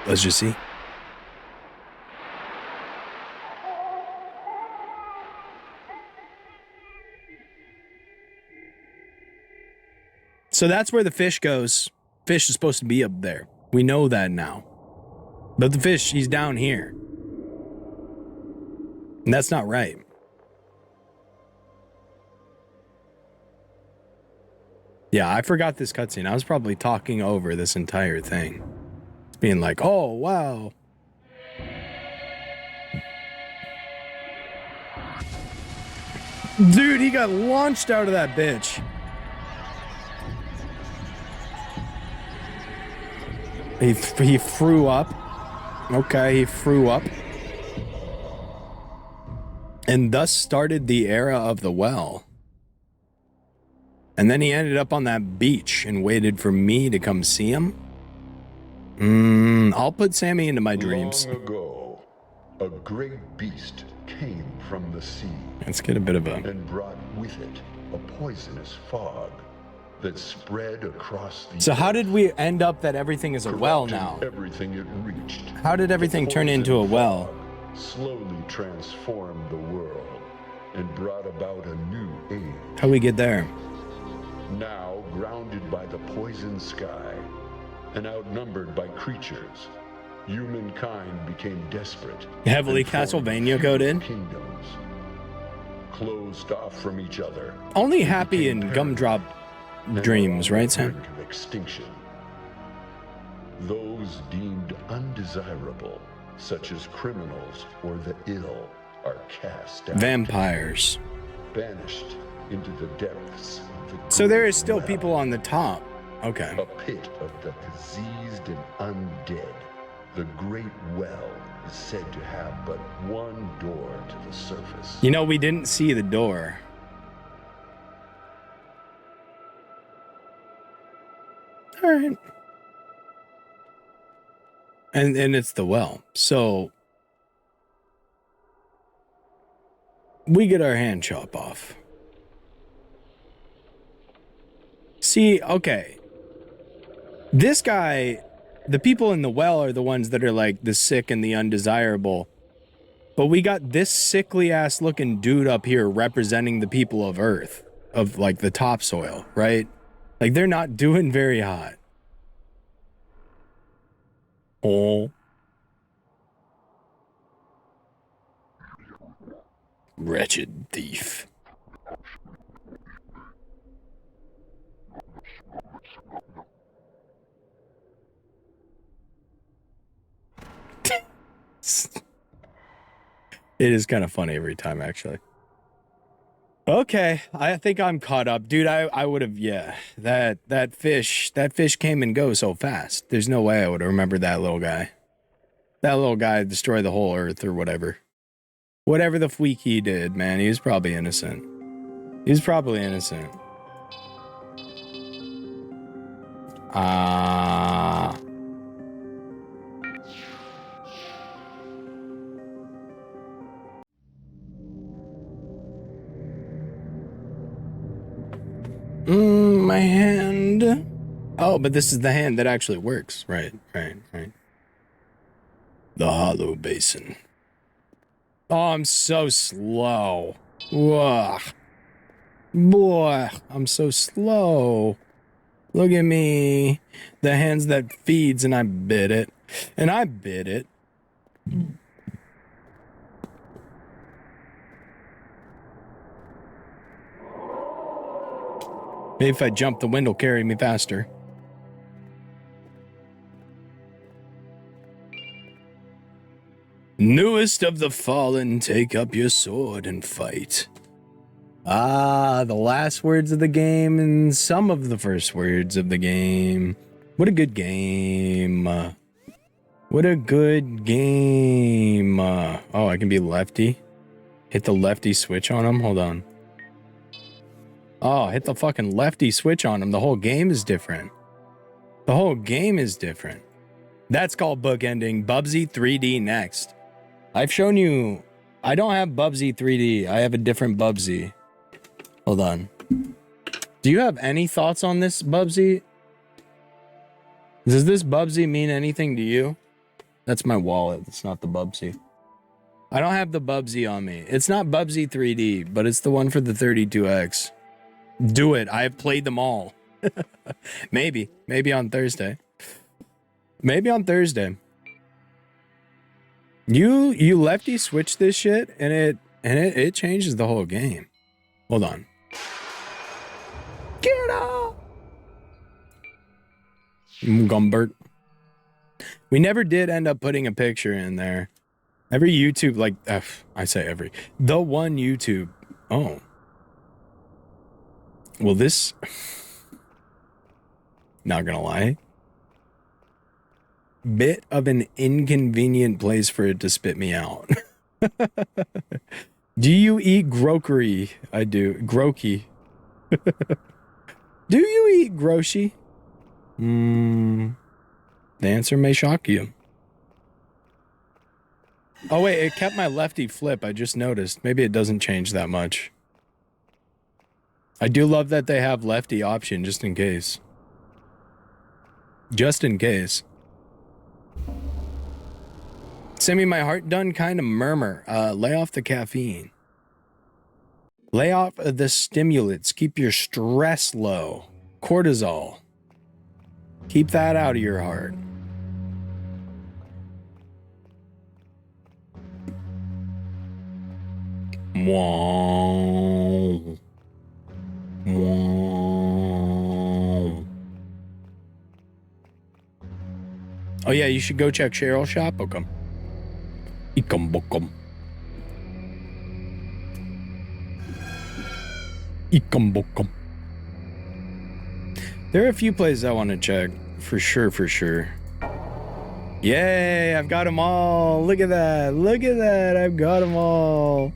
A: Let's just see. So that's where the fish goes. Fish is supposed to be up there. We know that now. But the fish, he's down here. And that's not right. Yeah, I forgot this cutscene. I was probably talking over this entire thing. It's being like, oh, wow. Dude, he got launched out of that bitch. He threw up. Okay, he threw up. And thus started the era of the well. And then he ended up on that beach and waited for me to come see him. I'll put Sammy into my dreams.
C: Long ago, a great beast came from the sea.
A: Let's get a bit of a...
C: And brought with it a poisonous fog that spread across the...
A: So how did we end up that everything is a well now?
C: Everything it reached.
A: How did everything turn into a well?
C: Slowly transformed the world and brought about a new age.
A: How we get there?
C: Now grounded by the poison sky and outnumbered by creatures, humankind became desperate.
A: Heavily Castlevania coded.
C: Kingdoms closed off from each other.
A: Only happy in Gumdrop dreams, right, Sam?
C: To extinction. Those deemed undesirable, such as criminals or the ill, are cast out.
A: Vampires.
C: Banished into the depths of the
A: So there is
C: great
A: still
C: well.
A: people on the top. Okay.
C: A pit of the diseased and undead. The great well is said to have but one door to the surface.
A: You know, we didn't see the door. All right. And it's the well. So we get our hand chop off. See, okay. This guy, the people in the well are the ones that are like the sick and the undesirable. But we got this sickly ass looking dude up here representing the people of Earth, of like the topsoil, right? Like they're not doing very hot. Oh. Wretched thief. It is kind of funny every time, actually. Okay, I think I'm caught up. Dude, I would have, yeah. That fish came and go so fast. There's no way I would have remembered that little guy. That little guy destroyed the whole earth or whatever. Whatever the freak he did, man, he was probably innocent. He was probably innocent. My hand. Oh, but this is the hand that actually works. Right. The hollow basin. Oh, I'm so slow. Ugh. Boy, I'm so slow. Look at me. The hands that feeds and I bit it. And I bit it. Maybe if I jump, the wind will carry me faster. Newest of the fallen, take up your sword and fight. Ah, the last words of the game and some of the first words of the game. What a good game. What a good game. Oh, I can be lefty. Hit the lefty switch on him. Hold on. Oh, hit the fucking lefty switch on him. The whole game is different. The whole game is different. That's called bookending. Bubsy 3D next. I've shown you... I don't have Bubsy 3D. I have a different Bubsy. Hold on. Do you have any thoughts on this, Bubsy? Does this Bubsy mean anything to you? That's my wallet. It's not the Bubsy. I don't have the Bubsy on me. It's not Bubsy 3D, but it's the one for the 32X. Do it. I have played them all. Maybe on Thursday. Maybe on Thursday. You lefty switch this shit and it changes the whole game. Hold on. Get up, Gumbert. We never did end up putting a picture in there. Every YouTube, like, I say every. The one YouTube. Oh. Well, this... Not gonna lie. Bit of an inconvenient place for it to spit me out. Do you eat grocery? I do. Grokey. Do you eat grocery? The answer may shock you. Oh wait, it kept my lefty flip. I just noticed. Maybe it doesn't change that much. I do love that they have lefty option just in case. Just in case. Send me my heart done kind of murmur. Lay off the caffeine. Lay off the stimulants. Keep your stress low. Cortisol. Keep that out of your heart. Wow. Wow. Oh yeah, you should go check Cheryl's shop. Okay. Ikum bokum. Ikum bokum. There are a few places I want to check. For sure. Yay, I've got them all. Look at that. I've got them all.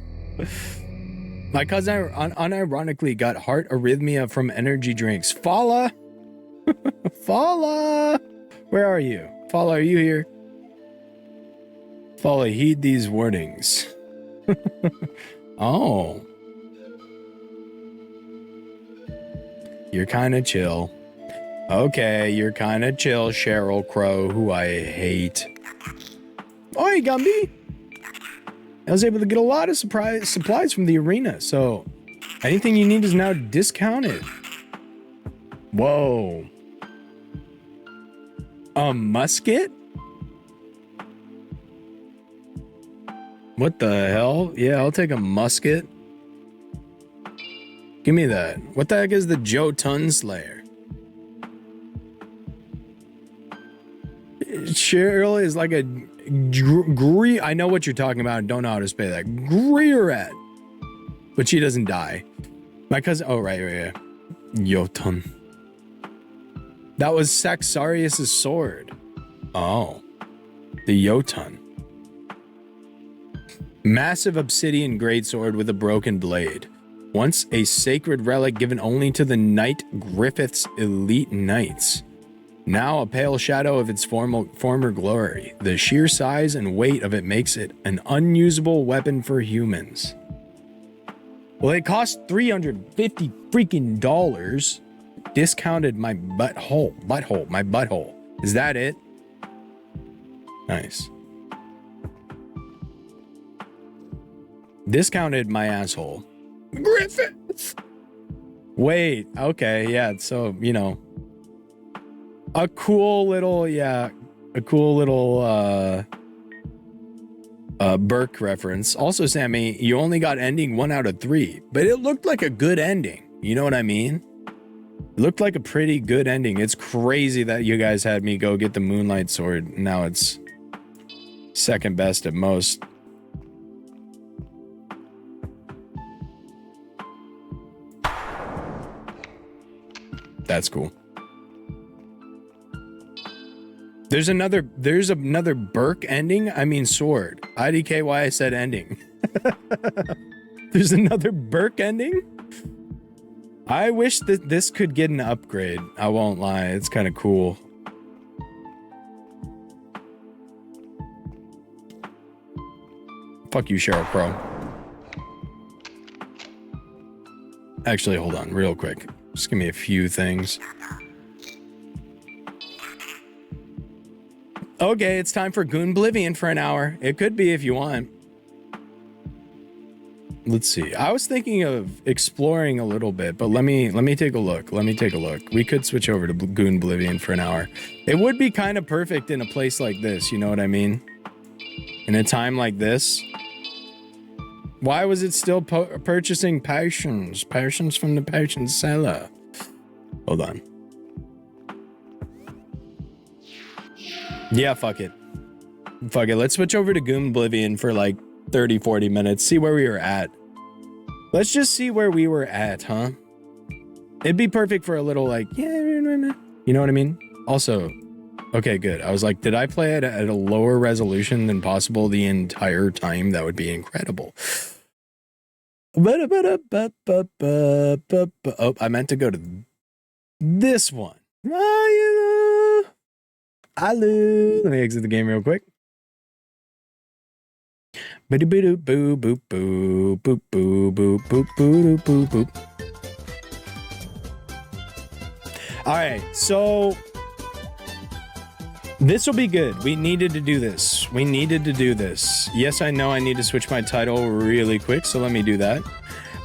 A: My cousin unironically got heart arrhythmia from energy drinks. Fala! Fala! Where are you? Fala, are you here? Fala, heed these warnings. Oh. You're kind of chill. Okay, you're kind of chill, Cheryl Crow, who I hate. Oi, Gumby! I was able to get a lot of supplies from the arena, so anything you need is now discounted. Whoa. A musket? What the hell? Yeah, I'll take a musket. Give me that. What the heck is the Joe Tunslayer? Cheryl is like a I know what you're talking about. Don't know how to spell that. Greerat. But she doesn't die. My cousin. Oh, right. Jotun. That was Saxarius' sword. Oh. The Jotun. Massive obsidian greatsword with a broken blade. Once a sacred relic given only to the Knight Griffith's elite knights. Now a pale shadow of its former glory. The sheer size and weight of it makes it an unusable weapon for humans. Well, it cost $350 freaking dollars. Discounted my butthole. My butthole. Is that it? Nice. Discounted my asshole. Griffith! Wait, okay, yeah, so, you know. A cool little Burke reference. Also, Sammy, you only got ending 1 out of 3, but it looked like a good ending. You know what I mean? It looked like a pretty good ending. It's crazy that you guys had me go get the Moonlight sword. Now it's second best at most. That's cool. There's another Burke ending. I mean sword. IDK why I said ending. There's another Burke ending. I wish that this could get an upgrade. I won't lie. It's kind of cool. Fuck you, Cheryl Crow. Actually, hold on real quick. Just give me a few things. Okay, it's time for Oblivion for an hour. It could be if you want. Let's see. I was thinking of exploring a little bit, but let me take a look. Let me take a look. We could switch over to Oblivion for an hour. It would be kind of perfect in a place like this, you know what I mean? In a time like this. Why was it still purchasing potions? Potions from the potion seller. Hold on. Yeah, fuck it. Fuck it. Let's switch over to Oblivion for like 30, 40 minutes. See where we were at. Let's just see where we were at, huh? It'd be perfect for a little like, yeah, you know what I mean? Also, okay, good. I was like, did I play it at a lower resolution than possible the entire time? That would be incredible. Oh, I meant to go to this one. Let me exit the game real quick. All right, so this will be good. We needed to do this. We needed to do this. Yes, I know I need to switch my title really quick, so let me do that.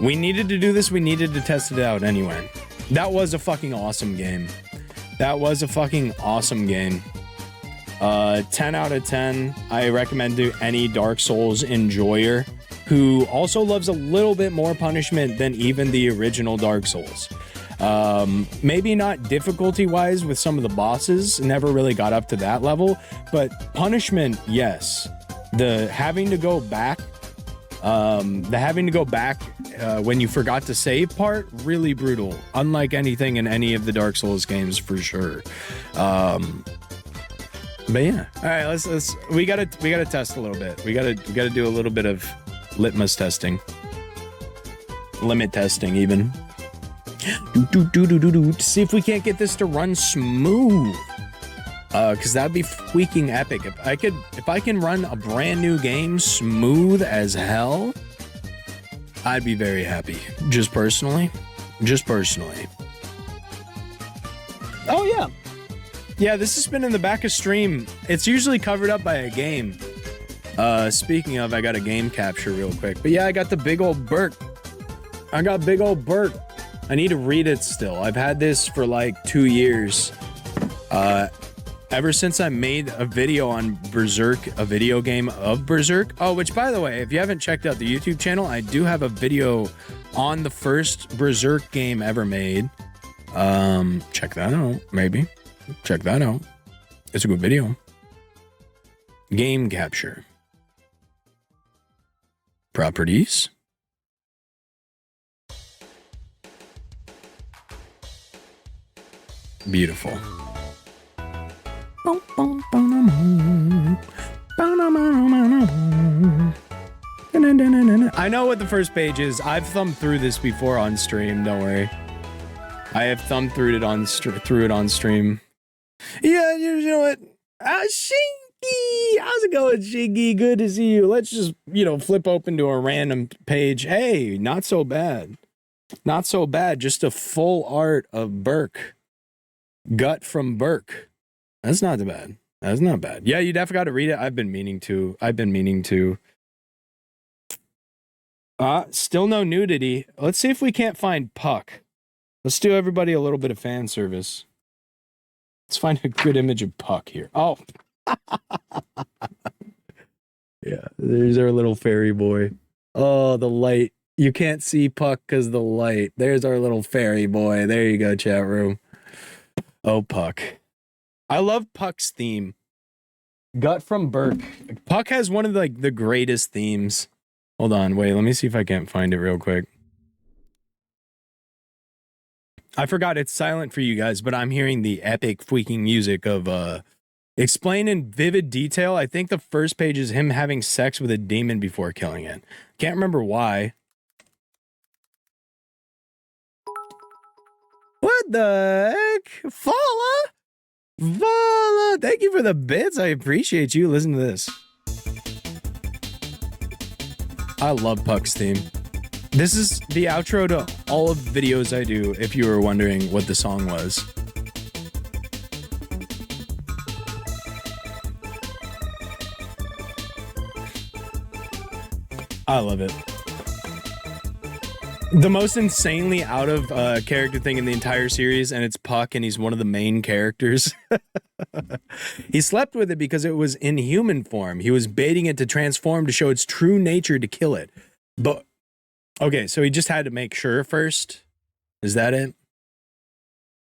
A: We needed to do this. We needed to test it out anyway. That was a fucking awesome game. That was a fucking awesome game. 10 out of 10. I recommend to any Dark Souls enjoyer who also loves a little bit more punishment than even the original Dark Souls. Maybe not difficulty wise with some of the bosses, never really got up to that level, but punishment, yes. The having to go back when you forgot to save part, really brutal, unlike anything in any of the Dark Souls games for sure. But yeah, all right, let's we gotta test a little bit. We gotta do a little bit of litmus testing, limit testing even. To see if we can't get this to run smooth. Cause that'd be freaking epic. If I can run a brand new game smooth as hell, I'd be very happy. Just personally. Oh yeah. Yeah, this has been in the back of stream. It's usually covered up by a game. Speaking of, I got a game capture real quick. But yeah, I got the big old Burke. I got big old Burke. I need to read it still. I've had this for like 2 years. Ever since I made a video on Berserk, a video game of Berserk. Oh, which by the way, if you haven't checked out the YouTube channel, I do have a video on the first Berserk game ever made. Check that out, maybe. Check that out. It's a good video. Game capture. Properties. Beautiful. I know what the first page is. I've thumbed through this before on stream. Don't worry. I have thumbed through it on stream. Yeah, you know what? Shinky! How's it going, Shinky? Good to see you. Let's just, flip open to a random page. Hey, not so bad. Not so bad. Just a full art of Burke. Gut from Burke. That's not bad. That's not bad. Yeah, you definitely got to read it. I've been meaning to. Still no nudity. Let's see if we can't find Puck. Let's do everybody a little bit of fan service. Let's find a good image of Puck here. Oh. Yeah, there's our little fairy boy. Oh, the light. You can't see Puck because the light. There's our little fairy boy. There you go, chat room. Oh, Puck. I love Puck's theme. Gut from Burke. Puck has one of the greatest themes. Hold on, wait, let me see if I can't find it real quick. I forgot it's silent for you guys, but I'm hearing the epic freaking music of explain in vivid detail. I think the first page is him having sex with a demon before killing it. Can't remember why. What the heck? Fala? Thank you for the bits. I appreciate you. Listen to this. I love Puck's theme. This is the outro to all of the videos I do, if you were wondering what the song was. I love it. The most insanely out of character thing in the entire series, and it's Puck, and he's one of the main characters. He slept with it because it was in human form. He was baiting it to transform to show its true nature to kill it. But, okay, so he just had to make sure first. Is that it?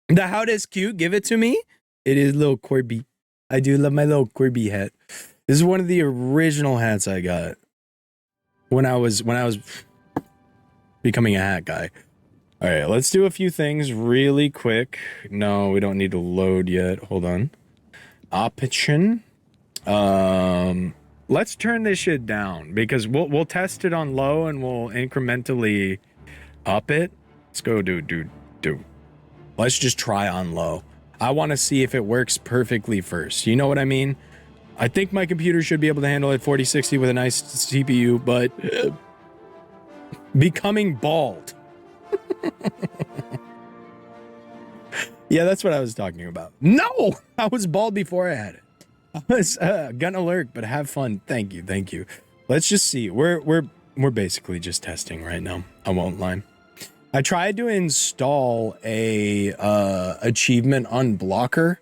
A: The hat is cute. Give it to me. It is little Corby. I do love my little Corby hat. This is one of the original hats I got when I was becoming a hat guy. All right, let's do a few things really quick. No, we don't need to load yet. Hold on. Option. Let's turn this shit down because we'll test it on low and we'll incrementally up it. Let's go do. Let's just try on low. I want to see if it works perfectly first. You know what I mean? I think my computer should be able to handle it 4060 with a nice CPU, but becoming bald. Yeah, that's what I was talking about. No, I was bald before I had it. I was gonna lurk, but have fun. Thank you. Let's just see. We're basically just testing right now. I won't lie. I tried to install a achievement unblocker,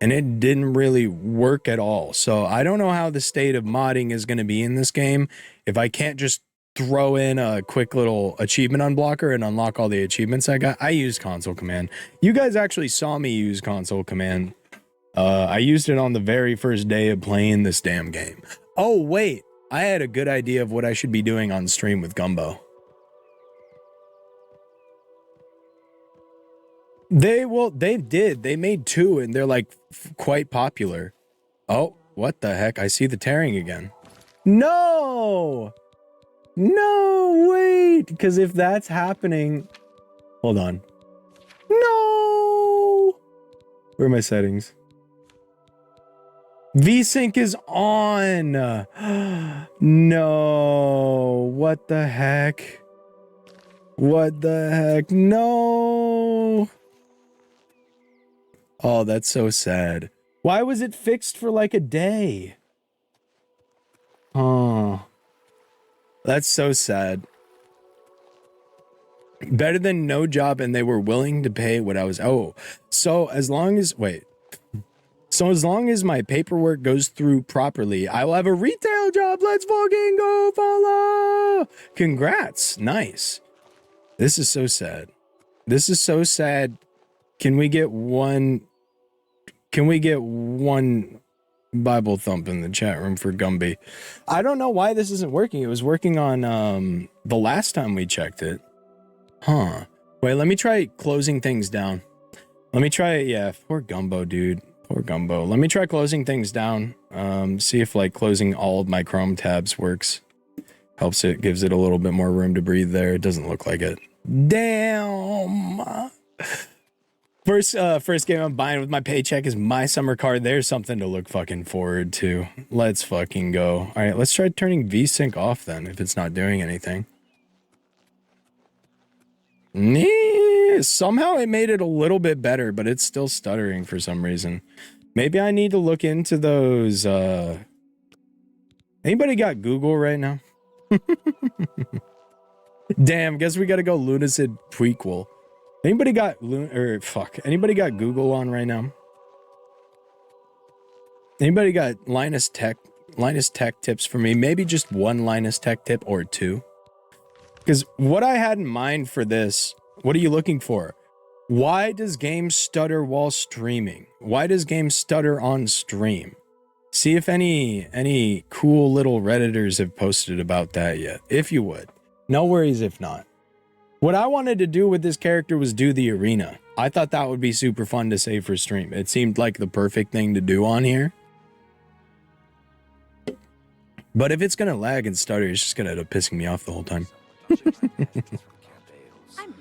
A: and it didn't really work at all. So I don't know how the state of modding is going to be in this game if I can't just throw in a quick little achievement unblocker and unlock all the achievements I got. I used console command. You guys actually saw me use console command. I used it on the very first day of playing this damn game. Oh, wait. I had a good idea of what I should be doing on stream with Gumbo. They did. They made 2 and they're like quite popular. Oh, what the heck? I see the tearing again. No, wait. Because if that's happening, hold on. No. Where are my settings? VSync is on. No. What the heck? No. Oh, that's so sad. Why was it fixed for like a day? Oh, that's so sad. Better than no job, and they were willing to pay what I was. Oh, so as long as my paperwork goes through properly, I will have a retail job. Let's fucking go, follow. Congrats. Nice. This is so sad. Can we get one Bible thump in the chat room for Gumby? I don't know why this isn't working. It was working on the last time we checked it. Huh. Wait, let me try closing things down. Yeah, poor Gumbo, dude. Poor Gumbo. Let me try closing things down. See if like closing all of my Chrome tabs works. Helps it, gives it a little bit more room to breathe there. It doesn't look like it. Damn. First game I'm buying with my paycheck is my summer card. There's something to look fucking forward to. Let's fucking go. All right, let's try turning VSync off then if it's not doing anything. Somehow it made it a little bit better, but it's still stuttering for some reason. Maybe I need to look into those. Anybody got Google right now? Damn, guess we gotta go Lunacid prequel. Anybody got Anybody got Google on right now? Anybody got Linus Tech tips for me? Maybe just one Linus Tech tip or 2. Because what I had in mind for this, what are you looking for? Why does game stutter while streaming? Why does game stutter on stream? See if any cool little Redditors have posted about that yet, if you would. No worries if not. What I wanted to do with this character was do the arena. I thought that would be super fun to save for stream. It seemed like the perfect thing to do on here. But if it's gonna lag and stutter, it's just gonna end up pissing me off the whole time.
D: I'm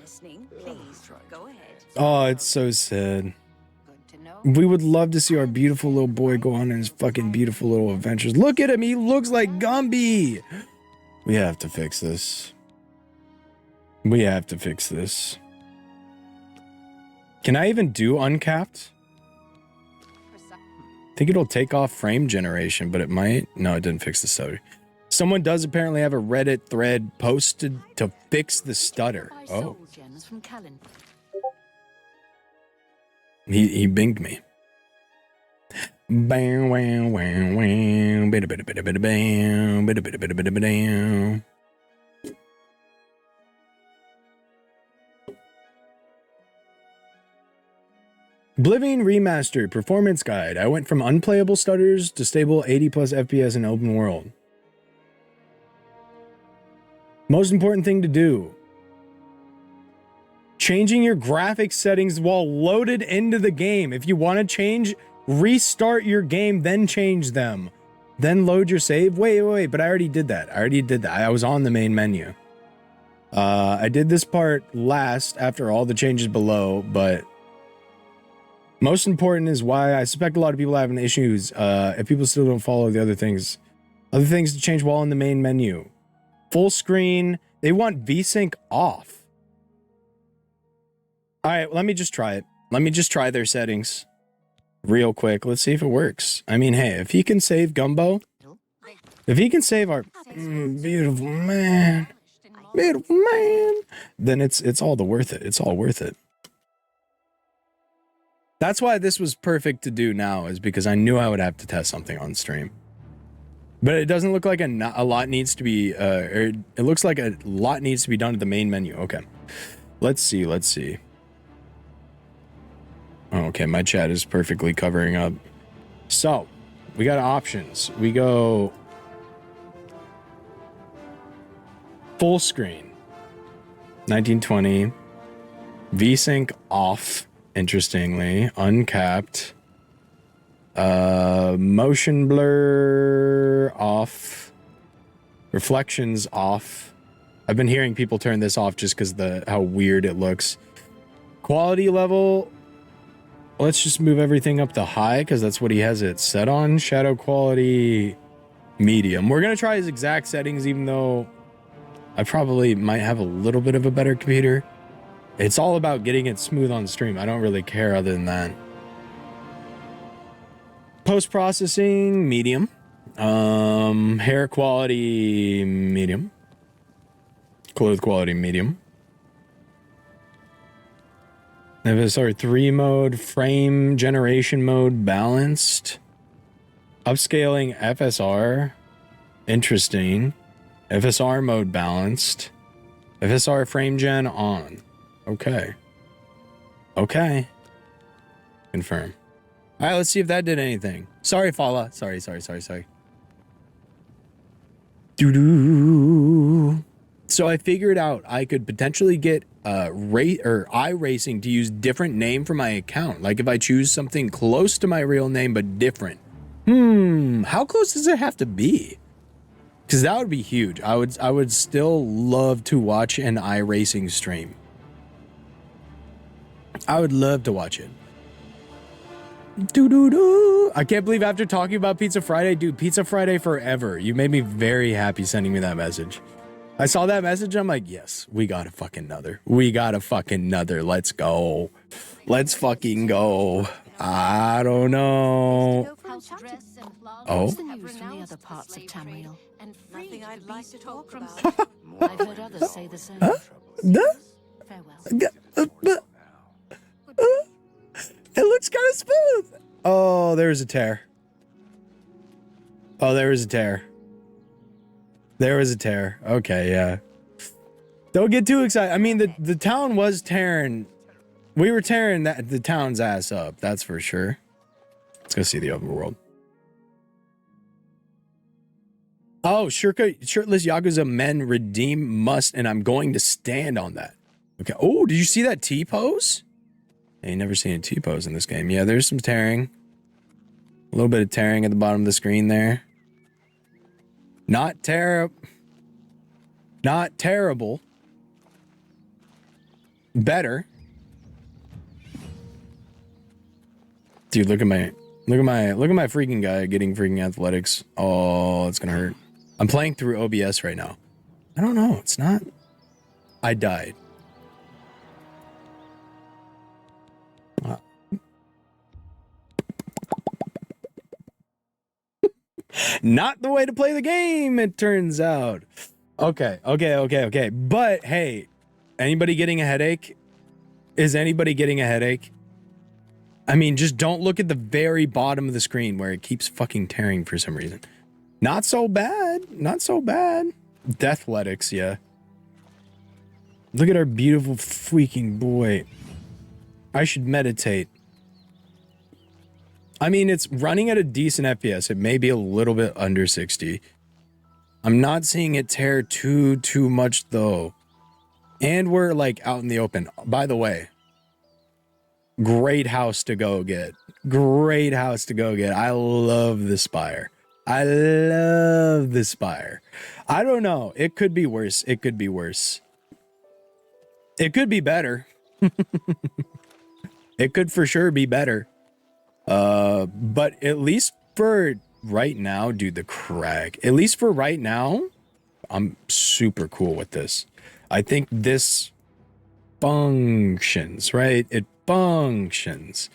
D: listening. Please go ahead.
A: Oh, it's so sad. We would love to see our beautiful little boy go on his fucking beautiful little adventures. Look at him. He looks like Gumby. We have to fix this. Can I even do uncapped? I think it'll take off frame generation, but it might. No, it didn't fix the stutter. Someone does apparently have a Reddit thread posted to fix the stutter. Oh. He binged me. Bam, wham, wham, wham, bada, bada, bada, bada, bam, bada, bada, bada, bada, bada, bam. Oblivion Remastered Performance Guide. I went from unplayable stutters to stable 80 plus FPS in open world. Most important thing to do. Changing your graphics settings while loaded into the game. If you want to change, restart your game, then change them. Then load your save. Wait, but I already did that. I was on the main menu. I did this part last after all the changes below, but most important is why I suspect a lot of people are having issues. If people still don't follow the other things to change while in the main menu. Full screen. They want VSync off. All right, let me just try it. Let me just try their settings real quick. Let's see if it works. I mean, hey, if he can save Gumbo, if he can save our beautiful man, then it's all worth it. It's all worth it. That's why this was perfect to do now, is because I knew I would have to test something on stream. But it doesn't look like a lot needs to be, or it looks like a lot needs to be done at the main menu. Okay, let's see. Okay, my chat is perfectly covering up. So, we got options. We go full screen, 1920, VSync off, interestingly, uncapped, motion blur off, reflections off. I've been hearing people turn this off just because how weird it looks. Quality level, let's just move everything up to high because that's what he has it set on. Shadow quality, medium. We're going to try his exact settings, even though I probably might have a little bit of a better computer. It's all about getting it smooth on stream. I don't really care other than that. Post-processing, medium. Hair quality, medium. Clothes quality, medium. FSR 3 mode, frame generation mode, balanced. Upscaling FSR, interesting. FSR mode balanced. FSR frame gen on. Okay. Confirm. All right, let's see if that did anything. Sorry, Fala. Sorry. Doo-doo. So I figured out I could potentially get iRacing to use different name for my account. Like if I choose something close to my real name but different. How close does it have to be? Because that would be huge. I would still love to watch an iRacing stream. I would love to watch it. Doo-doo-doo. I can't believe after talking about Pizza Friday, dude, Pizza Friday forever. You made me very happy sending me that message. I saw that message, I'm like, yes, we got a fucking another. Let's go. Let's fucking go. I don't know. Oh.
D: Nothing I'd like to talk about.
E: I've heard others say the same.
D: Farewell.
A: It looks kind of smooth. Oh, there's a tear. There was a tear. Okay, yeah. Don't get too excited. I mean, the town was tearing. We were tearing the town's ass up. That's for sure. Let's go see the overworld. Oh, shirtless Yakuza men redeem must, and I'm going to stand on that. Okay. Oh, did you see that T-pose? I ain't never seen a T-pose in this game. Yeah, there's some tearing. A little bit of tearing at the bottom of the screen there. Not terrible. Better. Dude, look at my freaking guy getting freaking athletics. Oh, it's gonna hurt. I'm playing through OBS right now. I don't know. It's not. I died. Not the way to play the game, it turns out. Okay. But hey, anybody getting a headache? Is anybody getting a headache? I mean, just don't look at the very bottom of the screen where it keeps fucking tearing for some reason. Not so bad. Not so bad. Deathletics, yeah. Look at our beautiful freaking boy. I should meditate. I mean, it's running at a decent FPS. It may be a little bit under 60. I'm not seeing it tear too much, though. And we're, like, out in the open. By the way, great house to go get. Great house to go get. I love the Spire. I love the Spire. I don't know. It could be worse. It could be worse. It could be better. It could for sure be better. But at least for right now, dude, the Crag. At least for right now, I'm super cool with this. I think this functions, right? It functions.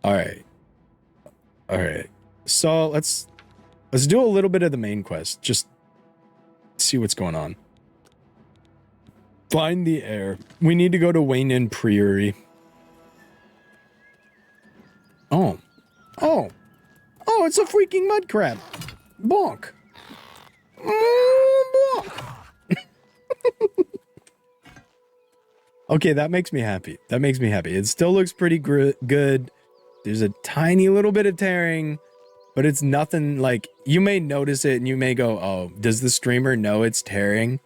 A: All right. So let's do a little bit of the main quest. Just see what's going on. Find the heir. We need to go to Wayne Priory. Oh, it's a freaking mud crab. Bonk. Bonk. Okay, that makes me happy. That makes me happy. It still looks pretty good. There's a tiny little bit of tearing, but it's nothing like, you may notice it and you may go, oh, does the streamer know it's tearing?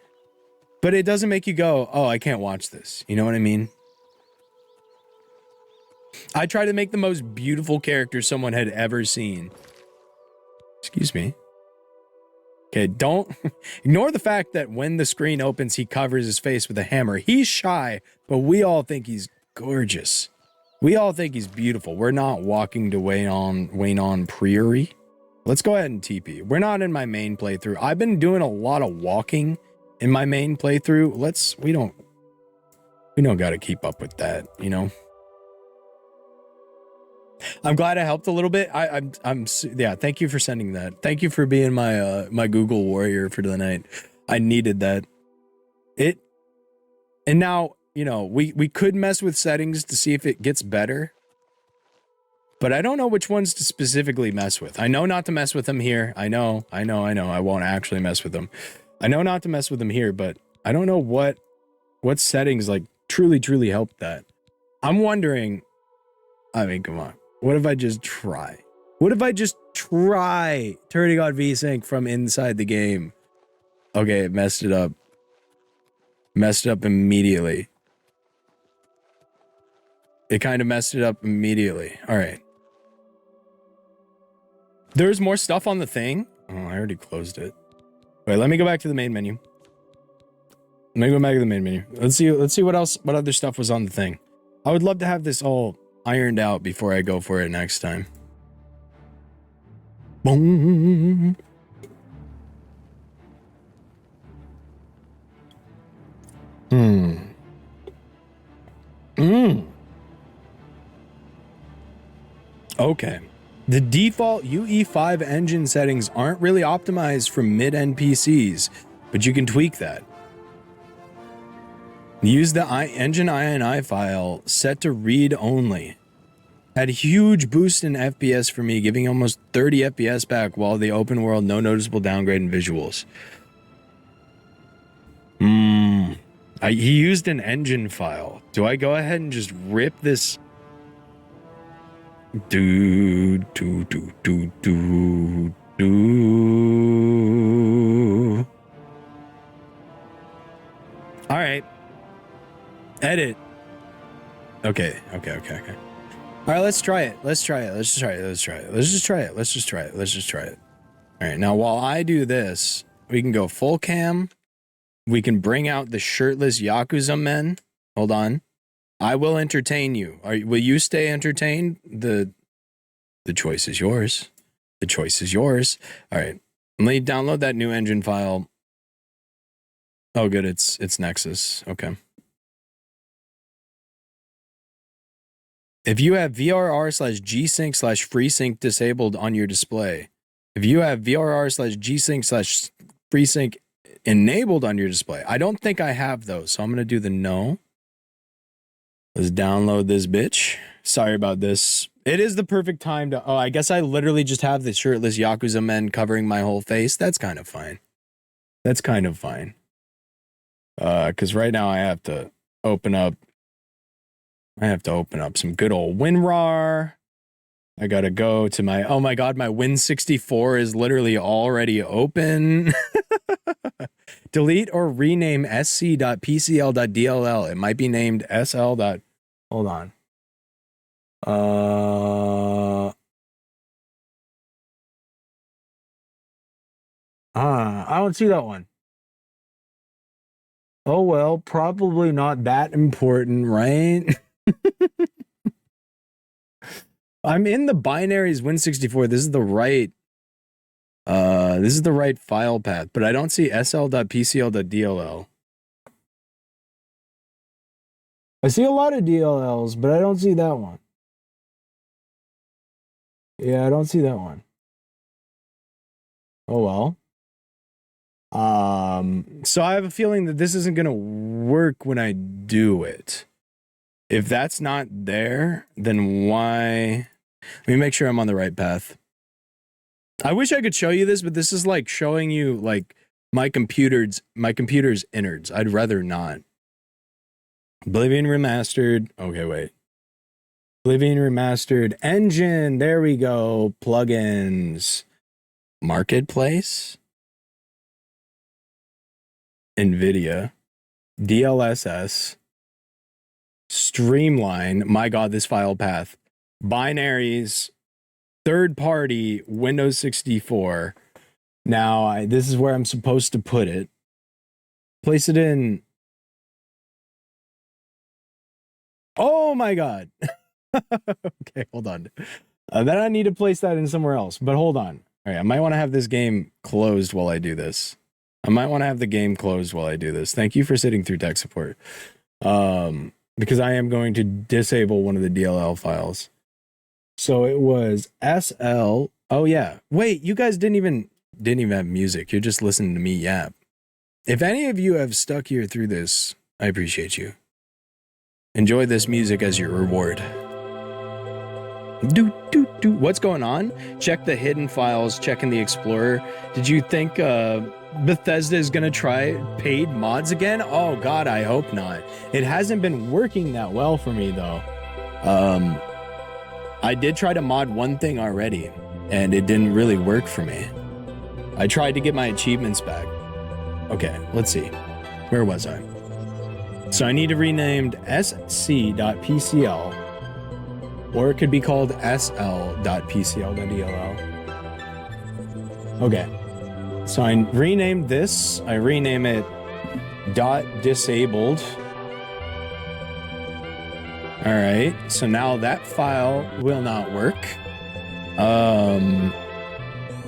A: But it doesn't make you go, oh, I can't watch this. You know what I mean? I try to make the most beautiful character someone had ever seen. Excuse me. Okay, don't ignore the fact that when the screen opens, he covers his face with a hammer. He's shy, but we all think he's gorgeous. We all think he's beautiful. We're not walking to Wayne on Priory. Let's go ahead and TP. We're not in my main playthrough. I've been doing a lot of walking in my main playthrough. We don't got to keep up with that, you know? I'm glad I helped a little bit. Yeah, thank you for sending that. Thank you for being my my Google warrior for the night. I needed that. And now, you know, we could mess with settings to see if it gets better. But I don't know which ones to specifically mess with. I know not to mess with them here. I know. I won't actually mess with them. I know not to mess with them here, but I don't know what settings like truly help that. I'm wondering, I mean, come on. What if I just try? What if I just try turning on VSync from inside the game? Okay, it messed it up. Messed it up immediately. It kind of messed it up immediately. All right. There's more stuff on the thing. Oh, I already closed it. Wait, let me go back to the main menu. Let me go back to the main menu. Let's see what else, what other stuff was on the thing. I would love to have this all ironed out before I go for it next time. Boom. Okay. The default UE5 engine settings aren't really optimized for mid-end PCs, but you can tweak that. Use the engine INI file set to read only. Had a huge boost in FPS for me, giving almost 30 FPS back while the open world, no noticeable downgrade in visuals. He used an engine file. Do I go ahead and just rip this? Do. All right. Edit. Okay. All right, let's try it. Let's just try it. All right, now while I do this, we can go full cam. We can bring out the shirtless Yakuza men. Hold on. I will entertain you. Will you stay entertained? The choice is yours. The choice is yours. All right. Let me download that new engine file. Oh, good. It's Nexus. Okay. If you have VRR/G-Sync/FreeSync disabled on your display, If you have VRR/G-Sync/FreeSync enabled on your display. I don't think I have those, so I'm going to do the no. Let's download this bitch. Sorry about this. It is the perfect time to... Oh, I guess I literally just have the shirtless Yakuza men covering my whole face. That's kind of fine. That's kind of fine. Because right now I have to open up... some good old WinRAR. I gotta go to my... Oh my god, my Win64 is literally already open. Delete or rename sc.pcl.dll. It might be named sl. Hold on. I don't see that one. Oh well, probably not that important, right? I'm in the binaries Win64. This is the right file path, but I don't see sl.pcl.dll. I see a lot of DLLs, but I don't see that one. Yeah, I don't see that one. Oh well. So I have a feeling that this isn't gonna work when I do it. If that's not there, then why? Let me make sure I'm on the right path. I wish I could show you this, but this is like showing you like my computer's innards. I'd rather not. Oblivion Remastered. Okay, wait. Oblivion Remastered engine. There we go. Plugins. Marketplace. NVIDIA. DLSS. Streamline. My god, this file path. Binaries. Third party. Windows 64. Now, this is where I'm supposed to put it. Place it in. Oh my god. Okay, hold on. Then I need to place that in somewhere else. But hold on. All right, I might want to have this game closed while I do this. Thank you for sitting through tech support. Because I am going to disable one of the DLL files. So it was SL. Oh yeah. Wait, you guys didn't even have music. You're just listening to me yap. If any of you have stuck here through this, I appreciate you. Enjoy this music as your reward. What's going on? Check the hidden files, check in the Explorer. Did you think Bethesda is going to try paid mods again? Oh god, I hope not. It hasn't been working that well for me though. I did try to mod one thing already, and it didn't really work for me. I tried to get my achievements back. Okay, let's see. Where was I? So I need to rename sc.pcl, or it could be called sl.pcl.dll. Okay, so I renamed this. I rename it .disabled. All right, so now that file will not work. Now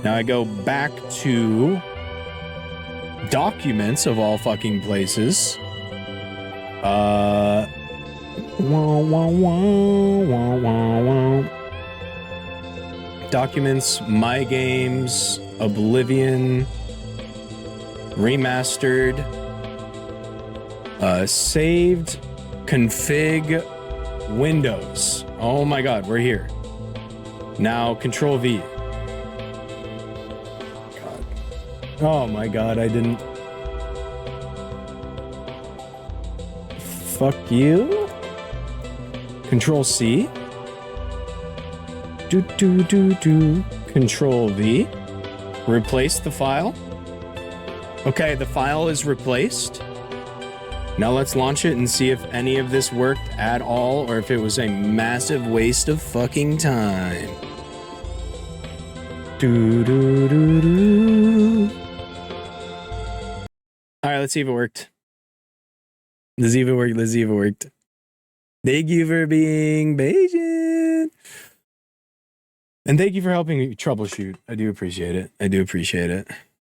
A: I go back to documents of all fucking places. Documents, my games, Oblivion, remastered, saved, config, Windows. Oh my god, we're here. Now Control V. God. Oh my god, I didn't. Fuck you. Control C. Control V. Replace the file. Okay, the file is replaced. Now let's launch it and see if any of this worked at all, or if it was a massive waste of fucking time. Alright, let's see if it worked. Let's see if it worked. Thank you for being patient. And thank you for helping me troubleshoot. I do appreciate it.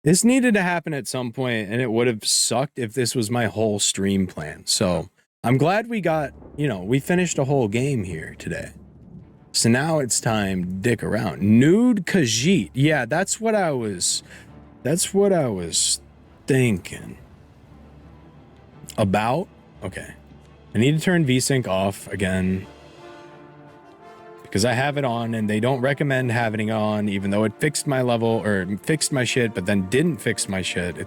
A: This needed to happen at some point, and it would have sucked if this was my whole stream plan. So I'm glad we got, we finished a whole game here today. So now it's time to dick around. Nude Khajiit. Yeah, that's what I was thinking. About? Okay. I need to turn VSync off again. Because I have it on and they don't recommend having it on, even though it fixed my level or fixed my shit, but then didn't fix my shit.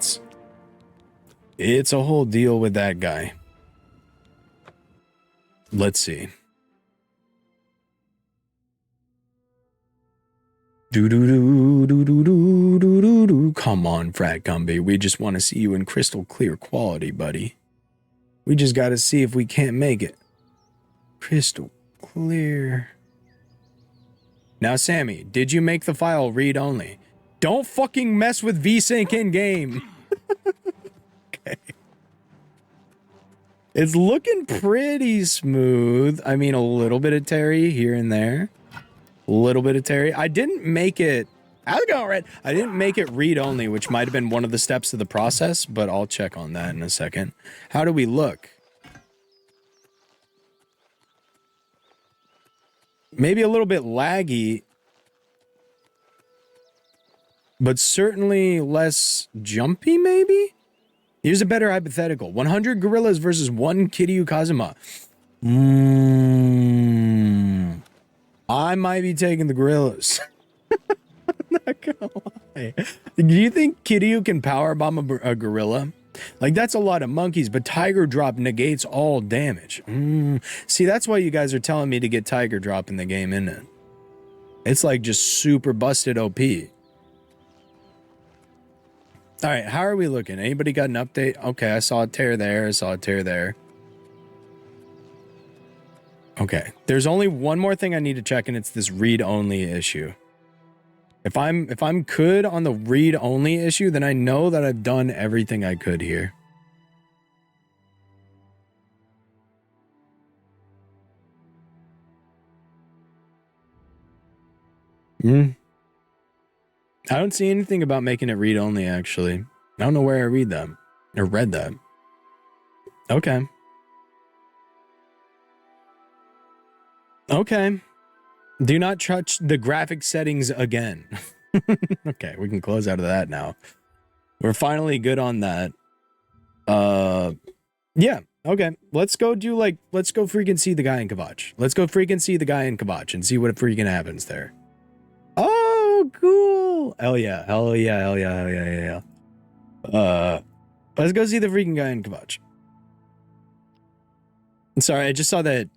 A: It's a whole deal with that guy. Let's see. Do. Come on, Frat Gumby. We just want to see you in crystal clear quality, buddy. We just got to see if we can't make it. Crystal clear. Now, Sammy, did you make the file read only? Don't fucking mess with VSync in game. Okay. It's looking pretty smooth. I mean, a little bit of Terry here and there. A little bit of Terry. I didn't make it. How's it going, Red? I didn't make it read only, which might have been one of the steps of the process, but I'll check on that in a second. How do we look? Maybe a little bit laggy, but certainly less jumpy, maybe? Here's a better hypothetical. 100 gorillas versus 1 Kiryu Kazuma. I might be taking the gorillas. I'm not gonna lie. Do you think Kiryu can powerbomb a gorilla? Like, that's a lot of monkeys, but Tiger Drop negates all damage. See, that's why you guys are telling me to get Tiger Drop in the game, isn't it? It's like just super busted OP. All right, how are we looking? Anybody got an update? Okay, I saw a tear there. I saw a tear there. Okay, there's only one more thing I need to check, and it's this read-only issue. If I'm good on the read-only issue, then I know that I've done everything I could here. I don't see anything about making it read-only, actually. I don't know where I read that. Or read that. Okay. Okay. Do not touch the graphic settings again. Okay, we can close out of that now. We're finally good on that. Yeah, okay. Let's go freaking see the guy in Kavach. Let's go freaking see the guy in Kavach and see what freaking happens there. Oh, cool. Hell yeah. Hell yeah. Hell yeah. Hell yeah. Hell yeah. Let's go see the freaking guy in Kavach. Sorry, I just saw that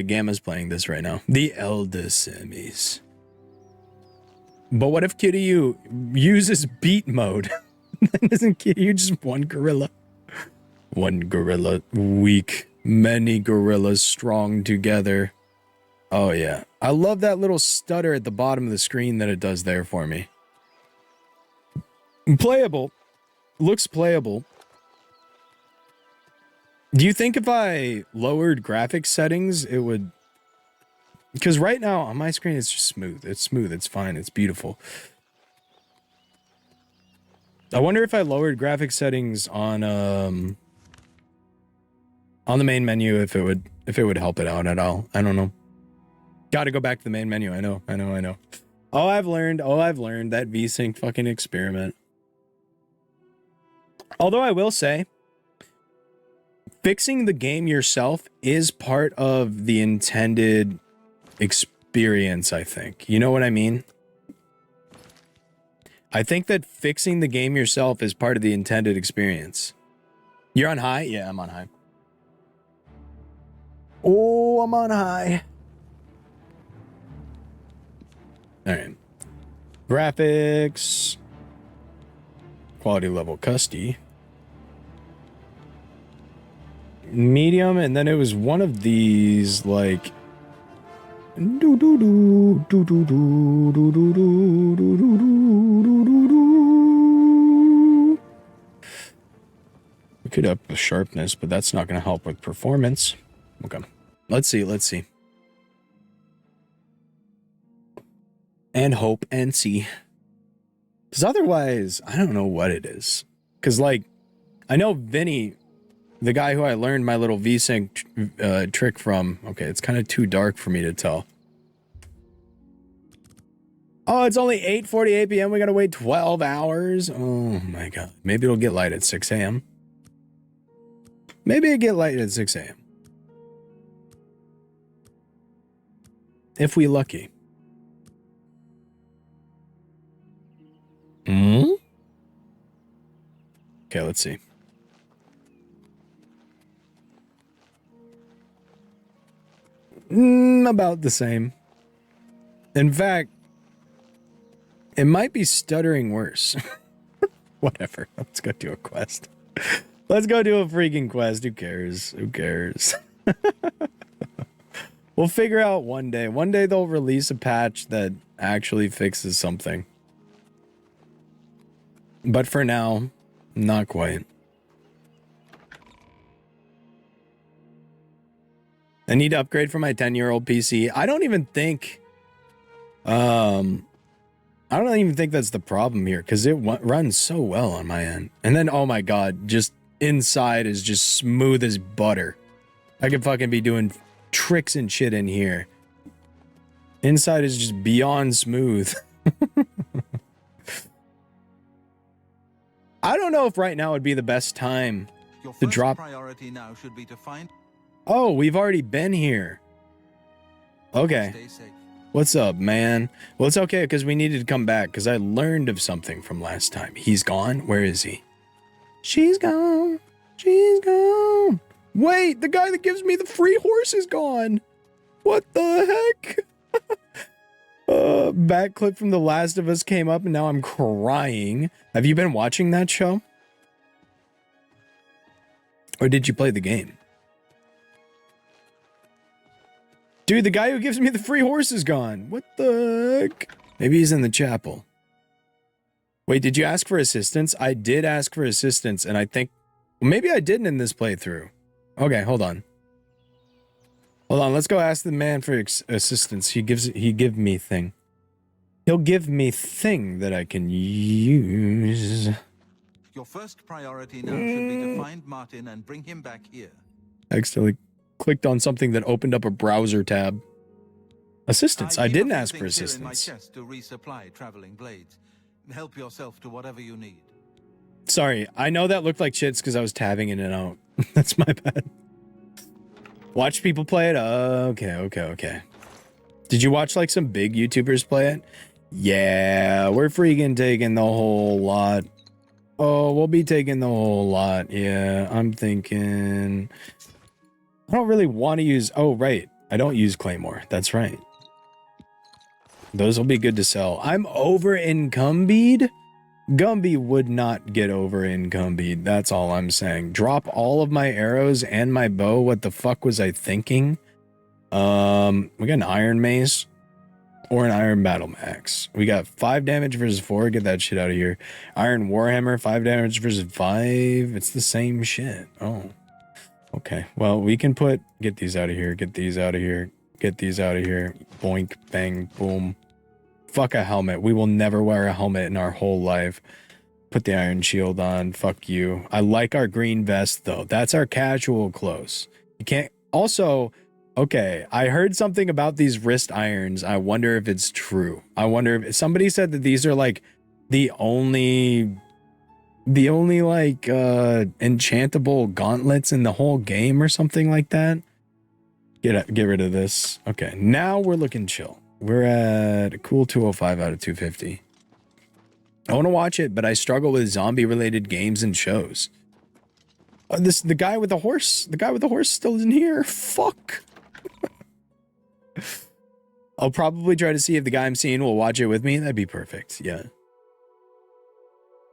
A: Gamma's playing this right now. The Elder Semis. But what if Kiryu uses beat mode? Then isn't Kiryu just one gorilla? One gorilla weak, many gorillas strong together. Oh yeah. I love that little stutter at the bottom of the screen that it does there for me. Playable. Looks playable. Do you think if I lowered graphics settings, it would... Because right now on my screen, it's just smooth. It's smooth. It's fine. It's beautiful. I wonder if I lowered graphics settings on the main menu, if it would help it out at all. I don't know. Got to go back to the main menu. I know. Oh, I've learned that VSync fucking experiment. Although I will say, fixing the game yourself is part of the intended experience, I think. You know what I mean? I think that fixing the game yourself is part of the intended experience. You're on high? Yeah, I'm on high. Oh, I'm on high. All right. Graphics. Quality level custom. Medium, and then it was one of these, like... We could up the sharpness, but that's not going to help with performance. Okay. Let's see. And hope and see. Because otherwise, I don't know what it is. Because, like, I know Vinny... The guy who I learned my little VSync trick from. Okay, it's kind of too dark for me to tell. Oh, it's only 8:48 p.m. We gotta wait 12 hours. Oh my god. Maybe it'll get light at 6 a.m. Maybe it'll get light at 6 a.m. If we lucky. Hmm? Okay, let's see. About the same. In fact, it might be stuttering worse. Whatever. Let's go do a quest. Let's go do a freaking quest. Who cares? Who cares? We'll figure out one day. One day they'll release a patch that actually fixes something. But for now, not quite. I need to upgrade for my 10-year-old PC. I don't even think that's the problem here, because it runs so well on my end. And then, oh my god, just inside is just smooth as butter. I could fucking be doing tricks and shit in here. Inside is just beyond smooth. I don't know if right now would be the best time to drop.
F: Priority now should be to find.
A: Oh, we've already been here. Okay.
F: Stay safe.
A: What's up, man? Well, it's okay, because we needed to come back, because I learned of something from last time. He's gone? Where is he? She's gone. She's gone. Wait, the guy that gives me the free horse is gone. What the heck? Back clip from The Last of Us came up, and now I'm crying. Have you been watching that show? Or did you play the game? Dude, the guy who gives me the free horse is gone. What the heck? Maybe he's in the chapel. Wait, did you ask for assistance? I did ask for assistance, and I think... Well, maybe I didn't in this playthrough. Okay, hold on. Hold on, let's go ask the man for assistance. He give me thing. He'll give me thing that I can use.
F: Your first priority now should be to find Martin and bring him back here.
A: Accidentally clicked on something that opened up a browser tab. Assistance. I didn't ask for assistance.
F: In my chest to resupply traveling blades. Help yourself to whatever you need.
A: Sorry, I know that looked like shits because I was tabbing in and out. That's my bad. Watch people play it? Okay. Did you watch like some big YouTubers play it? Yeah, we're freaking taking the whole lot. Oh, we'll be taking the whole lot. Yeah, I'm thinking... I don't really want to use... Oh, right. I don't use Claymore. That's right. Those will be good to sell. I'm over encumbered. Gumby would not get over encumbered. That's all I'm saying. Drop all of my arrows and my bow. What the fuck was I thinking? We got an iron mace or an iron battle max. We got 5 damage versus 4. Get that shit out of here. Iron warhammer, 5 damage versus 5. It's the same shit. Oh. Okay, well, we can get these out of here, get these out of here, get these out of here. Boink, bang, boom. Fuck a helmet. We will never wear a helmet in our whole life. Put the iron shield on. Fuck you. I like our green vest, though. That's our casual clothes. You can't... Also, okay, I heard something about these wrist irons. I wonder if it's true. I wonder if... Somebody said that these are, like, the only like enchantable gauntlets in the whole game or something like that. Get rid of this. Okay, now we're looking chill. We're at a cool 205 out of 250. I want to watch it, but I struggle with zombie related games and shows. The guy with the horse still isn't here. Fuck. I'll probably try to see if the guy I'm seeing will watch it with me. That'd be perfect. Yeah.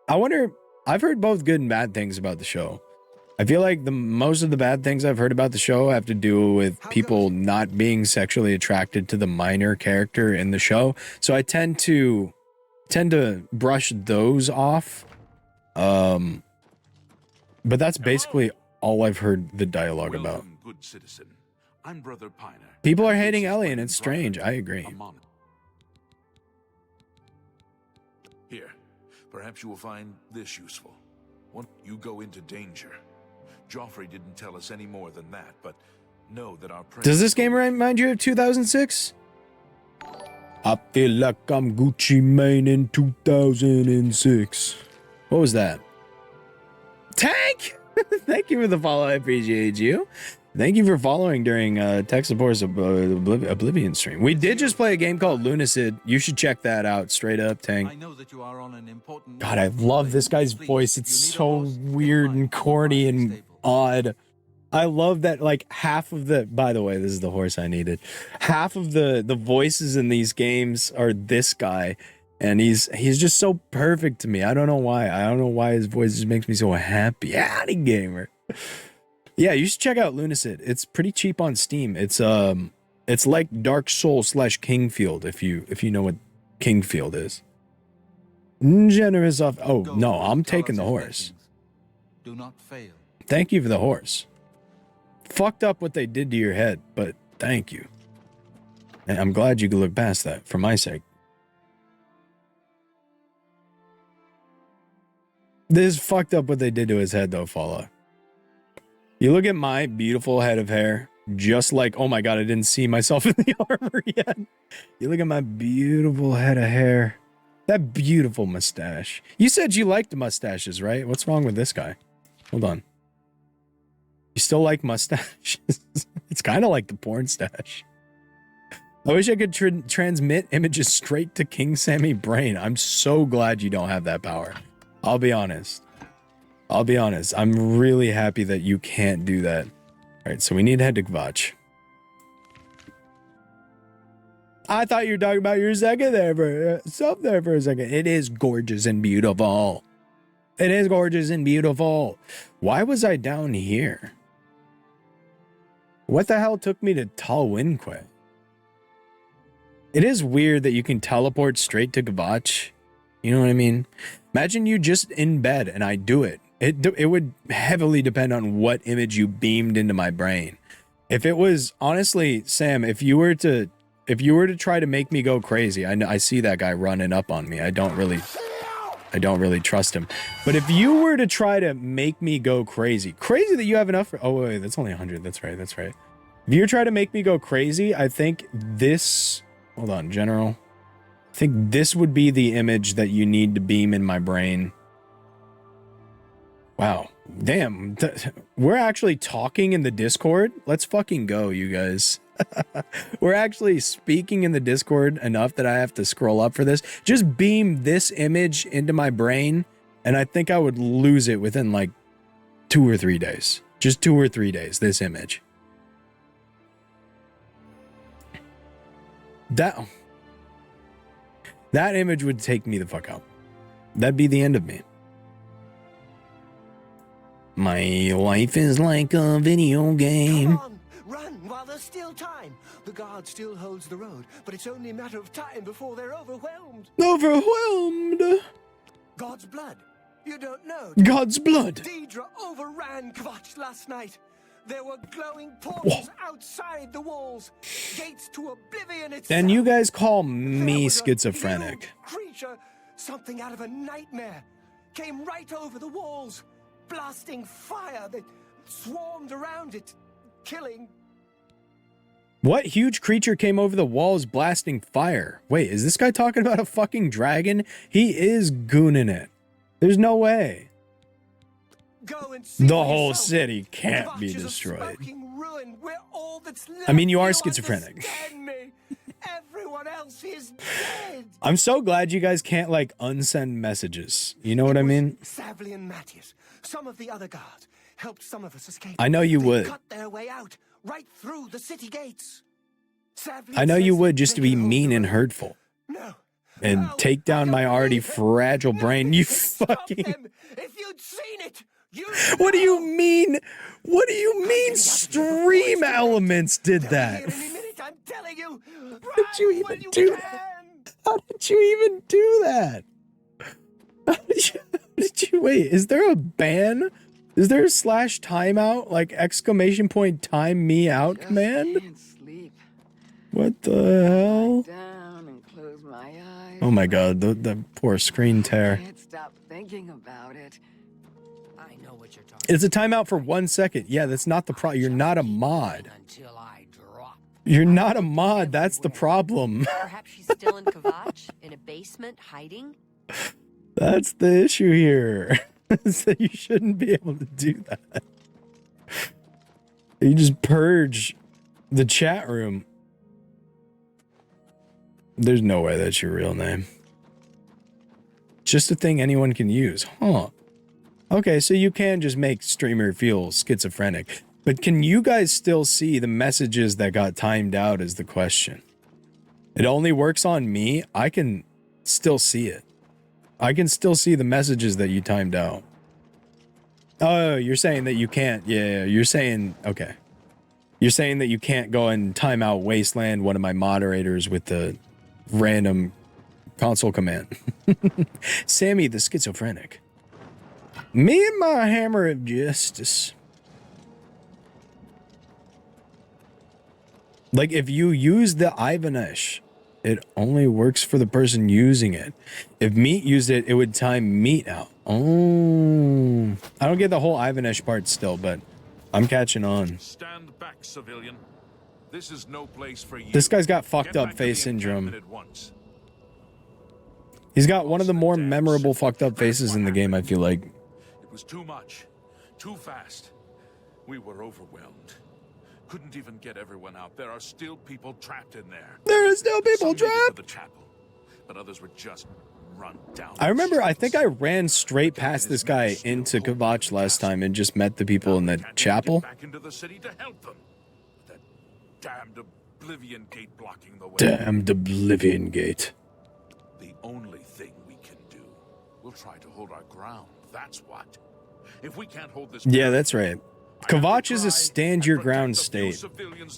A: I wonder, I've heard both good and bad things about the show. I feel like most of the bad things I've heard about the show have to do with people not being sexually attracted to the minor character in the show. So I tend to brush those off. But that's basically all I've heard the dialogue about.
G: Good citizen. I'm Brother Piner.
A: People are hating Ellie and it's strange. I agree.
G: Here, perhaps you will find this useful. Once you go into danger. Joffrey didn't tell us any more than that, but know that our...
A: Does this game remind you of 2006? I feel like I'm Gucci Mane in 2006. What was that? Tank! Thank you for the follow. I appreciate you. Thank you for following during Tech Support's Oblivion stream. We did just play a game called Lunacid. You should check that out. Straight up, Tank.
F: I know that you are on an important
A: God, I love this guy's voice. It's so weird and corny and odd. I love that, like, half of the... By the way, this is the horse I needed. Half of the voices in these games are this guy. And he's just so perfect to me. I don't know why. I don't know why his voice just makes me so happy. Howdy, gamer. Yeah, you should check out Lunacid. It's pretty cheap on Steam. It's like Dark Souls / Kingfield, if you know what Kingfield is. Generous off. Oh no, I'm taking the horse.
F: Do not fail.
A: Thank you for the horse. Fucked up what they did to your head, but thank you. And I'm glad you could look past that for my sake. This is fucked up what they did to his head though, Fallout. You look at my beautiful head of hair, just like, oh my god, I didn't see myself in the armor yet. You look at my beautiful head of hair. That beautiful mustache. You said you liked mustaches, right? What's wrong with this guy? Hold on. You still like mustaches? It's kind of like the porn stash. I wish I could transmit images straight to King Sammy brain. I'm so glad you don't have that power. I'll be honest. I'm really happy that you can't do that. All right, so we need to head to Kvatch. I thought you were talking about your second there for self there for a second. It is gorgeous and beautiful. It is gorgeous and beautiful. Why was I down here? What the hell took me to Talwinque? It is weird that you can teleport straight to Kvatch. You know what I mean? Imagine you just in bed and I do it. It would heavily depend on what image you beamed into my brain. If it was, honestly, Sam, if you were to try to make me go crazy, I see that guy running up on me. I don't really trust him. But if you were to try to make me go crazy that you have enough for, oh wait, that's only 100. That's right. If you try to make me go crazy, I think this, hold on, General. I think this would be the image that you need to beam in my brain. Wow. Damn. We're actually talking in the Discord? Let's fucking go, you guys. We're actually speaking in the Discord enough that I have to scroll up for this. Just beam this image into my brain, and I think I would lose it within like 2 or 3 days. Just 2 or 3 days, this image. That image would take me the fuck out. That'd be the end of me. My life is like a video game.
H: Come on, run while there's still time. The guard still holds the road, but it's only a matter of time before they're overwhelmed.
A: Overwhelmed.
H: God's blood. You don't know.
A: God's blood.
H: Deidre overran Kvatch last night. There were glowing portals outside the walls. Gates to Oblivion itself.
A: And you guys call me schizophrenic.
H: Creature, something out of a nightmare, came right over the walls. Blasting fire that swarmed around it, killing.
A: What huge creature came over the walls blasting fire? Wait, is this guy talking about a fucking dragon? He is gooning it. There's no way.
H: Go and see
A: the whole city can't be destroyed. I mean, you are schizophrenic.
H: Everyone else is dead.
A: I'm so glad you guys can't, like, unsend messages. You know what I mean?
H: Savly and Matthias, some of the other guards, helped some of us escape.
A: I know you would.
H: Cut their way out, right through the city gates.
A: I know you would, just to be mean and hurtful.
H: No.
A: And take down my already fragile brain. You fucking...
H: If you'd seen it,
A: What do you mean? What do you mean stream elements did that?
H: I'm telling you.
A: How did you even do that? How did you even do that? How did you wait? Is there a ban? Is there a / timeout? Like exclamation point time me out command?
I: Can't sleep.
A: What the hell?
I: Down and close my eyes.
A: Oh my god, the poor screen tear.
I: Can't stop thinking about it. I know what you're talking.
A: It's a timeout for 1 second. Yeah, that's not the pro. You're not a mod.
I: Until I drop.
A: You're not a mod. That's the problem.
I: Perhaps she's still in Kvatch, in a basement, hiding?
A: That's the issue here. So you shouldn't be able to do that. You just purge the chat room. There's no way that's your real name. Just a thing anyone can use. Huh. Okay, so you can just make streamer feel schizophrenic. But can you guys still see the messages that got timed out is the question. It only works on me. I can still see it. I can still see the messages that you timed out. Oh, you're saying that you can't. Yeah, you're saying, okay. You're saying that you can't go and time out Wasteland, one of my moderators, with the random console command. Sammy the schizophrenic. Me and my hammer of justice. Like, if you use the Ivanesh, it only works for the person using it. If Meat used it, it would time Meat out. Oh. I don't get the whole Ivanesh part still, but I'm catching on.
G: Stand back, civilian. This is no place for you.
A: This guy's got fucked up face syndrome. He's got one of the more memorable fucked up faces in the game, I feel like.
G: It was too much. Too fast. We were overwhelmed. Couldn't even get everyone out. There are still people trapped in there.
A: There are still people
G: Some made it to
A: trapped.
G: the chapel, but others were just run down.
A: I remember, I think I ran straight past this guy into Kvatch last time and just met the people in the chapel.
G: Back into the city to help them. That damned Oblivion gate blocking the way.
A: Damned Oblivion gate.
G: The only thing we can do. We'll try to hold our ground. That's what. If we can't hold this.
A: Yeah, that's right. Kvatch is a stand your ground state.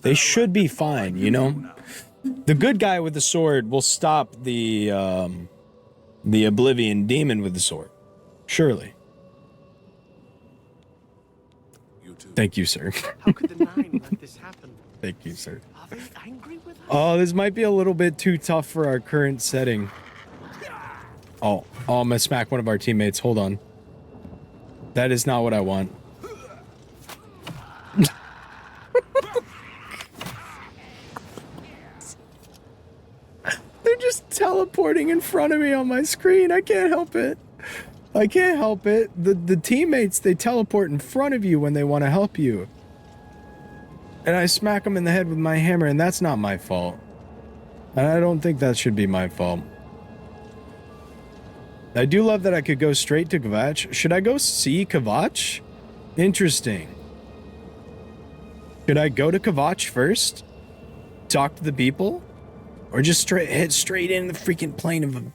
A: They should be fine, you know? The good guy with the sword will stop the Oblivion demon with the sword. Surely. Thank you, sir.
H: How could the Nine let this happen?
A: Thank you, sir.
H: Are they angry with us?
A: Oh, this might be a little bit too tough for our current setting. Oh, I'm gonna smack one of our teammates. Hold on. That is not what I want. They're just teleporting in front of me on my screen. I can't help it. I can't help it. The teammates, they teleport in front of you when they want to help you. And I smack them in the head with my hammer, and that's not my fault. And I don't think that should be my fault. I do love that I could go straight to Kvatch. Should I go see Kvatch? Interesting. Should I go to Kvatch first? Talk to the people? Or just head straight in the freaking plane of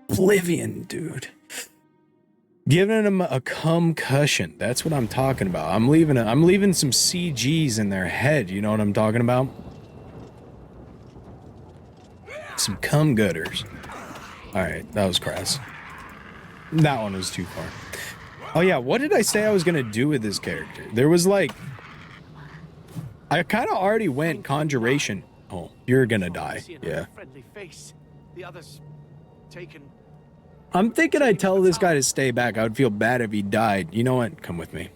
A: Oblivion, dude? Giving them a concussion. That's what I'm talking about. I'm leaving some CGs in their head. You know what I'm talking about? Some cum gutters. All right, that was crass. That one was too far. Oh yeah, what did I say I was gonna do with this character? There was like, I kind of already went conjuration. Oh, you're gonna die. Yeah.
H: Friendly face. The others taken.
A: I'm thinking I'd tell this guy to stay back. I would feel bad if he died. You know what? Come with me.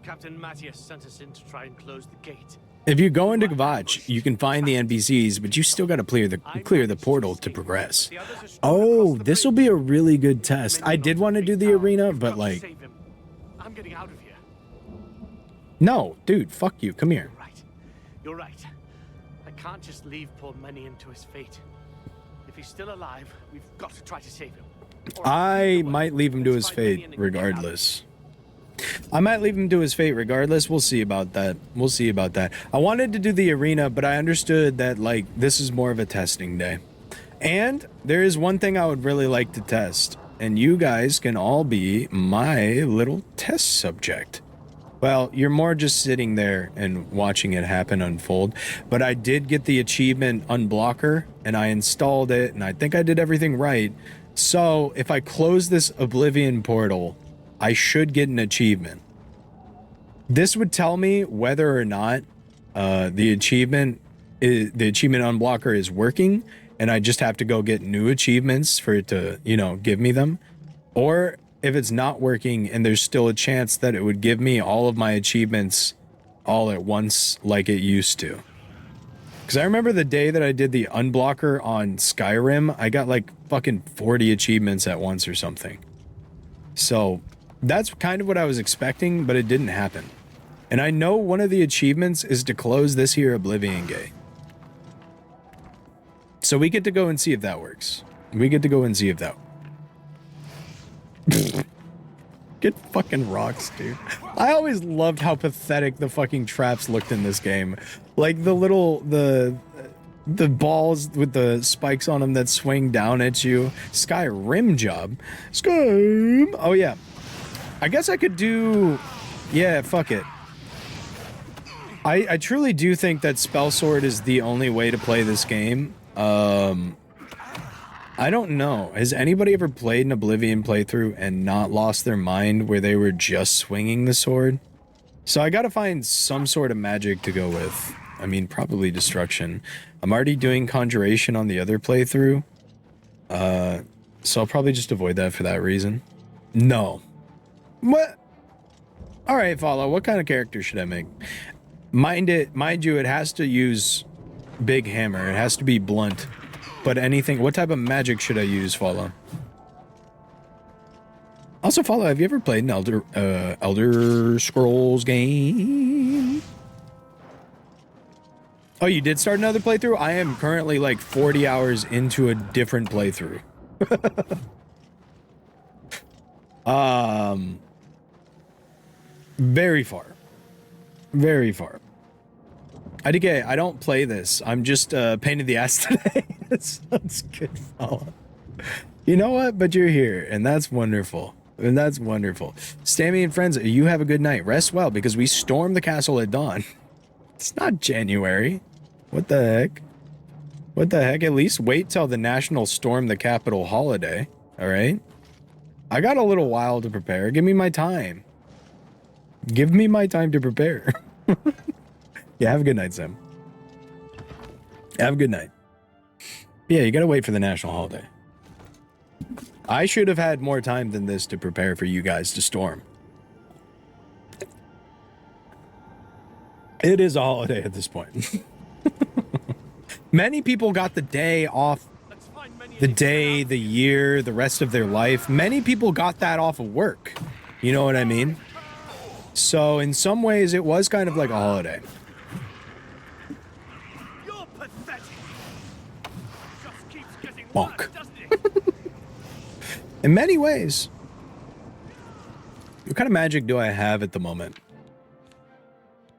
H: Captain Matthias sent us in to try and close the gate.
A: If you go into Kvatch, you can find the NPCs, but you still got to clear the portal to progress. Oh, this will be a really good test. I did want to do the arena, but like,
H: I'm getting out of here.
A: no, dude, fuck you. Come here.
H: You're right. I can't just leave poor Mannion to his fate. If he's still alive, we've got to try to save him.
A: I might leave him to his fate regardless. We'll see about that. We'll see about that. I wanted to do the arena, but I understood that, like, this is more of a testing day. And there is one thing I would really like to test, and you guys can all be my little test subject. Well, you're more just sitting there and watching it happen unfold, but I did get the achievement Unblocker, and I installed it, and I think I did everything right. So if I close this Oblivion portal, I should get an achievement. This would tell me whether or not the achievement Unblocker is working, and I just have to go get new achievements for it to, you know, give me them, or if it's not working and there's still a chance that it would give me all of my achievements all at once like it used to. Because I remember the day that I did the unblocker on Skyrim, I got like fucking 40 achievements at once or something. So that's kind of what I was expecting, but it didn't happen. And I know one of the achievements is to close this here Oblivion gate. So we get to go and see if that works. We get to go and see if that... Get fucking rocks, dude. I always loved how pathetic the fucking traps looked in this game. Like the little... The balls with the spikes on them that swing down at you. Skyrim job. Skyrim! Oh, yeah. I guess I could do... Yeah, fuck it. I truly do think that Spell Sword is the only way to play this game. I don't know. Has anybody ever played an Oblivion playthrough and not lost their mind where they were just swinging the sword? So I gotta find some sort of magic to go with. I mean, probably Destruction. I'm already doing Conjuration on the other playthrough. So I'll probably just avoid that for that reason. No. What? Alright, Follow. What kind of character should I make? Mind you, it has to use big hammer. It has to be blunt. But anything... What type of magic should I use, Follow? Also, Follow, have you ever played an Elder Scrolls game? Oh, you did start another playthrough? I am currently like 40 hours into a different playthrough. Very far. Very far. IDK, I don't play this. I'm just a pain in the ass today. That's good, Follow. You know what? But you're here, and that's wonderful. And that's wonderful. Stammy and friends, you have a good night. Rest well, because we stormed the castle at dawn. It's not January. What the heck? What the heck? At least wait till the National Storm the Capitol holiday. Alright? I got a little while to prepare. Give me my time. Give me my time to prepare. Yeah, have a good night, Sam. Have a good night. Yeah, you gotta wait for the national holiday. I should have had more time than this to prepare for you guys to storm. It is a holiday at this point. Many people got the day off. The day, the year, the rest of their life. Many people got that off of work. You know what I mean? So in some ways, it was kind of like a holiday. Bonk. In many ways. What kind of magic do I have at the moment?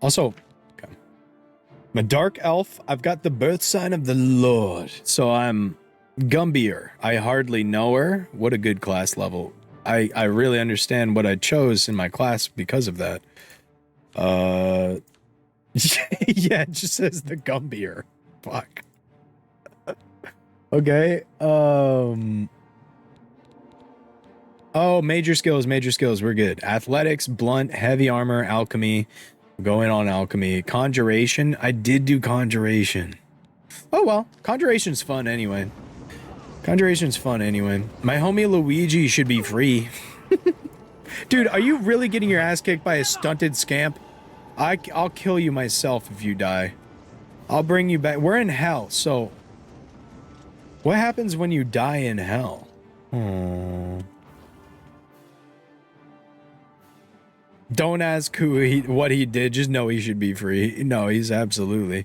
A: Also, okay. I'm a dark elf. I've got the birth sign of the Lord. So I'm Gumbier. I hardly know her. What a good class level. I really understand what I chose in my class because of that. Yeah, it just says the Gumbier. Fuck. Okay. Oh, major skills. We're good. Athletics, blunt, heavy armor, alchemy. Going on alchemy. Conjuration. I did do conjuration. Oh, well. Conjuration's fun anyway. My homie Luigi should be free. Dude, are you really getting your ass kicked by a stunted scamp? I'll kill you myself if you die. I'll bring you back. We're in hell, so... What happens when you die in hell? Don't ask what he did. Just know he should be free. No, he's absolutely.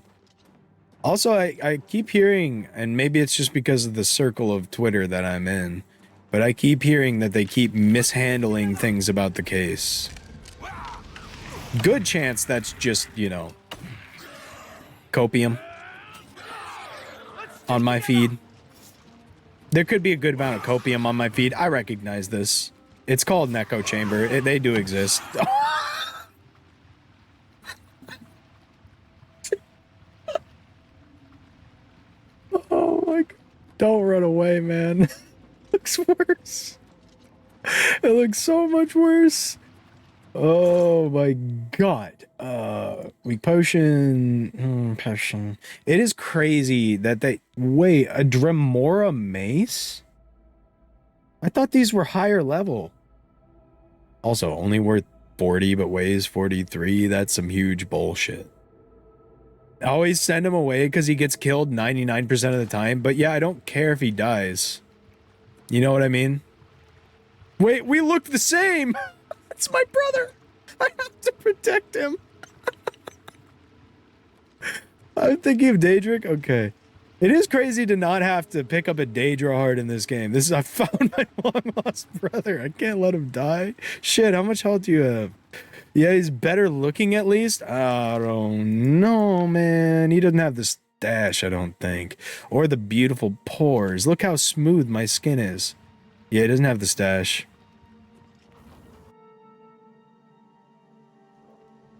A: Also, I keep hearing, and maybe it's just because of the circle of Twitter that I'm in, but I keep hearing that they keep mishandling things about the case. Good chance that's just, you know, copium on my feed. There could be a good amount of copium on my feed. I recognize this. It's called an echo chamber. They do exist. Oh my God. Don't run away, man. It looks worse. It looks so much worse. Oh my God. Weak potion. Potion. It is crazy that they... Wait, a Dremora mace? I thought these were higher level. Also, only worth 40 but weighs 43. That's some huge bullshit. always send him away because he gets killed 99% of the time. But yeah, I don't care if he dies. You know what I mean? Wait, we look the same. That's my brother. I have to protect him. I'm thinking of Daedric. Okay. It is crazy to not have to pick up a Daedra heart in this game. I found my long lost brother. I can't let him die. Shit, how much health do you have? Yeah, he's better looking at least. I don't know, man. He doesn't have the stash, I don't think. Or the beautiful pores. Look how smooth my skin is. Yeah, he doesn't have the stash.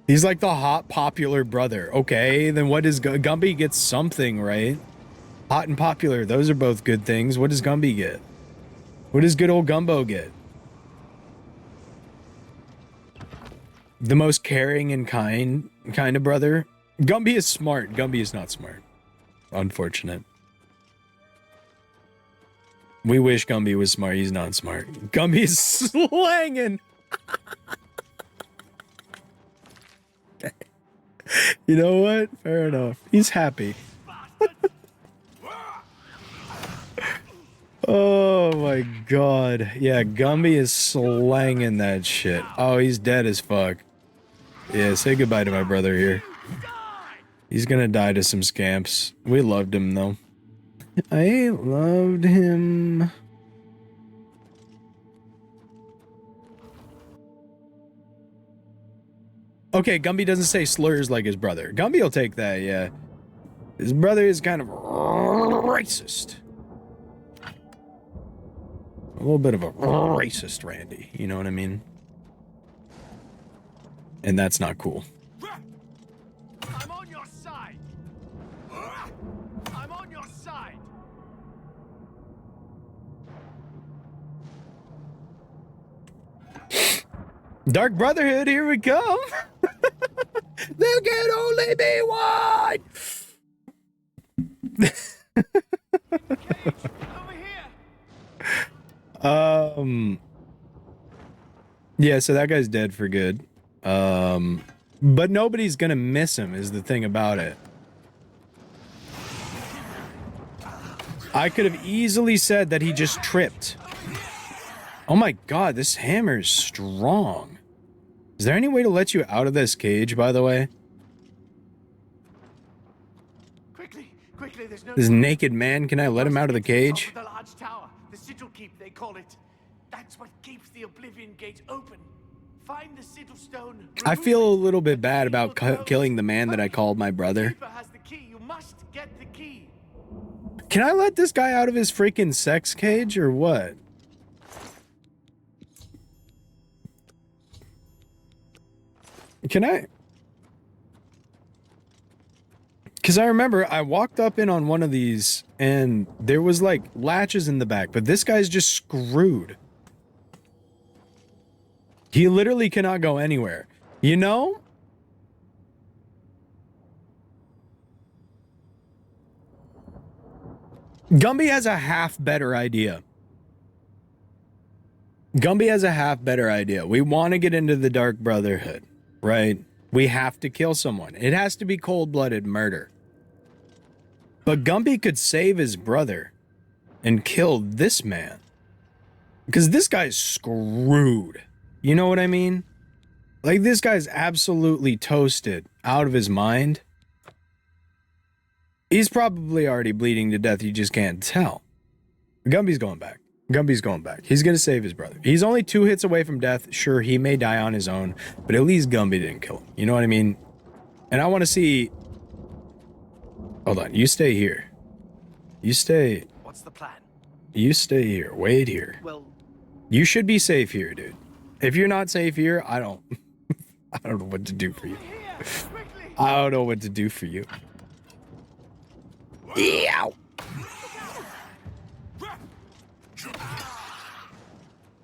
A: He's like the hot, popular brother. Okay, then what does Gumby gets something, right? Hot and popular, those are both good things. What does Gumby get? What does good old Gumbo get? The most caring and kind of brother? Gumby is smart. Gumby is not smart. Unfortunate. We wish Gumby was smart. He's not smart. Gumby is slanging. Okay. You know what? Fair enough. He's happy. Oh my god. Yeah, Gumby is slanging that shit. Oh, he's dead as fuck. Yeah, say goodbye to my brother here. He's gonna die to some scamps. We loved him though. I loved him. Okay, Gumby doesn't say slurs like his brother. Gumby will take that, yeah. His brother is kind of racist. A little bit of a racist Randy, you know what I mean? And that's not cool.
H: I'm on your side. I'm on your side.
A: Dark Brotherhood, here we come. There can only be one.
H: Over here.
A: Yeah, so that guy's dead for good. But nobody's gonna miss him is the thing about it. I could have easily said that he just tripped. Oh my god, this hammer is strong. Is there any way to let you out of this cage, by the way?
H: Quickly, there's no...
A: This naked man, can I let him out of the cage?
H: The large tower, the sigil keep, they call it. That's what keeps the Oblivion gate open. Find the sigil stone.
A: I feel a little bit bad about killing the man that I called my brother.
H: Has the key. You must get the key.
A: Can I let this guy out of his freaking sex cage or what? Can I? Because I remember I walked up in on one of these and there was like latches in the back, but this guy's just screwed. He literally cannot go anywhere. You know? Gumby has a half better idea. Gumby has a half better idea. We want to get into the Dark Brotherhood, right? We have to kill someone. It has to be cold-blooded murder. But Gumby could save his brother and kill this man. Because this guy's screwed. You know what I mean? Like, this guy's absolutely toasted out of his mind. He's probably already bleeding to death. You just can't tell. Gumby's going back. Gumby's going back. He's going to save his brother. He's only 2 hits away from death. Sure, he may die on his own, but at least Gumby didn't kill him. You know what I mean? And I want to see... Hold on. You stay here. You stay...
H: What's the plan?
A: You stay here. Wait here.
H: Well...
A: You should be safe here, dude. If you're not safe here, I don't... I don't know what to do for you. I don't know what to do for you. Ew.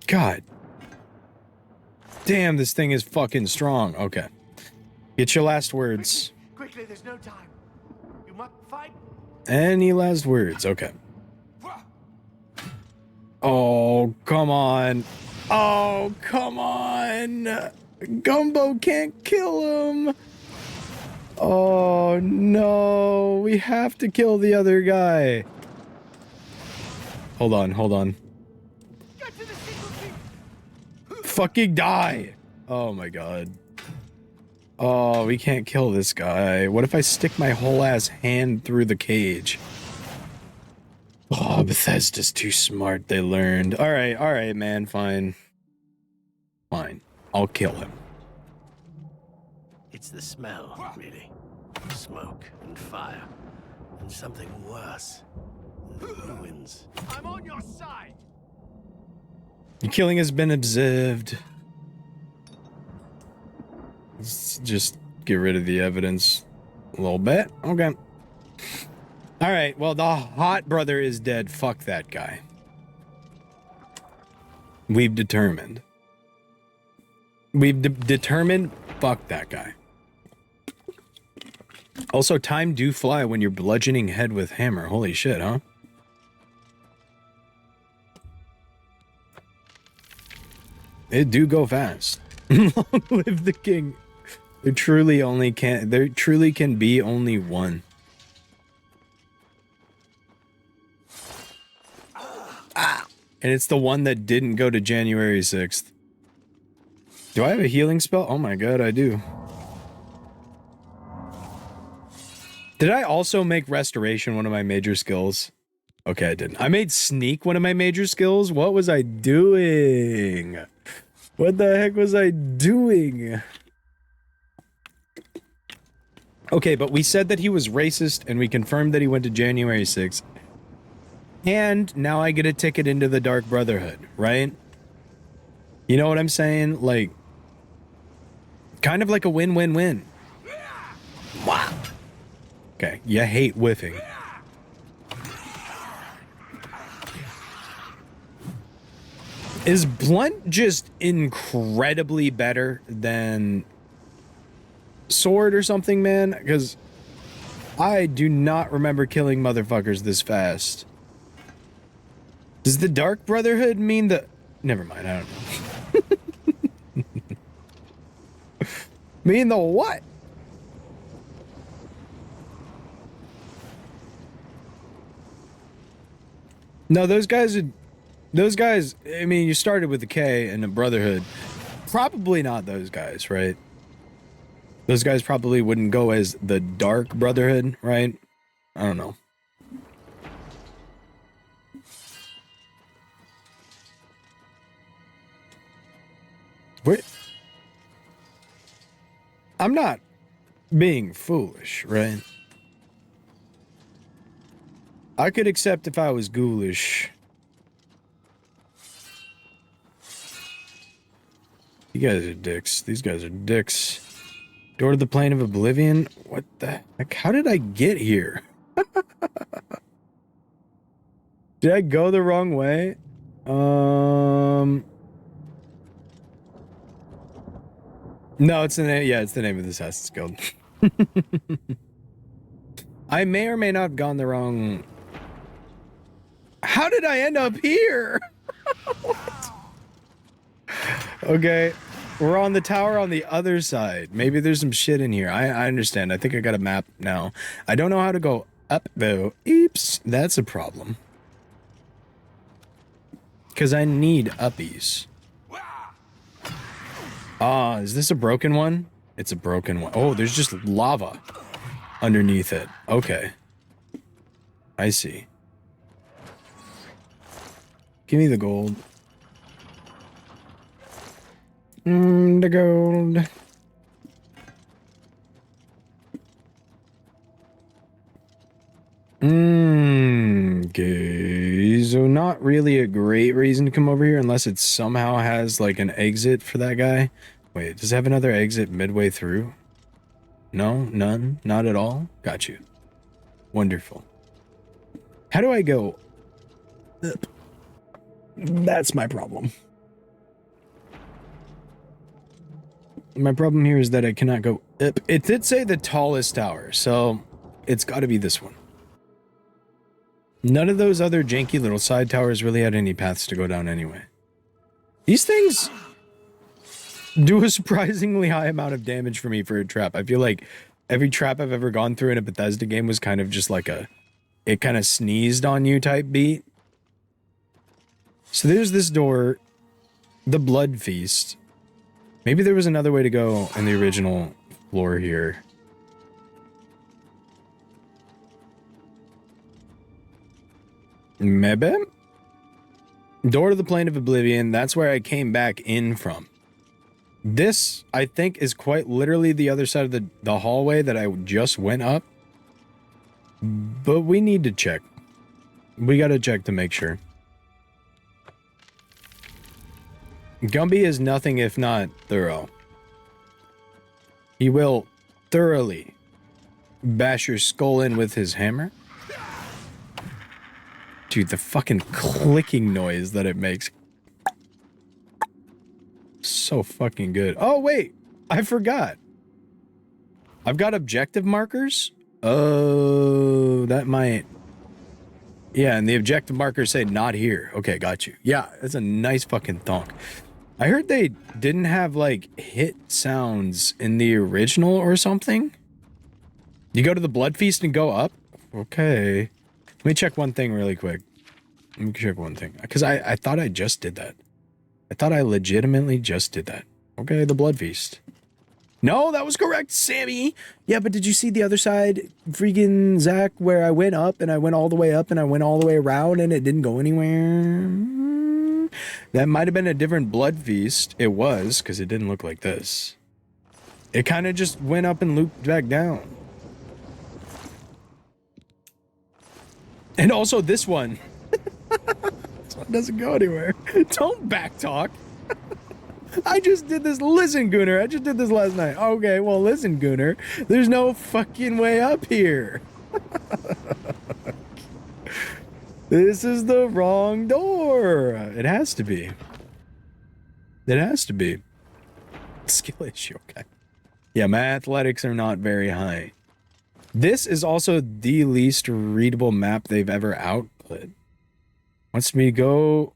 A: God. Damn, this thing is fucking strong. Okay. Get your last words.
H: Quickly, there's no time. You must fight.
A: Any last words? Okay. Oh, come on. Oh, come on. Gumbo can't kill him. Oh, Oh no, we have to kill the other guy. Hold on, hold on. Fucking die! Oh my god. Oh, we can't kill this guy. What if I stick my whole ass hand through the cage? Oh, Bethesda's too smart, they learned. Alright, man, fine. Fine. I'll kill him.
J: It's the smell, really. Smoke and fire. And something worse. The ruins.
H: I'm on your side.
A: The killing has been observed. Let's just get rid of the evidence a little bit. Okay. Alright, well, the hot brother is dead. Fuck that guy. We've determined. We've determined, fuck that guy. Also, time do fly when you're bludgeoning head with hammer. Holy shit, huh? It do go fast. Long live the king. There truly can be only one. And it's the one that didn't go to January 6th. Do I have a healing spell? Oh my god, I do. Did I also make restoration one of my major skills? Okay, I didn't. I made sneak one of my major skills? What was I doing? What the heck was I doing? Okay, but we said that he was racist, and we confirmed that he went to January 6th. And now I get a ticket into the Dark Brotherhood, right? You know what I'm saying? Like, kind of like a win-win-win. Wow. Okay, you hate whiffing. Is Blunt just incredibly better than Sword or something, man? Because I do not remember killing motherfuckers this fast. Does the Dark Brotherhood mean the... Never mind, I don't know. Mean the what? No, those guys, I mean, you started with a K and a Brotherhood. Probably not those guys, right? Those guys probably wouldn't go as the Dark Brotherhood, right? I don't know. Wait. I'm not being foolish, right? I could accept if I was ghoulish. You guys are dicks. These guys are dicks. Door to the plane of Oblivion? What the heck? How did I get here? Did I go the wrong way? No, it's the name. Yeah, it's the name of the Assassin's Guild. I may or may not have gone the wrong... How did I end up here? Okay, we're on the tower on the other side. Maybe there's some shit in here. I understand. I think I got a map now. I don't know how to go up, though. Oops, that's a problem. Because I need uppies. Ah, is this a broken one? It's a broken one. Oh, there's just lava underneath it. Okay. I see. Give me the gold. The gold. Okay. So not really a great reason to come over here unless it somehow has like an exit for that guy. Wait, does it have another exit midway through? No? None? Not at all? Got you. Wonderful. How do I go up? That's my problem. My problem here is that I cannot go up. It did say the tallest tower, so it's got to be this one. None of those other janky little side towers really had any paths to go down anyway. These things do a surprisingly high amount of damage for me for a trap. I feel like Every trap I've ever gone through in a Bethesda game was kind of just like it kind of sneezed on you type beat. So there's this door, the Blood Feast. Maybe there was another way to go in the original floor here. Maybe? Door to the Plane of Oblivion. That's where I came back in from. This, I think, is quite literally the other side of the hallway that I just went up. But we need to check. We gotta check to make sure. Gumby is nothing if not thorough. He will thoroughly bash your skull in with his hammer. Dude, the fucking clicking noise that it makes. So fucking good. Oh, wait. I forgot. I've got objective markers. Oh, that might... Yeah, and the objective markers say not here. Okay, got you. Yeah, that's a nice fucking thonk. I heard they didn't have, like, hit sounds in the original or something. You go to the Blood Feast and go up? Okay. Let me check one thing really quick. Let me check one thing. Because I thought I just did that. I thought I legitimately just did that. Okay, the Blood Feast. No, that was correct, Sammy. Yeah, but did you see the other side, freaking Zach, where I went up and I went all the way up and I went all the way around and it didn't go anywhere? That might have been a different Blood Feast. It was, because it didn't look like this. It kind of just went up and looped back down. And also this one. This one doesn't go anywhere. Don't backtalk. I just did this. Listen, Gooner. I just did this last night. Okay, well, listen, Gooner. There's no fucking way up here. This is the wrong door. It has to be. It has to be. Skill issue, okay. Yeah, my athletics are not very high. This is also the least readable map they've ever output. Wants me to go...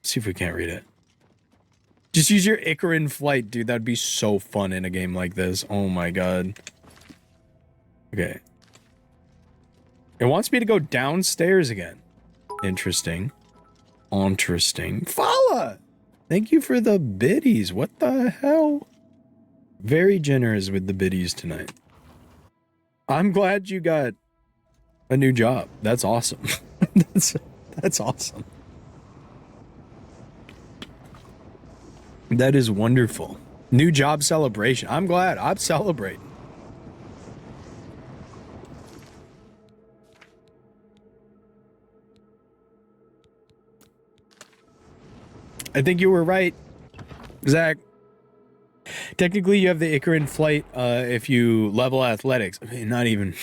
A: See if we can't read it. Just use your Icaran flight, dude. That'd be so fun in a game like this. Oh my god. Okay. It wants me to go downstairs again. Interesting. Interesting. Fala! Thank you for the biddies. What the hell? Very generous with the biddies tonight. I'm glad you got a new job. That's awesome. That's awesome. That is wonderful. New job celebration. I'm glad. I'm celebrating. I think you were right, Zach. Technically, you have the Icaran flight if you level athletics. I mean, not even...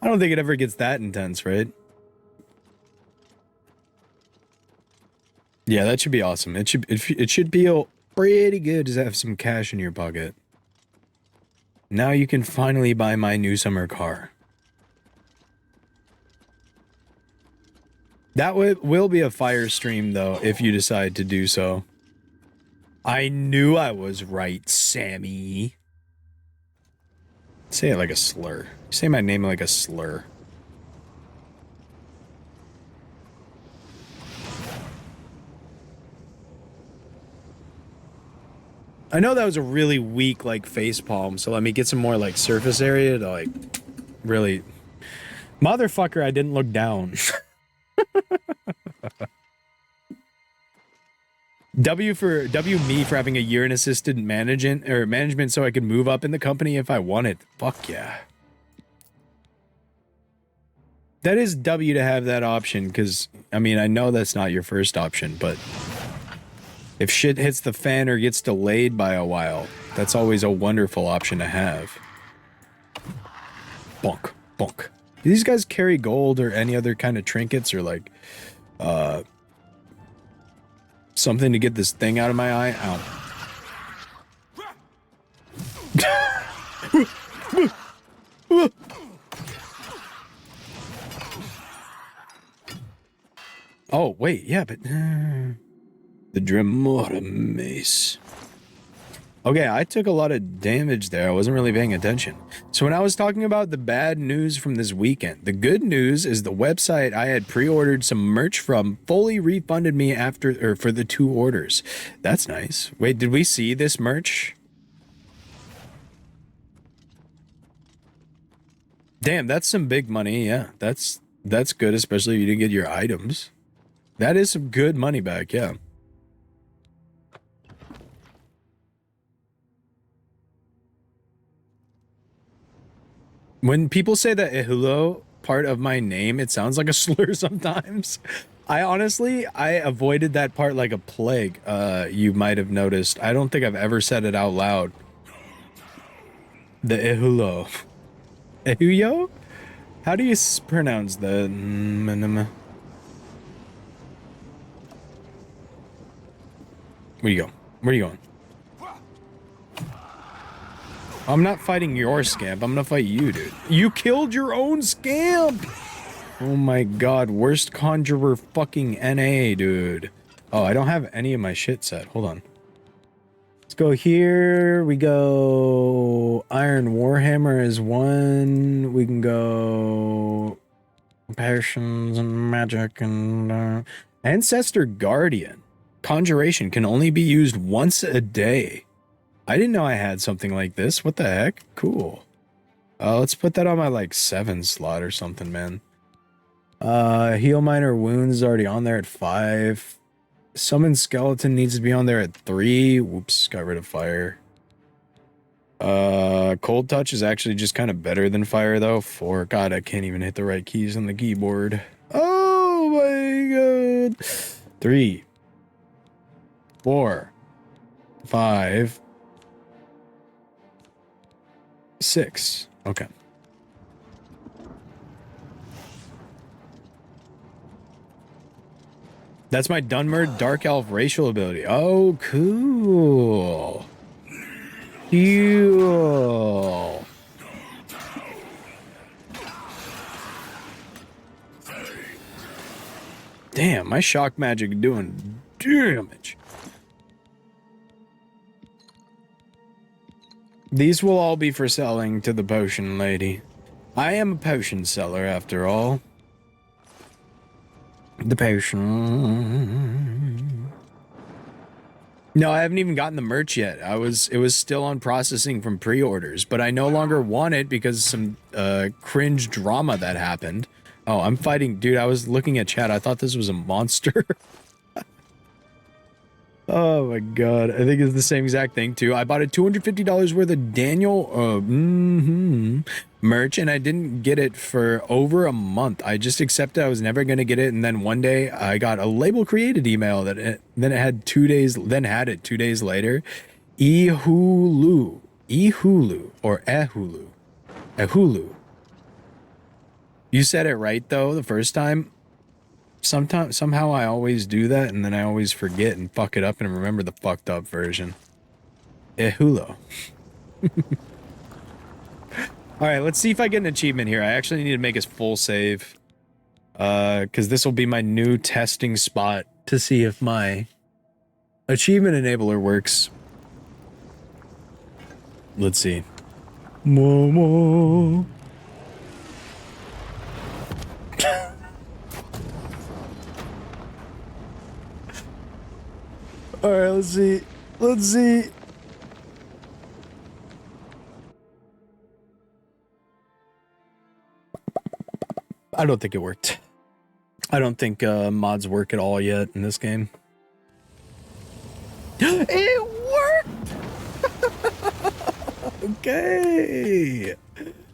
A: I don't think it ever gets that intense, right? Yeah, that should be awesome. It should feel pretty good to have some cash in your pocket. Now you can finally buy my new summer car. That will be a fire stream, though, if you decide to do so. I knew I was right, Sammy. Say it like a slur. Say my name like a slur. I know that was a really weak, like, face palm, so let me get some more, like, surface area to, like, really... Motherfucker, I didn't look down. W me for having a year in assistant management so I could move up in the company if I wanted. Fuck yeah. That is W to have that option, because, I mean, I know that's not your first option, but... If shit hits the fan or gets delayed by a while, that's always a wonderful option to have. Bonk, bonk. Do these guys carry gold or any other kind of trinkets or like, something to get this thing out of my eye? Ow. Oh, wait, yeah, but... The Dremora Mace. Okay, I took a lot of damage there. I wasn't really paying attention. So when I was talking about the bad news from this weekend, the good news is the website I had pre-ordered some merch from fully refunded me for the 2 orders. That's nice. Wait, did we see this merch? Damn, that's some big money. Yeah, that's good, especially if you didn't get your items. That is some good money back, yeah. When people say the Ihulo part of my name, it sounds like a slur sometimes. I avoided that part like a plague. You might have noticed. I don't think I've ever said it out loud. The Ihulo. Ihuyo? How do you pronounce the... Where you go? Where you going? I'm not fighting your scamp. I'm gonna fight you, dude. You killed your own scamp! Oh my god, worst conjurer fucking NA, dude. Oh, I don't have any of my shit set. Hold on. Let's go here. We go... Iron Warhammer is 1. We can go... Passions and magic and... Ancestor Guardian. Conjuration can only be used once a day. I didn't know I had something like this. What the heck? Cool. Let's put that on my, like, 7 slot or something, man. Heal minor wounds is already on there at 5. Summon skeleton needs to be on there at 3. Whoops, got rid of fire. Cold touch is actually just kind of better than fire, though. 4. God, I can't even hit the right keys on the keyboard. Oh, my God. 3. 4. 5. 6. Okay. That's my Dunmer Dark Elf racial ability. Oh, cool. Cool. Damn, my shock magic doing damage. These will all be for selling to the potion lady. I am a potion seller after all. The potion. No, I haven't even gotten the merch yet. It was still on processing from pre-orders, but I no longer want it because of some cringe drama that happened. Oh, I'm fighting, dude. I was looking at chat. I thought this was a monster. Oh my god, I think it's the same exact thing too. I bought a $250 worth of Daniel merch and I didn't get it for over a month. I just accepted I was never going to get it, and then one day I got a label created email that then it had 2 days, then had it 2 days later. Ehulu or Ehulu. You said it right though the first time. Somehow I always do that, and then I always forget and fuck it up and remember the fucked up version. Ehulo. Alright, let's see if I get an achievement here. I actually need to make a full save. Because this will be my new testing spot to see if my achievement enabler works. Let's see. Momo. All right, let's see. Let's see. I don't think it worked. I don't think mods work at all yet in this game. It worked! Okay.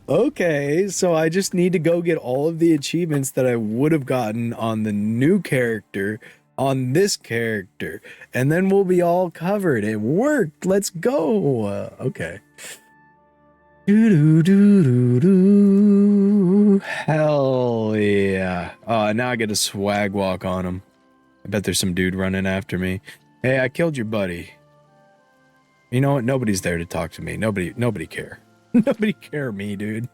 A: Okay, so I just need to go get all of the achievements that I would have gotten on the new character on this character, and then we'll be all covered. It worked. Let's go. Okay. Hell yeah. Oh, now I get a swag walk on him. I bet there's some dude running after me. Hey, I killed your buddy. You know what? Nobody's there to talk to me. Nobody care. Nobody care me, dude.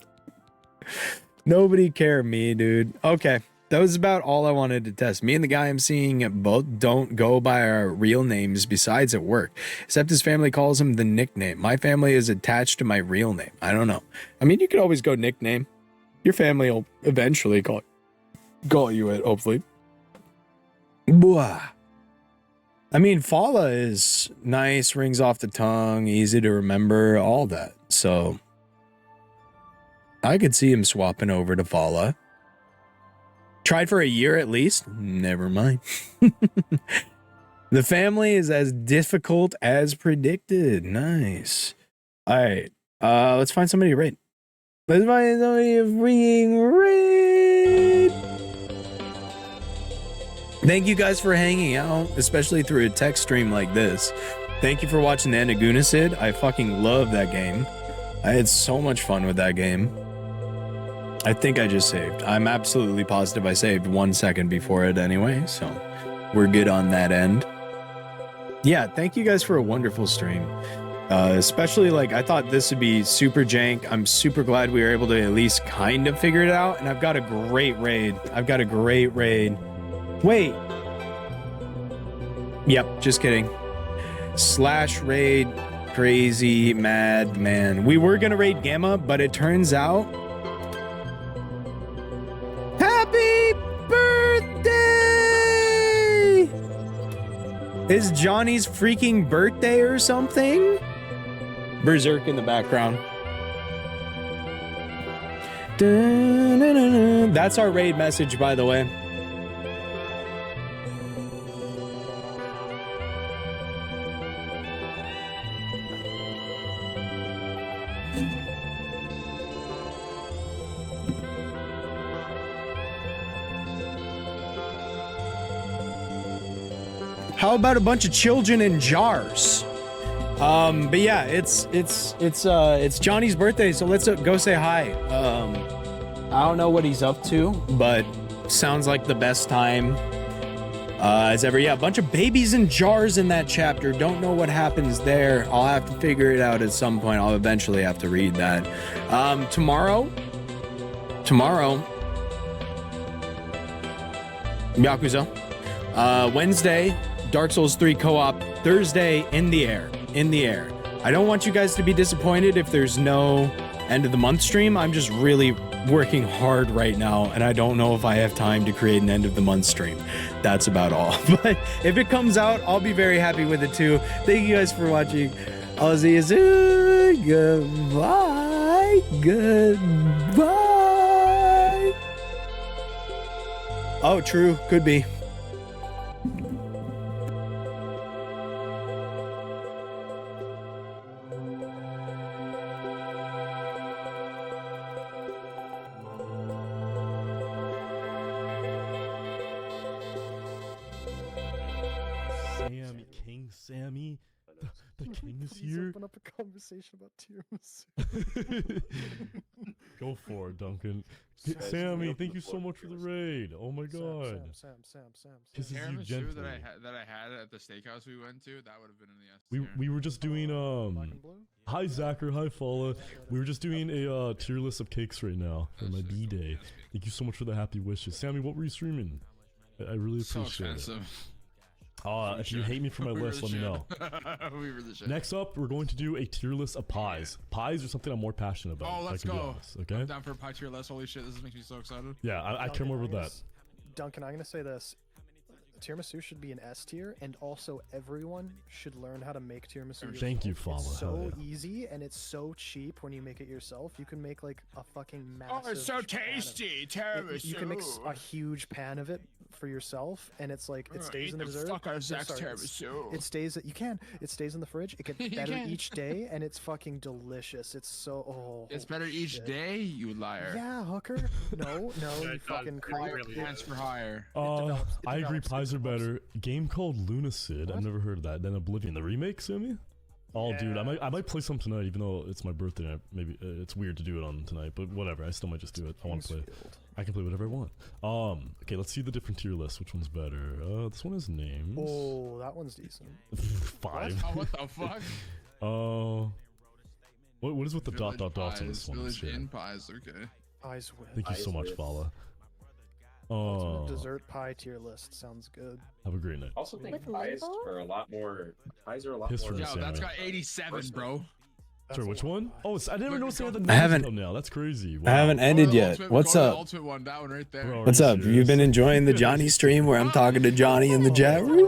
A: Nobody care me, dude. Okay. That was about all I wanted to test. Me and the guy I'm seeing both don't go by our real names besides at work, except his family calls him the nickname. My family is attached to my real name. I don't know. I mean, you could always go nickname. Your family will eventually call you it, hopefully. Bwah. I mean, Fala is nice, rings off the tongue, easy to remember, all that. So I could see him swapping over to Fala. Tried for a year at least. Never mind. The family is as difficult as predicted. Nice. All right. Let's find somebody to raid. Let's find somebody to freaking raid. Thank you guys for hanging out, especially through a text stream like this. Thank you for watching the end of Lunacid. I fucking love that game. I had so much fun with that game. I think I just saved. I'm absolutely positive I saved 1 second before it anyway, so we're good on that end. Yeah, thank you guys for a wonderful stream. Especially, like, I thought this would be super jank. I'm super glad we were able to at least kind of figure it out, and I've got a great raid. Wait. Yep, just kidding. Slash raid crazy mad man. We were gonna raid Gamma, but it turns out happy birthday! Is Johnny's freaking birthday or something? Berserk in the background. Dun-dun-dun-dun. That's our raid message, by the way. How about a bunch of children in jars? But yeah, it's Johnny's birthday, so let's go say hi. I don't know what he's up to, but sounds like the best time as ever. Yeah, a bunch of babies in jars in that chapter. Don't know what happens there. I'll have to figure it out at some point. I'll eventually have to read that. Tomorrow, Yakuza. Wednesday, Dark Souls 3 co-op. Thursday, in the air. I don't want you guys to be disappointed if there's no end of the month stream. I'm just really working hard right now, and I don't know if I have time to create an end of the month stream. That's about all. But if it comes out, I'll be very happy with it too. Thank you guys for watching. I'll see you soon. Goodbye. Oh, true. Could be.
K: Sammy, the king is here.
L: Open up a conversation about tiramisu.
K: Go for it, Duncan. Sammy, thank you so much for the raid. Oh my god.
L: Sam.
K: Kisses you
M: tiramisu
K: gently.
M: that I had at the steakhouse we went to, that would have been in the S tier.
K: We were just doing hi Zachar, hi Fala. We were just doing a tier list of cakes right now for my D-Day. Thank you so much for the happy wishes. Sammy, what were you streaming? I really appreciate it. If you hate me for my list, let me know.
M: We were the shit.
K: Next up, we're going to do a tier list of pies. Pies are something I'm more passionate about.
M: Oh, let's
K: if I can be
M: go.
K: honest, okay?
M: I'm down for a pie tier list. Holy shit, this makes me so excited.
K: Yeah, I care more about that.
L: Duncan, I'm gonna say this. Tiramisu should be an S tier, and also everyone should learn how to make tiramisu.
K: Thank you, Fala.
L: It's so easy, and it's so cheap when you make it yourself. You can make like a fucking massive.
M: Oh, it's so tasty, tiramisu.
L: You can make a huge pan of it for yourself, and it's like it stays in the dessert.
M: Tiramisu.
L: It stays. It stays in the fridge. It gets better each day, and it's fucking delicious. It's so
M: It's better each day, you liar.
L: Yeah, hooker. No, you fucking
M: really pants for hire.
K: I agree. Pies are better. A game called Lunacid. I've never heard of that. Then Oblivion, the remake, Sammy. Oh, dude, I might play some tonight, even though it's my birthday. Maybe it's weird to do it on tonight, but whatever. I still might just do it. I want to play. I can play whatever I want. Okay, let's see the different tier lists. Which one's better? This one has names.
L: Oh, that one's decent.
K: 5.
M: What the fuck?
K: What is with the
M: Village
K: dots on
M: pies,
K: this one?
M: Village Inn pies, okay.
L: Pies win.
K: Thank you so much, Fala. Oh.
L: Dessert pie tier list sounds good.
K: Have a great night.
N: Also think
D: With
N: pies
D: label?
N: are a lot more. Pies are a lot
K: Piss
N: more.
K: from the
M: Yo, that's
K: salmon.
M: got 87, bro.
K: Sorry, which one? Oh, I didn't even know they had the
A: I haven't-
K: thumbnail. That's crazy.
A: I haven't ended yet. What's up?
M: Ultimate one, that one right there.
K: Bro, are
A: What's
K: you
A: up?
K: serious?
A: You've been enjoying the Johnny stream where I'm talking to Johnny in the chat room?